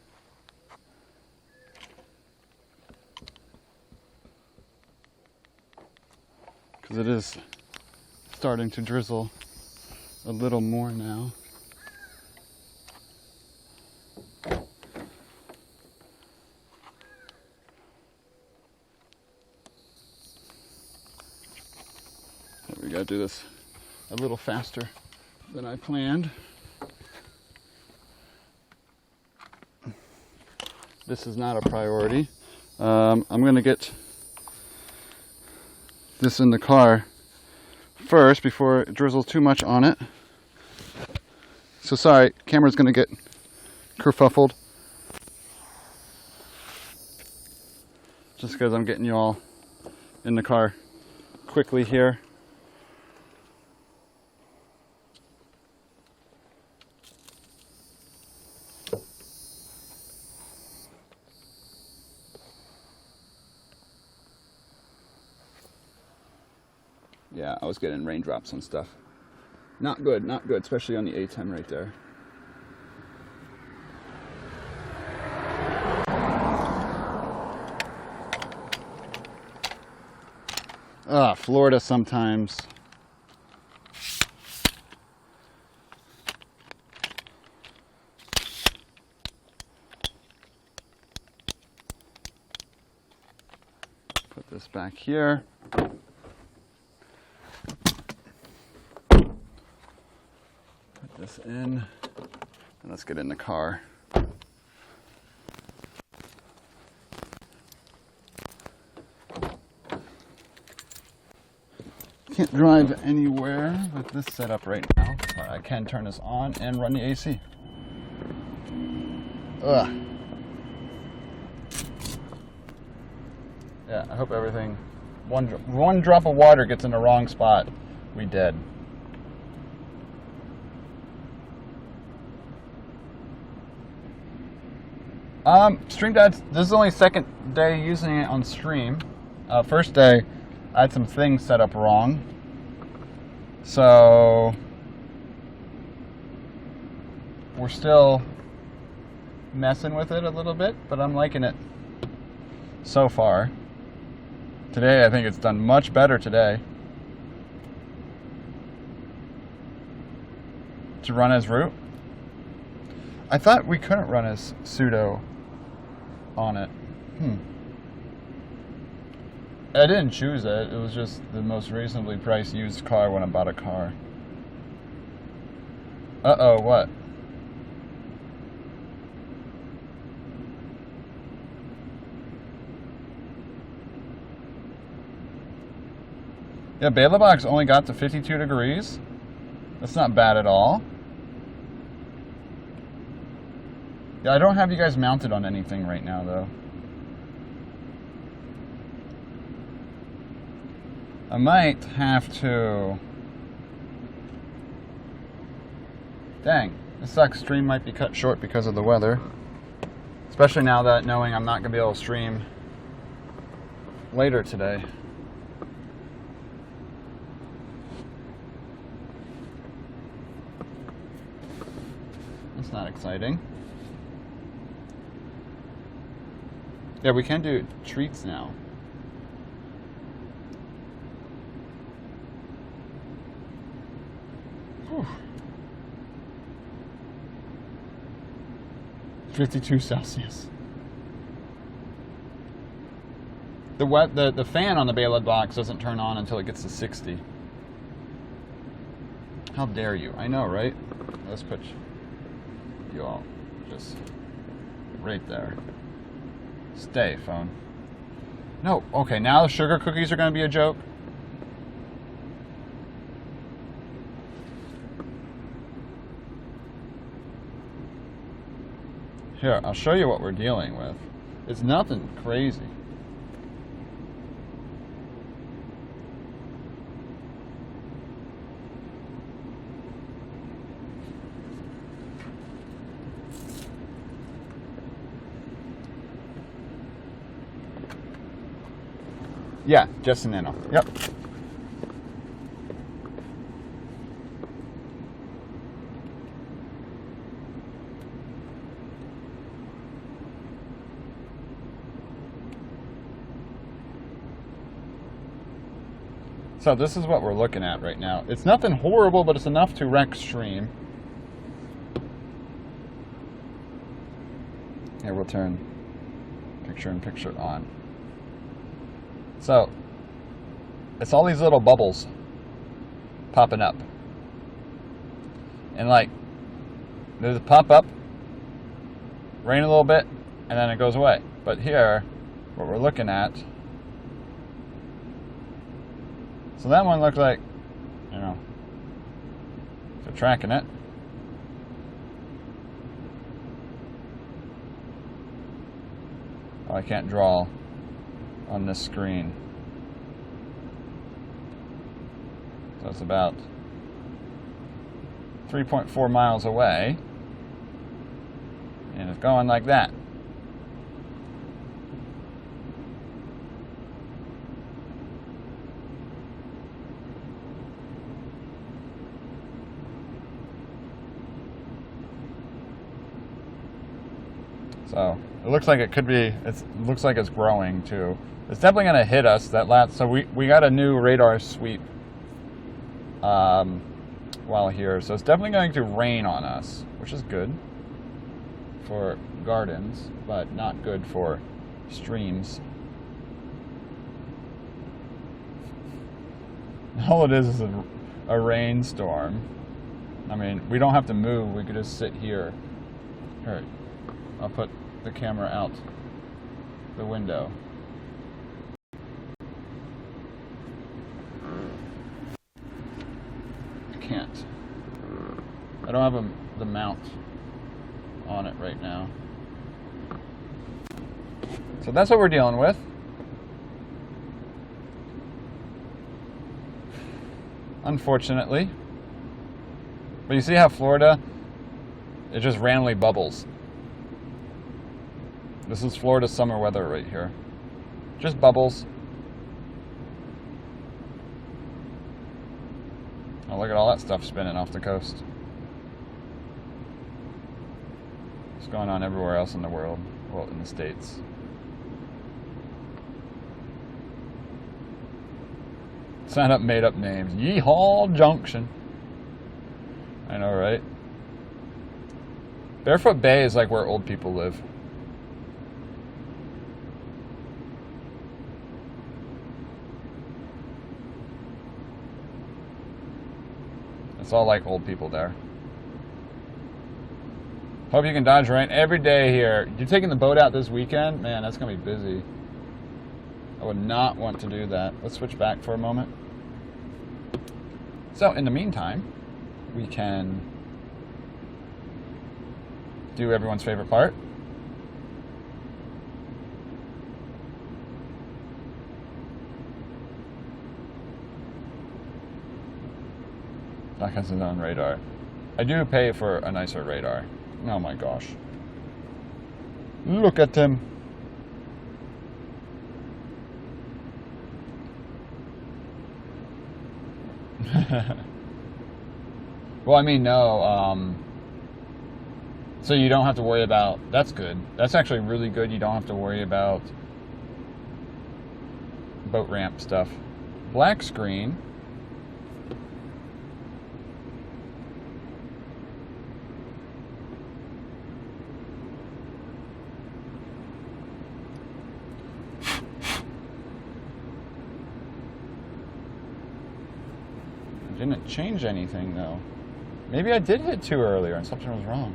Because it is starting to drizzle a little more now. We gotta do this a little faster than I planned. This is not a priority. I'm gonna get this in the car first before it drizzles too much on it. So sorry, camera's gonna get kerfuffled. Just because I'm getting you all in the car quickly here. Yeah, I was getting raindrops and stuff. Not good, not good, especially on the A10 right there. Florida sometimes. Put this back here. This in, and let's get in the car. Can't drive anywhere with this setup right now, but I can turn this on and run the AC. Ugh. Yeah, I hope everything, one drop of water gets in the wrong spot, we dead. Stream Dads, this is only second day using it on stream. First day, I had some things set up wrong. So, we're still messing with it a little bit, but I'm liking it so far. Today, I think it's done much better today. To run as root. I thought we couldn't run as sudo on it. I didn't choose it. It was just the most reasonably priced used car when I bought a car. Uh-oh, what? Yeah, Belabox only got to 52 degrees. That's not bad at all. Yeah, I don't have you guys mounted on anything right now, though. I might have to... Dang, this sucks. Stream might be cut short because of the weather. Especially now that knowing I'm not going to be able to stream later today. That's not exciting. Yeah, we can do treats now. Whew. 52 Celsius. The fan on the Belabox doesn't turn on until it gets to 60. How dare you? I know, right? Let's put you all just right there. Stay, phone. No, okay, now the sugar cookies are going to be a joke? Here, I'll show you what we're dealing with. It's nothing crazy. Yeah, just a nano. Yep. So this is what we're looking at right now. It's nothing horrible, but it's enough to wreck stream. Here, we'll turn picture-in-picture on. So, it's all these little bubbles popping up. And like, there's a pop up, rain a little bit, and then it goes away. But here, what we're looking at, so that one looks like, you know, if they're tracking it. Oh, I can't draw on this screen. So it's about 3.4 miles away. And it's going like that. So it looks like it could be, it looks like it's growing too. It's definitely going to hit us that last, so we got a new radar sweep while here. So it's definitely going to rain on us, which is good for gardens, but not good for streams. All it is a rainstorm. I mean, we don't have to move, we could just sit here. All right, I'll put the camera out the window. I can't. I don't have the mount on it right now. So that's what we're dealing with. Unfortunately. But you see how Florida, it just randomly bubbles. This is Florida summer weather right here. Just bubbles. Oh, look at all that stuff spinning off the coast. It's going on everywhere else in the world. Well, in the States. Sign up made up names. Yeehaw Junction. I know, right? Barefoot Bay is like where old people live. It's all like old people there. Hope you can dodge rain every day here. You're taking the boat out this weekend? Man, that's going to be busy. I would not want to do that. Let's switch back for a moment. So, in the meantime, we can do everyone's favorite part. That has his own radar. I do pay for a nicer radar. Oh my gosh. Look at him. Well, I mean, no. So you don't have to worry about, that's good. That's actually really good. You don't have to worry about boat ramp stuff. Black screen. Didn't change anything though. Maybe I did hit 2 earlier and something was wrong.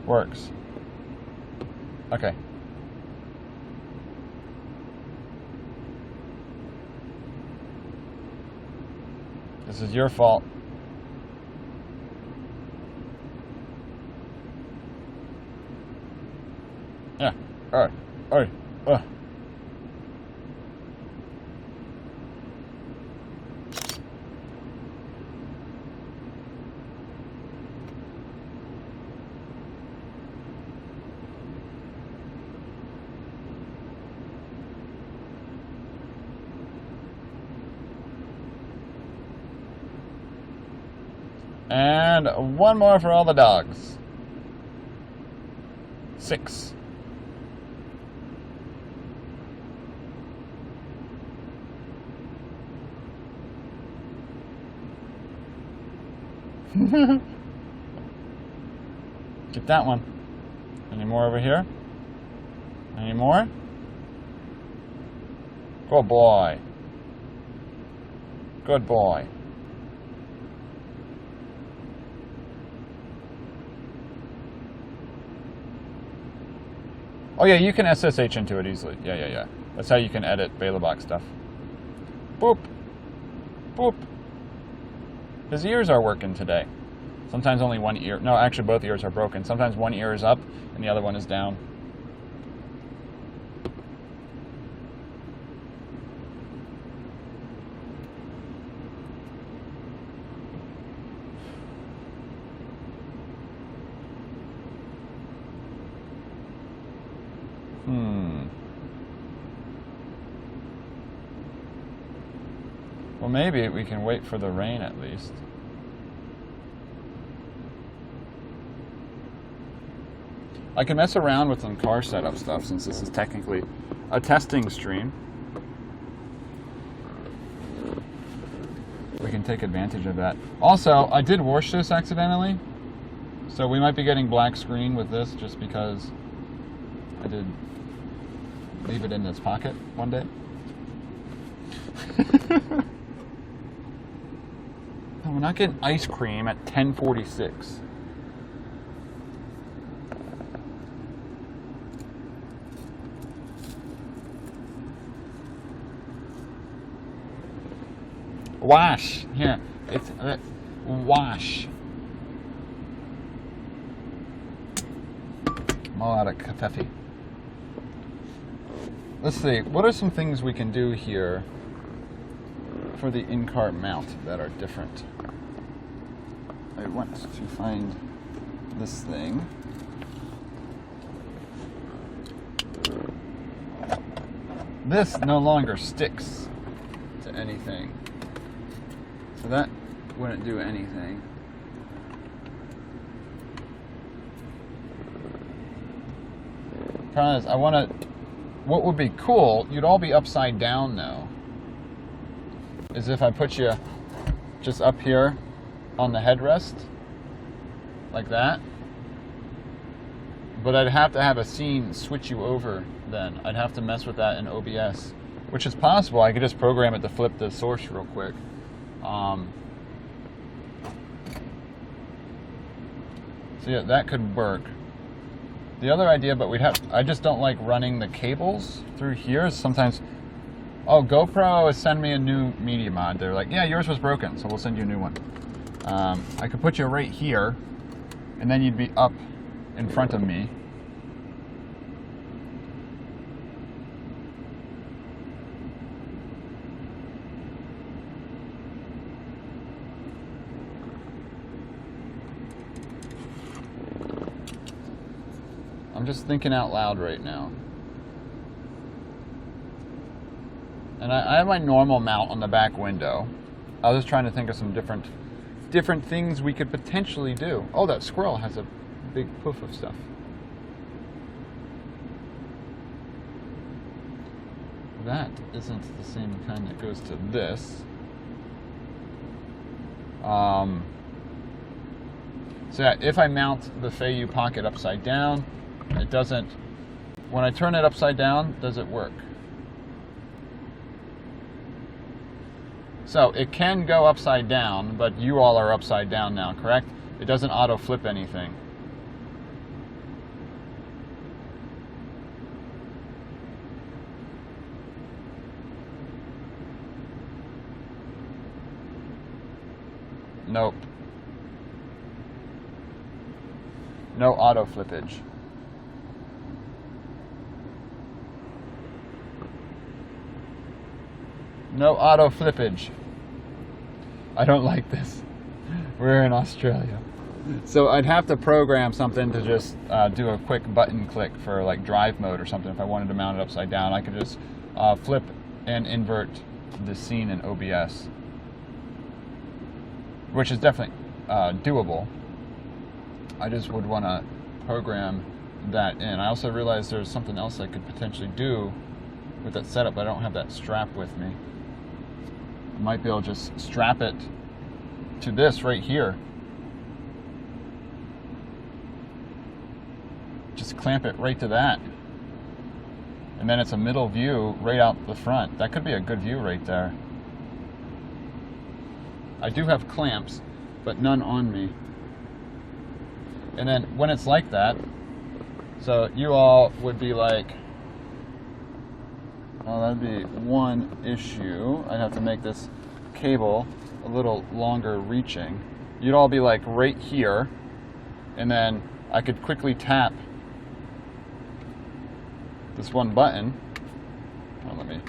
Works. Okay. This is your fault. Yeah. Alright. Alright. And one more for all the dogs. 6. Get that one. Any more over here? Any more? Good boy. Good boy. Oh yeah, you can SSH into it easily. Yeah. That's how you can edit Belabox stuff. Boop. Boop. His ears are working today. Sometimes only one ear. No, actually both ears are broken. Sometimes one ear is up and the other one is down. Well, maybe we can wait for the rain at least. I can mess around with some car setup stuff since this is technically a testing stream. We can take advantage of that. Also, I did wash this accidentally, so we might be getting black screen with this just because I did leave it in its pocket one day. No, we're not getting ice cream at 10:46. Wash. Here. It's wash. I'm all out of kafefi. Let's see. What are some things we can do here for the in-car mount that are different? I want to find this thing. This no longer sticks to anything. So that wouldn't do anything. Problem is, I want to... What would be cool, you'd all be upside down now, is if I put you just up here on the headrest, like that. But I'd have to have a scene switch you over then. I'd have to mess with that in OBS, which is possible. I could just program it to flip the source real quick. So yeah, that could work. The other idea, but I just don't like running the cables through here. Sometimes, oh, GoPro is sending me a new media mod. They're like, yeah, yours was broken, so we'll send you a new one. I could put you right here, and then you'd be up in front of me. I'm just thinking out loud right now. And I have my normal mount on the back window. I was just trying to think of some different things we could potentially do. Oh, that squirrel has a big poof of stuff. That isn't the same kind that goes to this. So yeah, if I mount the Feiyu Pocket upside down, it doesn't, when I turn it upside down, does it work? So it can go upside down, but you all are upside down now, correct? It doesn't auto flip anything. Nope. No auto flippage. No auto flippage. I don't like this. We're in Australia. So I'd have to program something to just do a quick button click for like drive mode or something. If I wanted to mount it upside down, I could just flip and invert the scene in OBS, which is definitely doable. I just would want to program that in. I also realized there's something else I could potentially do with that setup, but I don't have that strap with me. I might be able to just strap it to this right here. Just clamp it right to that. And then it's a middle view right out the front. That could be a good view right there. I do have clamps, but none on me. And then when it's like that, so you all would be like, well, that'd be one issue. I'd have to make this cable a little longer reaching. You'd all be like right here, and then I could quickly tap this one button. Oh, let me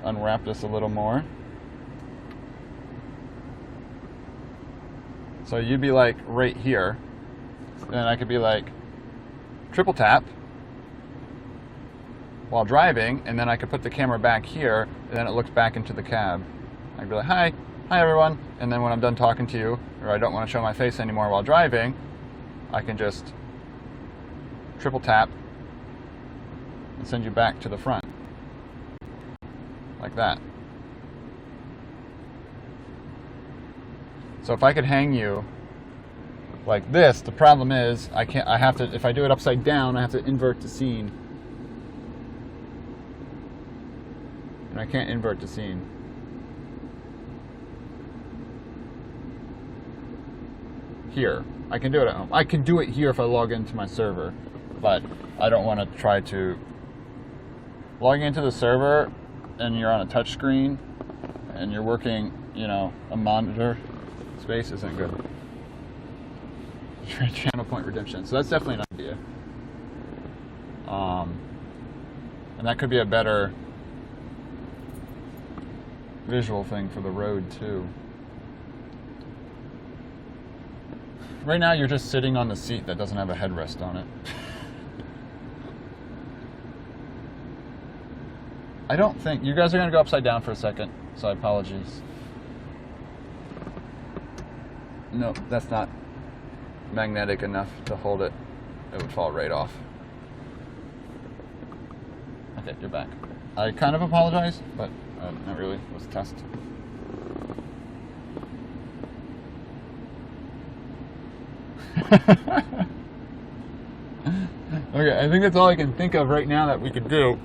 unwrap this a little more. So you'd be like right here, and I could be like triple tap while driving, and then I could put the camera back here, and then it looks back into the cab. I'd be like, hi everyone, and then when I'm done talking to you, or I don't want to show my face anymore while driving, I can just triple tap and send you back to the front, like that. So if I could hang you like this, the problem is I have to, if I do it upside down, I have to invert the scene. And I can't invert the scene. Here. I can do it at home. I can do it here if I log into my server, but I don't want to try to log into the server and you're on a touch screen and you're working, you know, a monitor space isn't good. Channel point redemption. So that's definitely an idea. And that could be a better visual thing for the road too. Right now you're just sitting on the seat that doesn't have a headrest on it. I don't think, you guys are going to go upside down for a second, so apologies. No, that's not magnetic enough to hold it. It would fall right off. Okay, you're back. I kind of apologize, but not really. It was a test. Okay, I think that's all I can think of right now that we could do.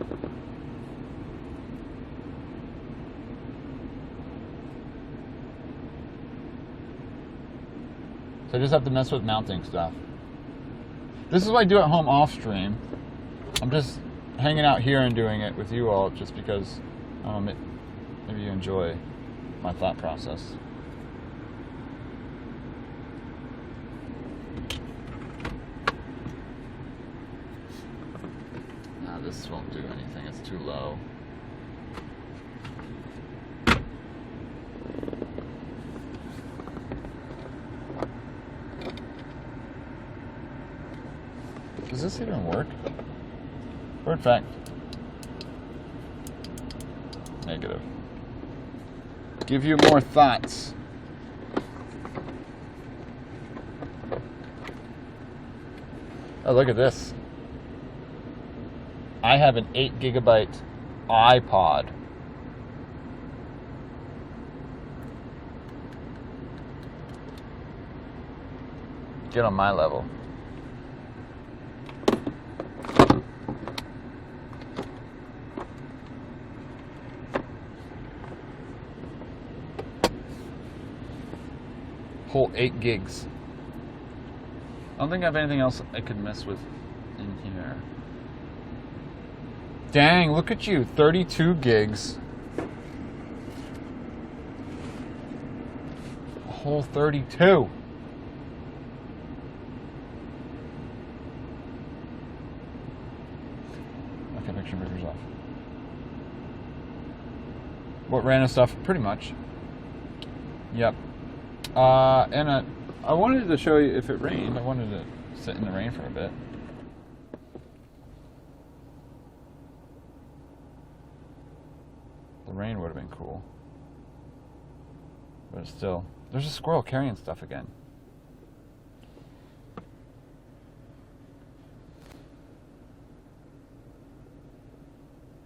So I just have to mess with mounting stuff. This is what I do at home off stream. I'm just hanging out here and doing it with you all just because maybe you enjoy my thought process. Nah, this won't do anything. It's too low. Does this even work? Or in fact, negative. Give you more thoughts. Oh, look at this. I have an 8 gigabyte iPod. Get on my level. Whole 8 gigs. I don't think I have anything else I could mess with in here. Dang, look at you, 32 gigs. A whole 32. Okay, picture breakers off. What random stuff? Pretty much. Yep. And I wanted to show you if it rained. I wanted to sit in the rain for a bit. The rain would have been cool. But still, there's a squirrel carrying stuff again.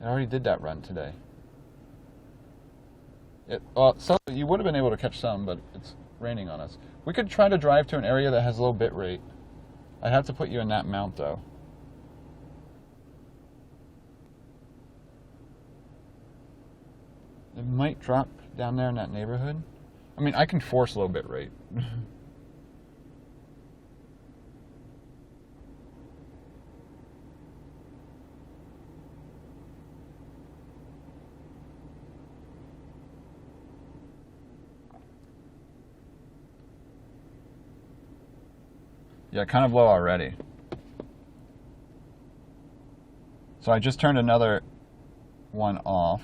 I already did that run today. So you would have been able to catch some, but it's raining on us. We could try to drive to an area that has low bit rate. I'd have to put you in that mount, though. It might drop down there in that neighborhood. I mean, I can force low bit rate. Yeah, kind of low already. So I just turned another one off.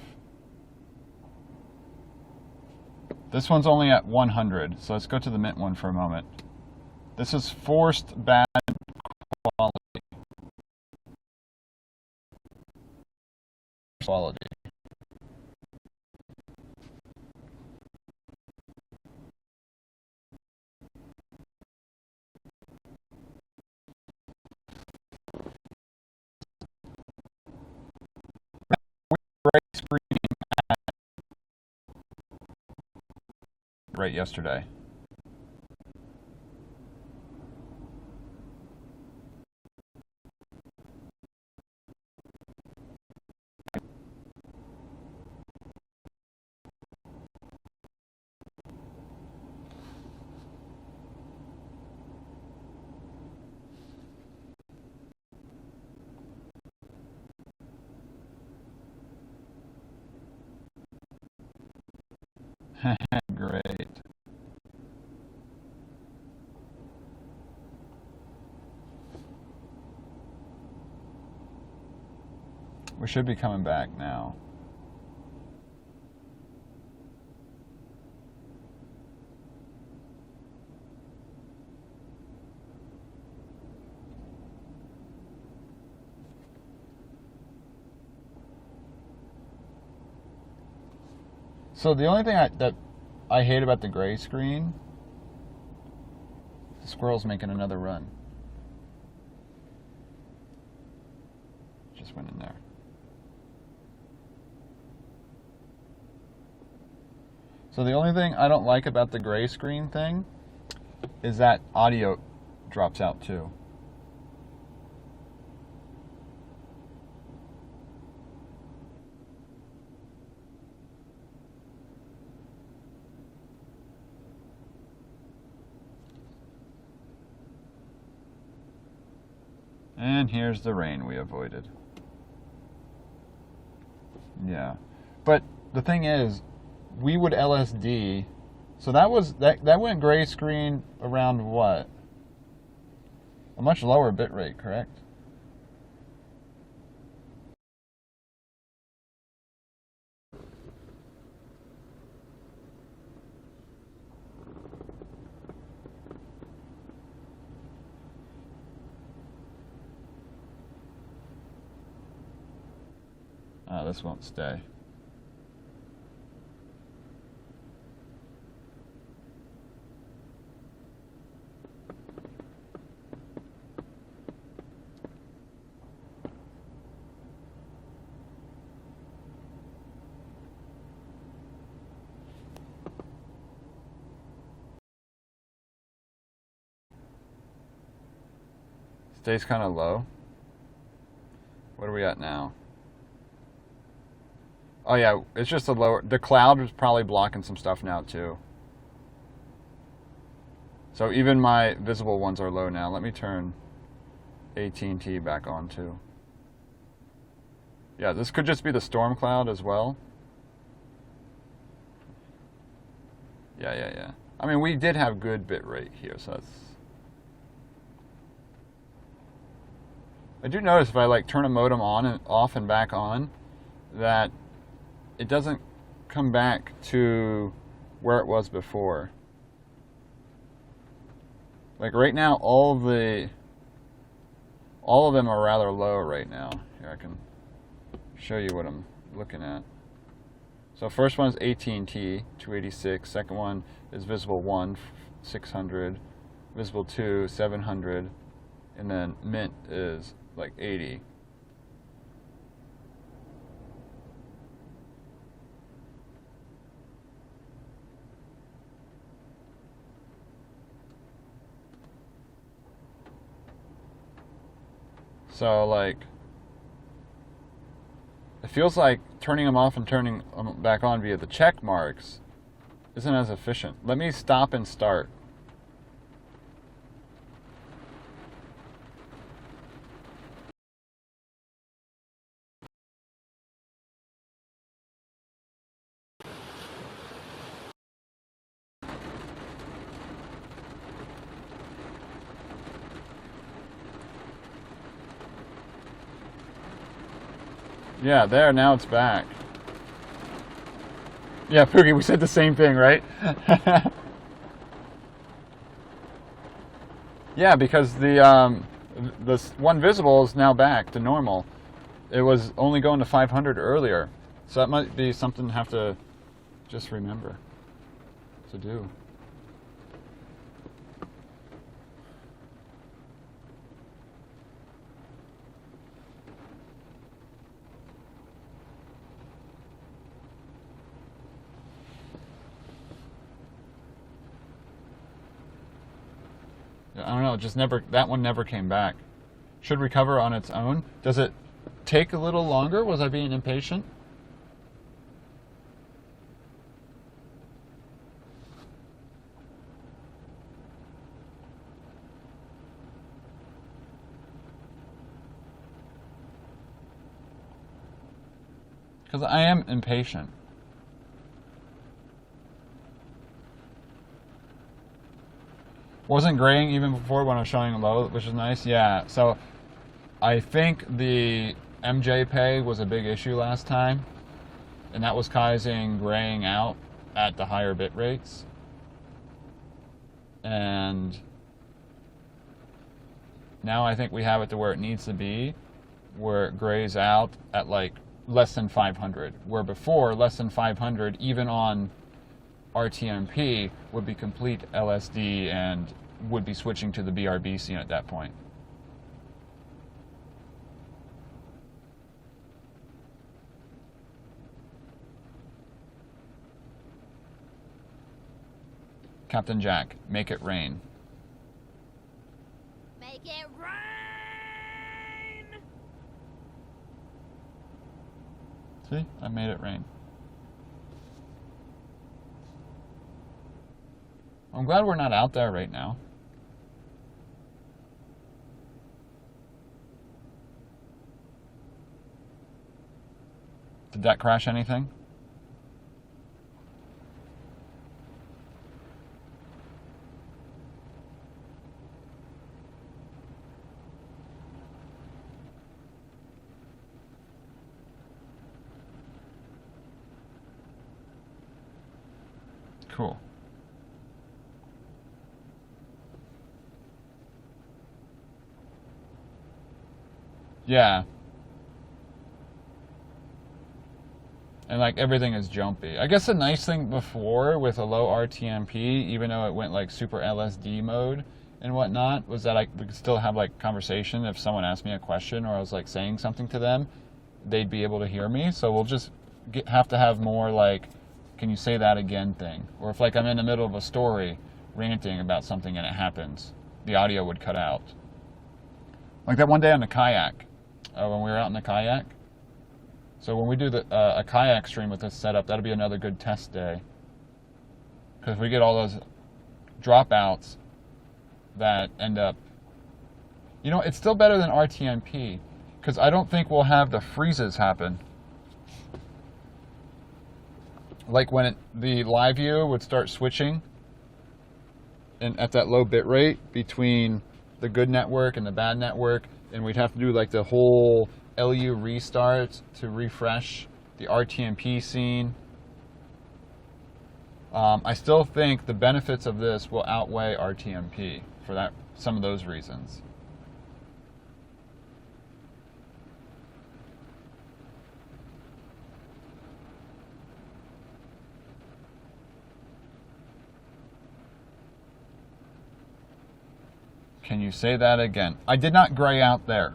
This one's only at 100, so let's go to the mint one for a moment. This is forced bad quality. Quality. Right yesterday. Great. We should be coming back now. So the only thing that I hate about the gray screen, the squirrel's making another run. Just went in there. So the only thing I don't like about the gray screen thing is that audio drops out too. And here's the rain we avoided. Yeah. But the thing is, we would LSD, so that went gray screen around what? A much lower bit rate, correct? This won't stay. Stays kind of low. What are we at now? Oh yeah, it's just a lower. The cloud is probably blocking some stuff now too. So even my visible ones are low now. Let me turn AT&T back on too. Yeah, this could just be the storm cloud as well. Yeah. I mean, we did have good bit rate here, so that's... I do notice if I like turn a modem on and off and back on, that it doesn't come back to where it was before. Like right now, all of them are rather low right now. Here, I can show you what I'm looking at. So first one is AT&T, 286. Second one is Visible 1, 600. Visible 2, 700. And then Mint is like 80. So like, it feels like turning them off and turning them back on via the check marks isn't as efficient. Let me stop and start. Yeah, there, now it's back. Yeah, Poogie, we said the same thing, right? Yeah, because the one visible is now back to normal. It was only going to 500 earlier. So that might be something to have to just remember to do. I don't know, just never, that one never came back. Should recover on its own. Does it take a little longer? Was I being impatient? Because I am impatient. Wasn't graying even before when I was showing low, which is nice. Yeah, so I think the MJ pay was a big issue last time, and that was causing graying out at the higher bit rates. And now I think we have it to where it needs to be, where it grays out at like less than 500, where before less than 500, even on RTMP, would be complete LSD and would be switching to the BRB scene at that point. Captain Jack, make it rain.
Make it rain!
See, I made it rain. I'm glad we're not out there right now. Did that crash anything? Cool. Yeah. And like everything is jumpy. I guess the nice thing before with a low RTMP, even though it went like super LSD mode and whatnot, was that we could still have like conversation. If someone asked me a question or I was like saying something to them, they'd be able to hear me. So we'll just have to have more like, can you say that again thing? Or if like I'm in the middle of a story ranting about something and it happens, the audio would cut out. Like that one day on the kayak, when we were out in the kayak. So when we do a kayak stream with this setup, that'll be another good test day. Because we get all those dropouts that end up... You know, it's still better than RTMP, because I don't think we'll have the freezes happen. Like when the live view would start switching at that low bit rate between the good network and the bad network, and we'd have to do like the whole LU restart to refresh the RTMP scene. I still think the benefits of this will outweigh RTMP for some of those reasons. Can you say that again? I did not gray out there.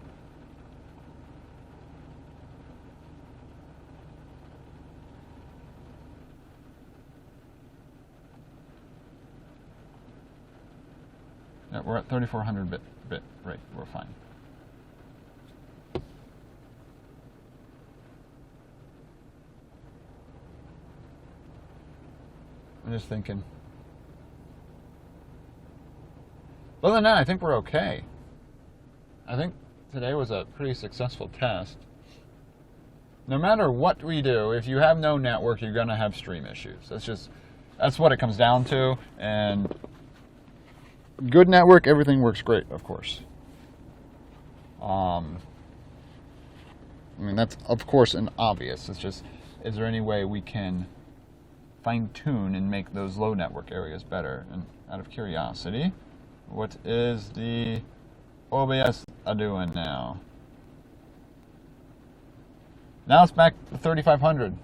Yeah, we're at 3400 bit rate. We're fine. I'm just thinking. Other than that, I think we're okay. I think today was a pretty successful test. No matter what we do, if you have no network, you're going to have stream issues. That's what it comes down to. And good network, everything works great, of course. I mean, that's, of course, an obvious. It's just, is there any way we can fine-tune and make those low network areas better? And out of curiosity, what is the OBS doing now? Now it's back to 3500.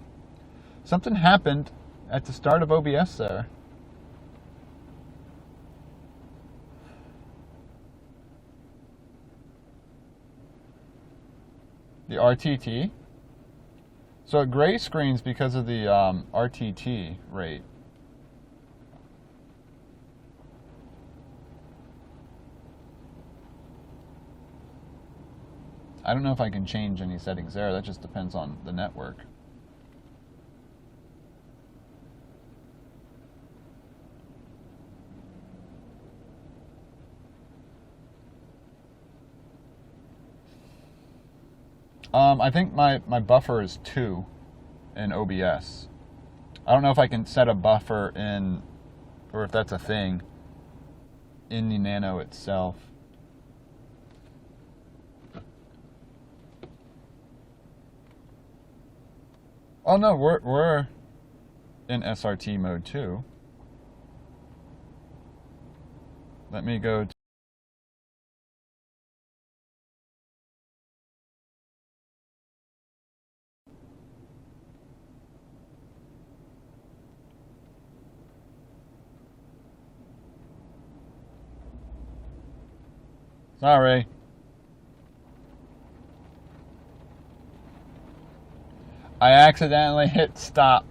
Something happened at the start of OBS there. The RTT. So it gray screens because of the RTT rate. I don't know if I can change any settings there. That just depends on the network. I think my buffer is 2 in OBS. I don't know if I can set a buffer in, or if that's a thing, in the Nano itself. Oh no, we're in SRT mode too. Let me go to Sorry. I accidentally hit stop.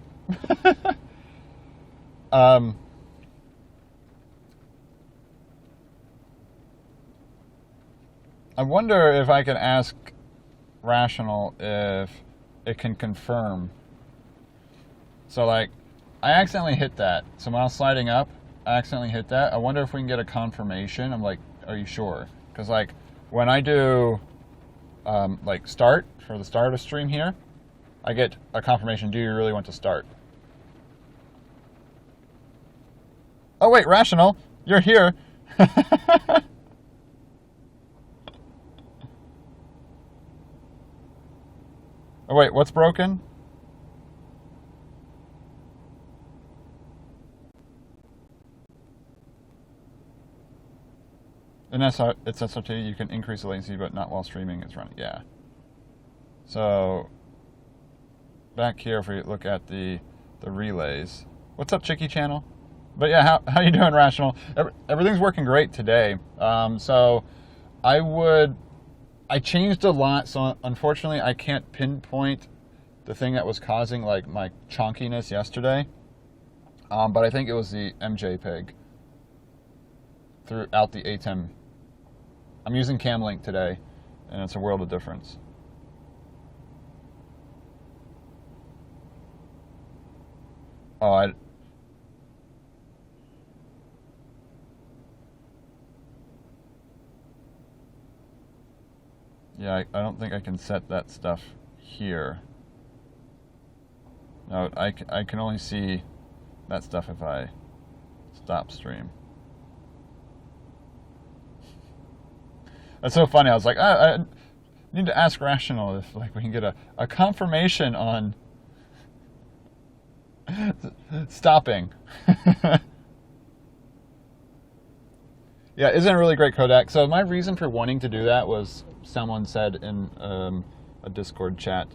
I wonder if I can ask Rational if it can confirm. So like, I accidentally hit that. So when I was sliding up, I accidentally hit that. I wonder if we can get a confirmation. I'm like, are you sure? Because like, when I do like start, for the start of stream here, I get a confirmation, do you really want to start? Oh wait, Rational, you're here. Oh wait, what's broken? In it's SRT, you can increase the latency, but not while streaming is running. Yeah. So back here, if we look at the relays. What's up, Chicky Channel? But yeah, how you doing, Rational? Everything's working great today. So I changed a lot, so unfortunately I can't pinpoint the thing that was causing like my chonkiness yesterday. But I think it was the MJPEG throughout the ATEM I'm using Camlink today, and it's a world of difference. Oh, yeah, I don't think I can set that stuff here. No, I can only see that stuff if I stop stream. That's so funny. I was like, I need to ask Rational if like we can get a confirmation on stopping. Yeah, isn't it a really great codec? So my reason for wanting to do that was someone said in a Discord chat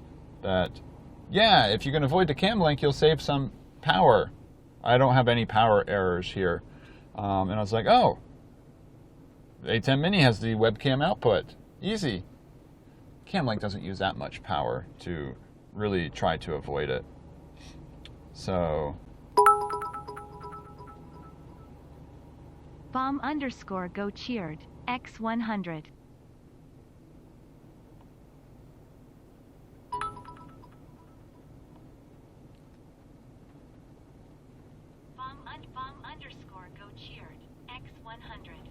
that, yeah, if you can avoid the cam link, you'll save some power. I don't have any power errors here. And I was like, oh, A10 Mini has the webcam output. Easy. Camlink doesn't use that much power to really try to avoid it. So...
Bomb_go cheered, X100. Bomb_go cheered, X100.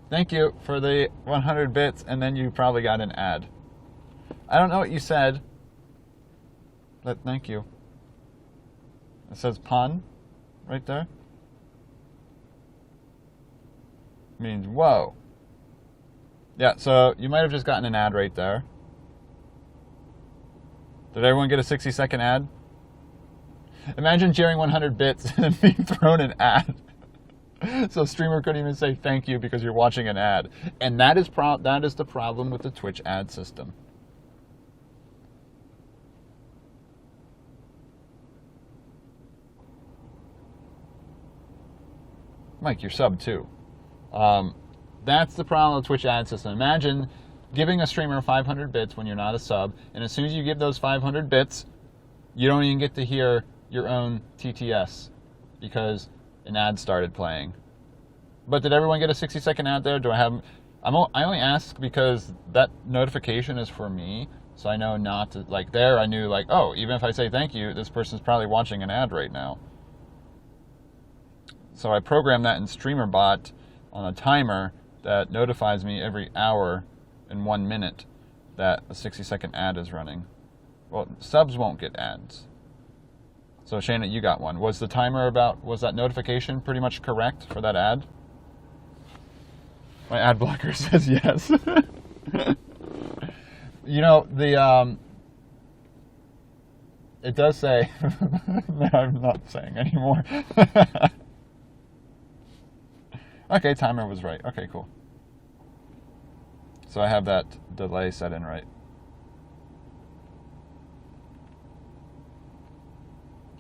Thank you for the 100 bits, and then you probably got an ad. I don't know what you said, but thank you. It says pun right there. Means whoa. Yeah, so you might have just gotten an ad right there. Did everyone get a 60-second ad? Imagine cheering 100 bits and being thrown an ad. So streamer couldn't even say thank you because you're watching an ad. And that is the problem with the Twitch ad system. Mike, you're sub too. That's the problem with Twitch ad system. Imagine giving a streamer 500 bits when you're not a sub, and as soon as you give those 500 bits, you don't even get to hear your own TTS because an ad started playing. But did everyone get a 60-second ad there? Do I have... I only ask because that notification is for me, so I know not to... Like there, I knew like, oh, even if I say thank you, this person's probably watching an ad right now. So I programmed that in StreamerBot on a timer that notifies me every hour and 1 minute that a 60-second ad is running. Well, subs won't get ads. So Shana, you got one. Was that notification pretty much correct for that ad? My ad blocker says yes. You know, it does say, no, I'm not saying anymore. Okay, timer was right. Okay, cool. So I have that delay set in right.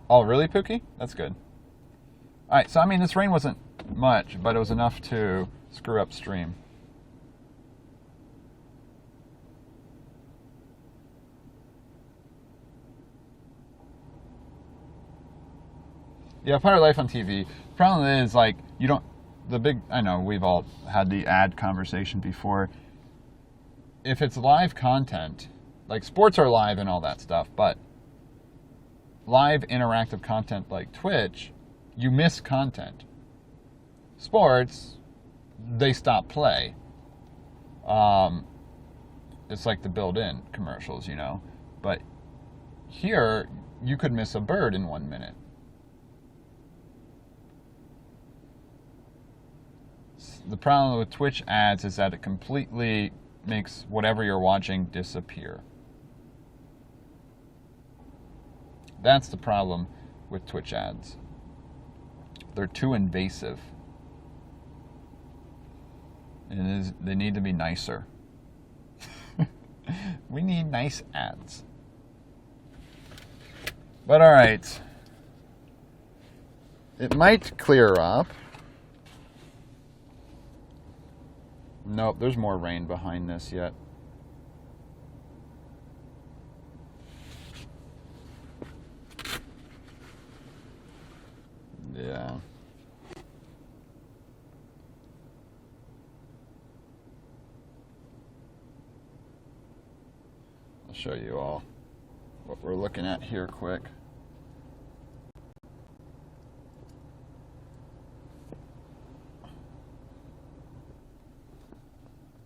Oh, really, Pookie? That's good. Alright, so I mean, this rain wasn't much, but it was enough to screw up stream. Yeah, Pirate Life on TV. The problem is, like, you don't... I know, we've all had the ad conversation before. If it's live content, like sports are live and all that stuff, but live interactive content like Twitch, you miss content. Sports, they stop play. It's like the built-in commercials, you know. But here, you could miss a bird in 1 minute. The problem with Twitch ads is that it completely makes whatever you're watching disappear. That's the problem with Twitch ads. They're too invasive. And they need to be nicer. We need nice ads. But alright. It might clear up. Nope, there's more rain behind this yet. Yeah. I'll show you all what we're looking at here quick.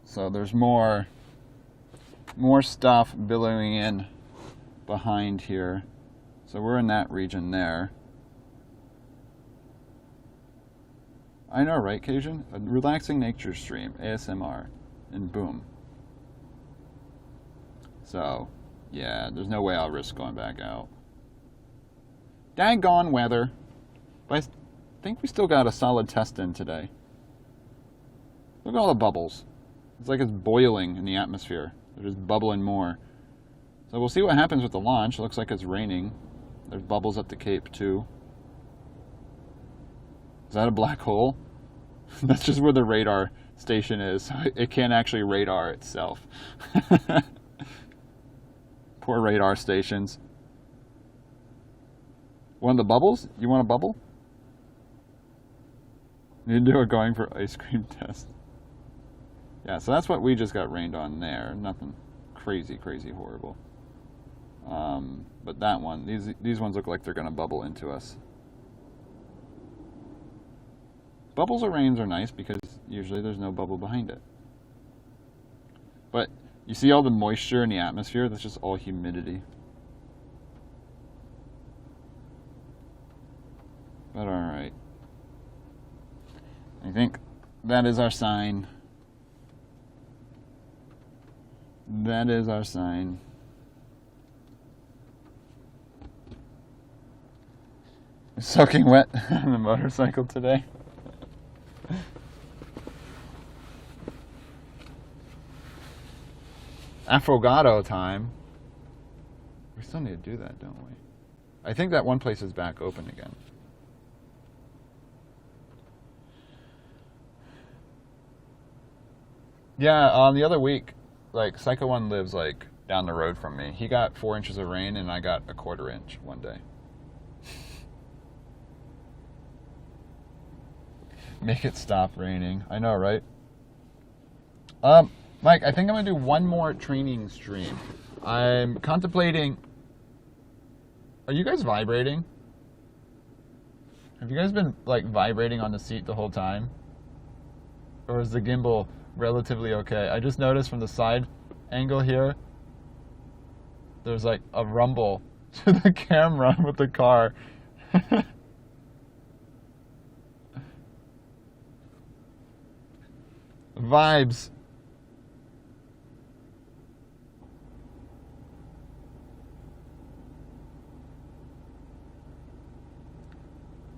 So there's more stuff billowing in behind here. So we're in that region there. I know, right, Cajun? A relaxing nature stream, ASMR, and boom. So, yeah, there's no way I'll risk going back out. Daggone weather. But I think we still got a solid test in today. Look at all the bubbles. It's like it's boiling in the atmosphere. They're just bubbling more. So we'll see what happens with the launch. It looks like it's raining. There's bubbles at the Cape too. Is that a black hole? That's just where the radar station is. So it can't actually radar itself. Poor radar stations. One of the bubbles? You want a bubble? You do a going for ice cream test. Yeah, so that's what we just got rained on there. Nothing crazy horrible. But that one, these ones look like they're going to bubble into us. Bubbles or rains are nice because usually there's no bubble behind it. But you see all the moisture in the atmosphere? That's just all humidity. But alright. I think that is our sign. That is our sign. Soaking wet on the motorcycle today. Affogato time. We still need to do that, don't we? I think that one place is back open again. Yeah, the other week, like, Psycho One lives, like, down the road from me. He got 4 inches of rain, and I got a 1/4 inch one day. Make it stop raining. I know, right? Mike, I think I'm going to do one more training stream. I'm contemplating... Are you guys vibrating? Have you guys been, like, vibrating on the seat the whole time? Or is the gimbal relatively okay? I just noticed from the side angle here, there's, like, a rumble to the camera with the car. Vibes.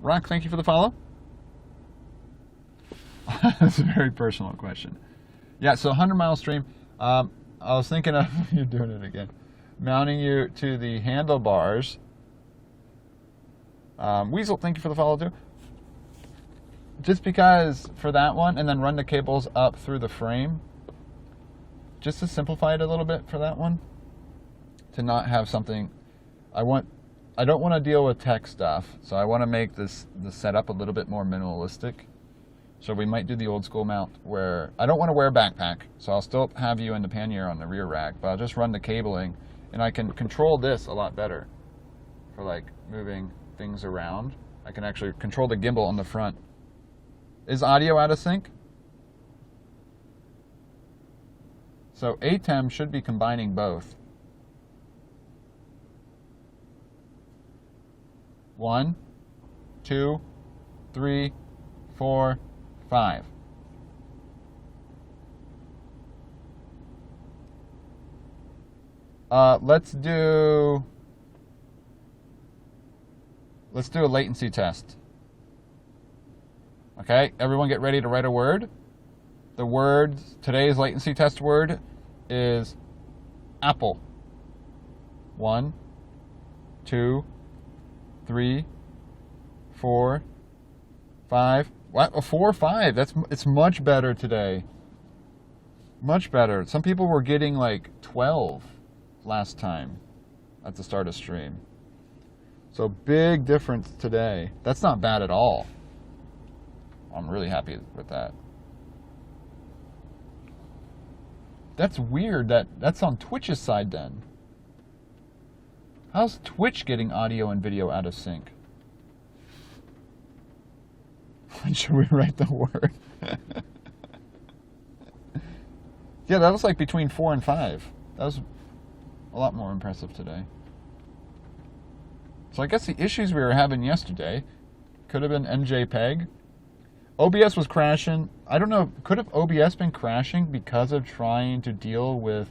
Rock, thank you for the follow. That's a very personal question. Yeah, so 100-mile stream. I was thinking of, you're doing it again, mounting you to the handlebars. Weasel, thank you for the follow too. Just because for that one, and then run the cables up through the frame. Just to simplify it a little bit for that one. To not have something, I don't want to deal with tech stuff, so I want to make the setup a little bit more minimalistic. So we might do the old school mount where I don't want to wear a backpack, so I'll still have you in the pannier on the rear rack, but I'll just run the cabling, and I can control this a lot better for like moving things around. I can actually control the gimbal on the front. Is audio out of sync? So ATEM should be combining both. 1, 2, 3, 4, 5. Let's do a latency test. Okay, everyone get ready to write a word. The word, today's latency test word is apple. 1, 2, 3, 4, 5. What? A 4 or 5? It's much better today. Much better. Some people were getting like 12 last time at the start of stream. So big difference today. That's not bad at all. I'm really happy with that. That's weird. That's on Twitch's side then. How's Twitch getting audio and video out of sync? When should we write the word? Yeah, that was like between 4 and 5. That was a lot more impressive today. So I guess the issues we were having yesterday could have been MJPEG. OBS was crashing. I don't know, could have OBS been crashing because of trying to deal with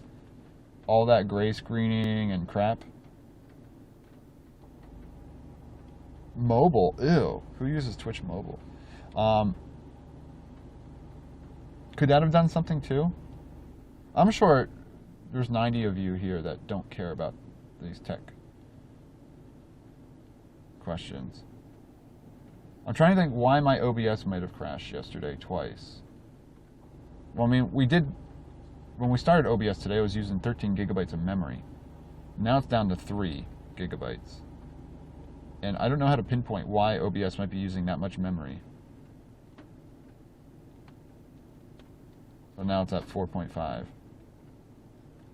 all that gray screening and crap? Mobile, ew. Who uses Twitch mobile? Could that have done something too? I'm sure there's 90 of you here that don't care about these tech questions. I'm trying to think why my OBS might have crashed yesterday twice. Well, I mean, when we started OBS today, I was using 13 gigabytes of memory. Now it's down to 3 gigabytes. And I don't know how to pinpoint why OBS might be using that much memory. So now it's at 4.5.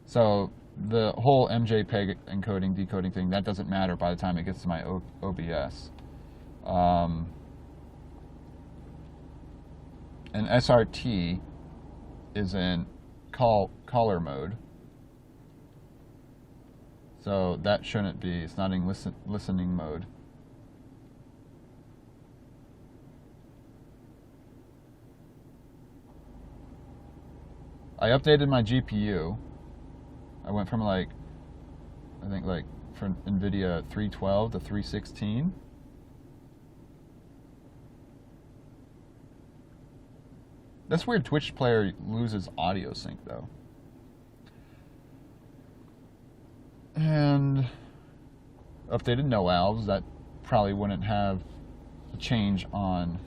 So the whole MJPEG encoding, decoding thing, that doesn't matter by the time it gets to my OBS. And SRT is in caller mode. So that shouldn't be, it's not in listening mode. I updated my GPU. I went from I think from NVIDIA 312 to 316. That's weird. Twitch player loses audio sync though. And updated no alves. That probably wouldn't have a change on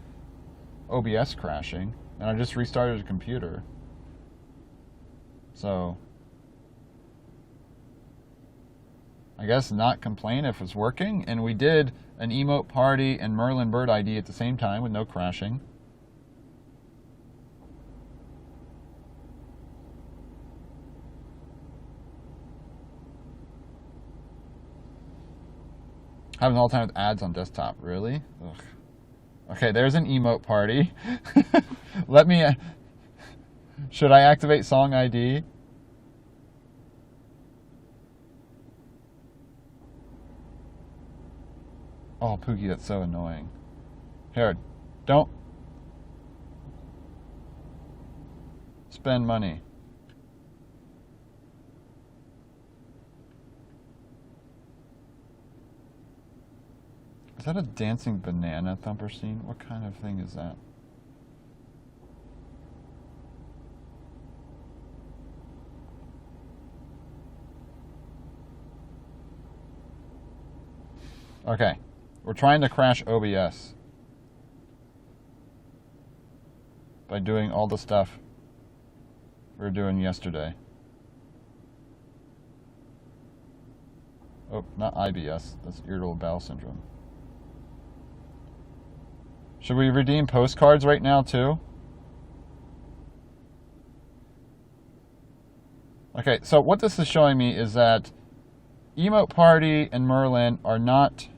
OBS crashing. And I just restarted the computer. So I guess not complain if it's working. And we did an emote party and Merlin Bird ID at the same time with no crashing. Having a whole time with ads on desktop, really? Ugh. Okay, there's an emote party. Let me... should I activate song ID? Oh, Pookie, that's so annoying. Here, don't spend money. Is that a dancing banana thumper scene? What kind of thing is that? Okay, we're trying to crash OBS by doing all the stuff we were doing yesterday. Oh, not IBS, that's irritable bowel syndrome. Should we redeem postcards right now too? Okay, so what this is showing me is that Emote Party and Merlin are not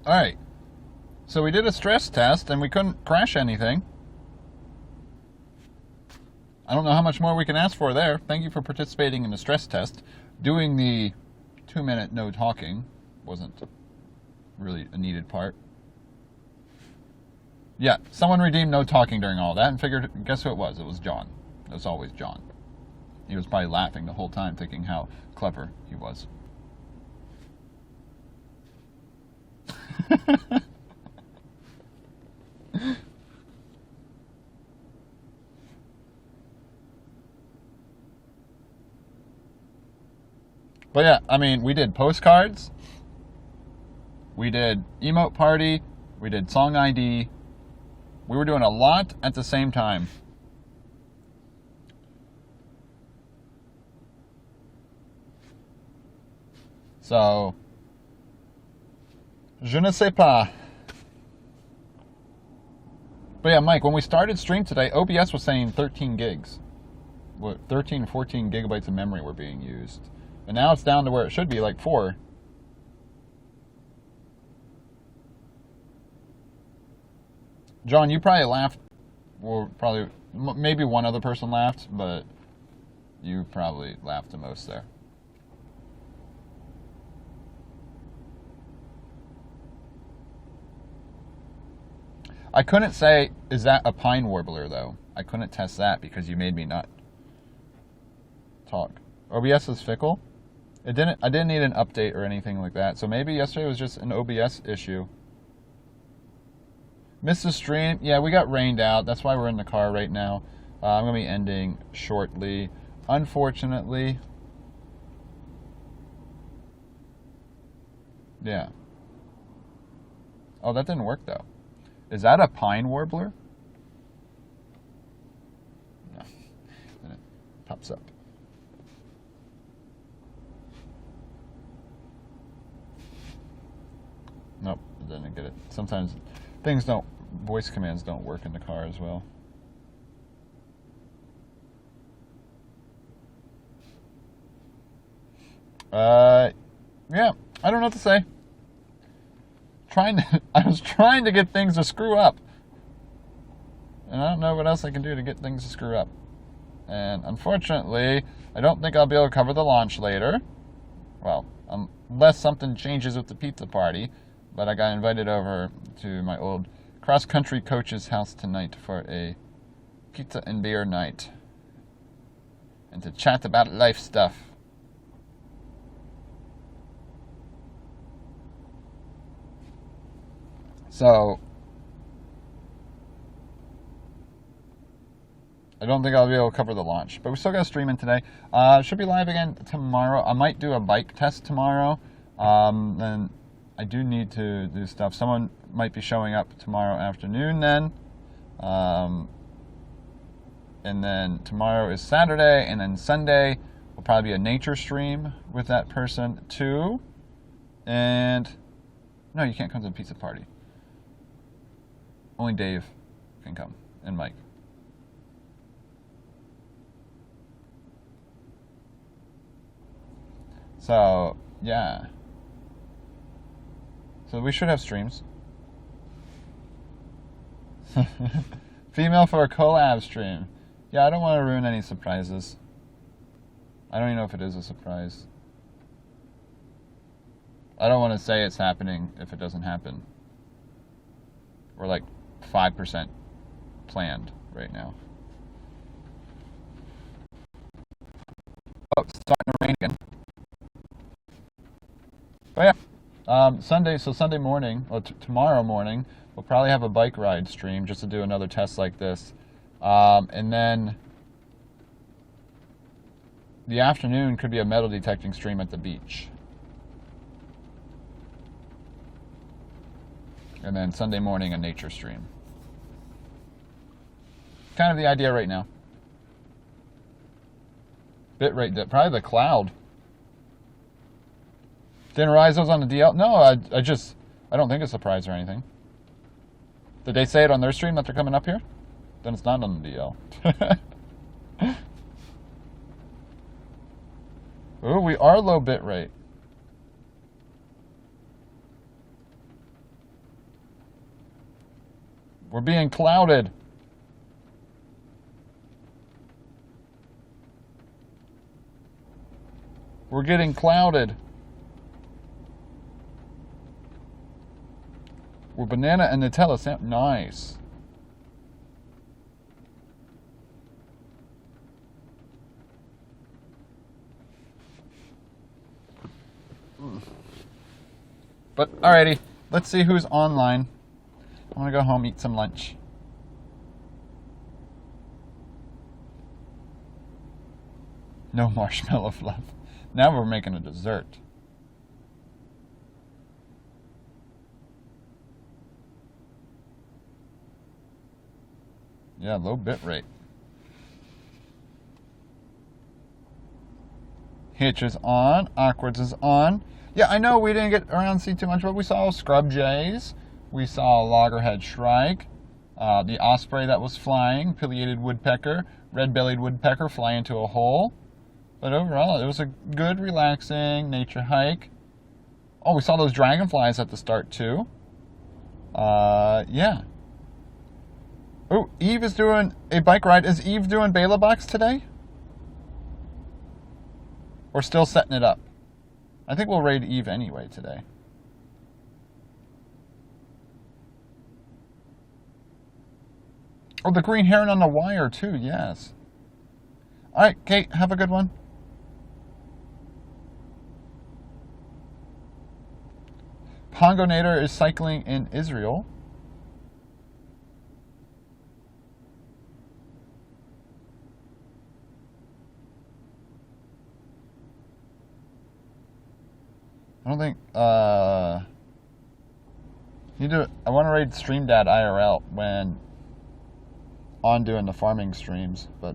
Alright. So we did a stress test and we couldn't crash anything. I don't know how much more we can ask for there. Thank you for participating in the stress test. Doing the 2-minute no talking wasn't really a needed part. Yeah, someone redeemed no talking during all that and figured, guess who it was? It was John. It was always John. He was probably laughing the whole time thinking how clever he was. But yeah, I mean, we did postcards, we did emote party, we did song ID. We were doing a lot at the same time. So, je ne sais pas. But yeah, Mike, when we started stream today, OBS was saying 13 gigs. 13, 14 gigabytes of memory were being used. And now it's down to where it should be, like 4. John, you probably laughed, or probably, maybe one other person laughed, but you probably laughed the most there. I couldn't say, is that a pine warbler, though? I couldn't test that because you made me not talk. OBS is fickle? I didn't need an update or anything like that, so maybe yesterday was just an OBS issue. Missed the stream. Yeah, we got rained out. That's why we're in the car right now. I'm going to be ending shortly. Unfortunately. Yeah. Oh, that didn't work, though. Is that a pine warbler? No. Then it pops up. Nope, didn't get it. Sometimes voice commands don't work in the car as well. Yeah, I don't know what to say. I was trying to get things to screw up. And I don't know what else I can do to get things to screw up. And unfortunately, I don't think I'll be able to cover the launch later. Well, unless something changes with the pizza party. But I got invited over to my old cross-country coach's house tonight for a pizza and beer night. And to chat about life stuff. So, I don't think I'll be able to cover the launch. But we still got a stream in today. Should be live again tomorrow. I might do a bike test tomorrow. Then I do need to do stuff. Someone might be showing up tomorrow afternoon then. And then tomorrow is Saturday. And then Sunday will probably be a nature stream with that person too. And no, you can't come to the pizza party. Only Dave can come, and Mike. So, yeah. So we should have streams. Female for a collab stream. Yeah, I don't want to ruin any surprises. I don't even know if it is a surprise. I don't want to say it's happening if it doesn't happen. We're like 5% planned right now. Oh, it's starting to rain again. But yeah, Sunday morning, or tomorrow morning, we'll probably have a bike ride stream just to do another test like this. And then the afternoon could be a metal detecting stream at the beach. And then Sunday morning, a nature stream. Kind of the idea right now. Bitrate, probably the cloud. Didn't realize those on the DL. No, I don't think it's a surprise or anything. Did they say it on their stream that they're coming up here? Then it's not on the DL. Ooh, we are low bitrate. We're being clouded. We're getting clouded. We're banana and Nutella sandwich. Nice. But alrighty, let's see who's online. I'm gonna go home, eat some lunch. No marshmallow fluff. Now we're making a dessert. Yeah, low bit rate. Hitch is on. Awkwards is on. Yeah, I know we didn't get around to see too much, but we saw scrub jays. We saw loggerhead shrike. The osprey that was flying. Pileated woodpecker. Red-bellied woodpecker fly into a hole. But overall, it was a good, relaxing nature hike. Oh, we saw those dragonflies at the start, too. Yeah. Oh, Eve is doing a bike ride. Is Eve doing Belabox today? Or still setting it up? I think we'll raid Eve anyway today. Oh, the green heron on the wire, too. Yes. All right, Kate, have a good one. Pongonator is cycling in Israel. I don't think, you do it. I want to raid Stream Dad IRL when on doing the farming streams, but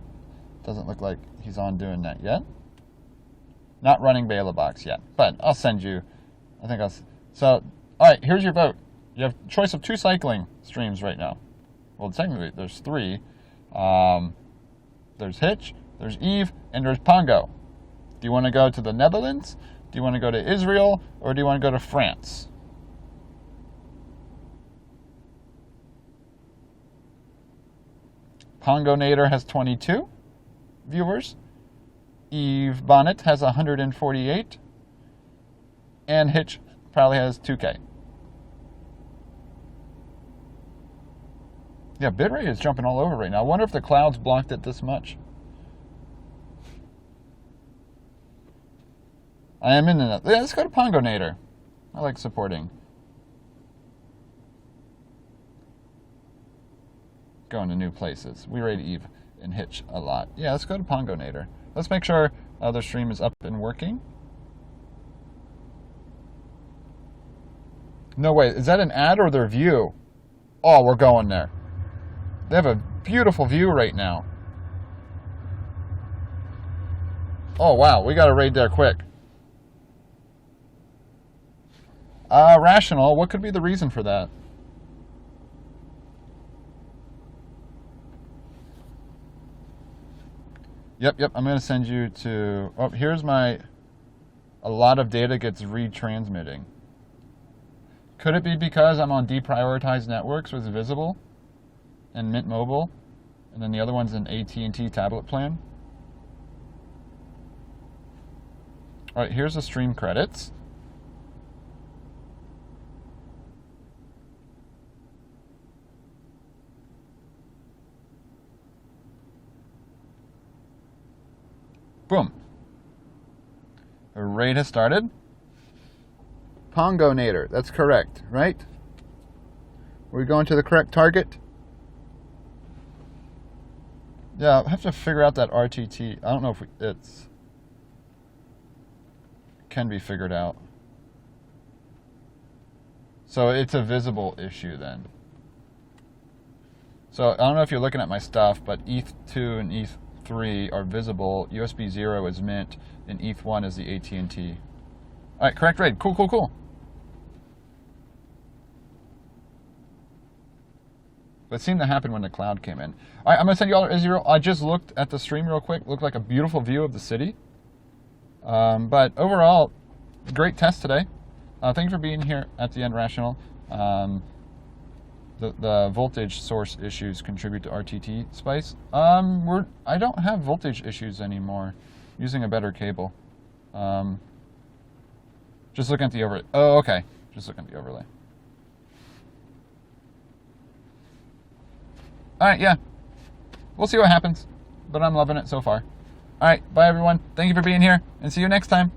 doesn't look like he's on doing that yet. Not running Belabox yet, but I'll send you, I think I'll, so, alright, here's your vote. You have a choice of 2 cycling streams right now. Well, technically, there's 3. There's Hitch, there's Eve, and there's Pongo. Do you want to go to the Netherlands? Do you want to go to Israel, or do you want to go to France? Pongonator has 22 viewers. Eve Bonnet has 148. And Hitch probably has 2K. Yeah, bitrate is jumping all over right now. I wonder if the clouds blocked it this much. I am in the... Yeah, let's go to Pongonator. I like supporting. Going to new places. We raid Eve and Hitch a lot. Yeah, let's go to Pongonator. Let's make sure the stream is up and working. No way. Is that an ad or their view? Oh, we're going there. They have a beautiful view right now. Oh, wow. We got to raid there quick. Rational. What could be the reason for that? Yep. I'm going to send you to... Oh, here's my... A lot of data gets retransmitting. Could it be because I'm on deprioritized networks with Visible and Mint Mobile, and then the other one's an AT&T tablet plan? All right, here's the stream credits. Boom. The raid has started. Pongonator, that's correct, right? We're going to the correct target? Yeah, I'll have to figure out that RTT. I don't know if it's... can be figured out. So it's a visible issue then. So I don't know if you're looking at my stuff, but ETH2 and ETH3 are visible. USB 0 is Mint, and ETH1 is the AT&T. All right, correct raid. Cool. But it seemed to happen when the cloud came in. All right, I'm going to send you all to Israel. I just looked at the stream real quick. Looked like a beautiful view of the city. But overall, great test today. Thank you for being here at the end, Rational. the voltage source issues contribute to RTT spice. I don't have voltage issues anymore. Using a better cable. Just looking at the overlay. Oh, okay. Just looking at the overlay. All right, yeah. We'll see what happens, but I'm loving it so far. All right, bye everyone. Thank you for being here, and see you next time.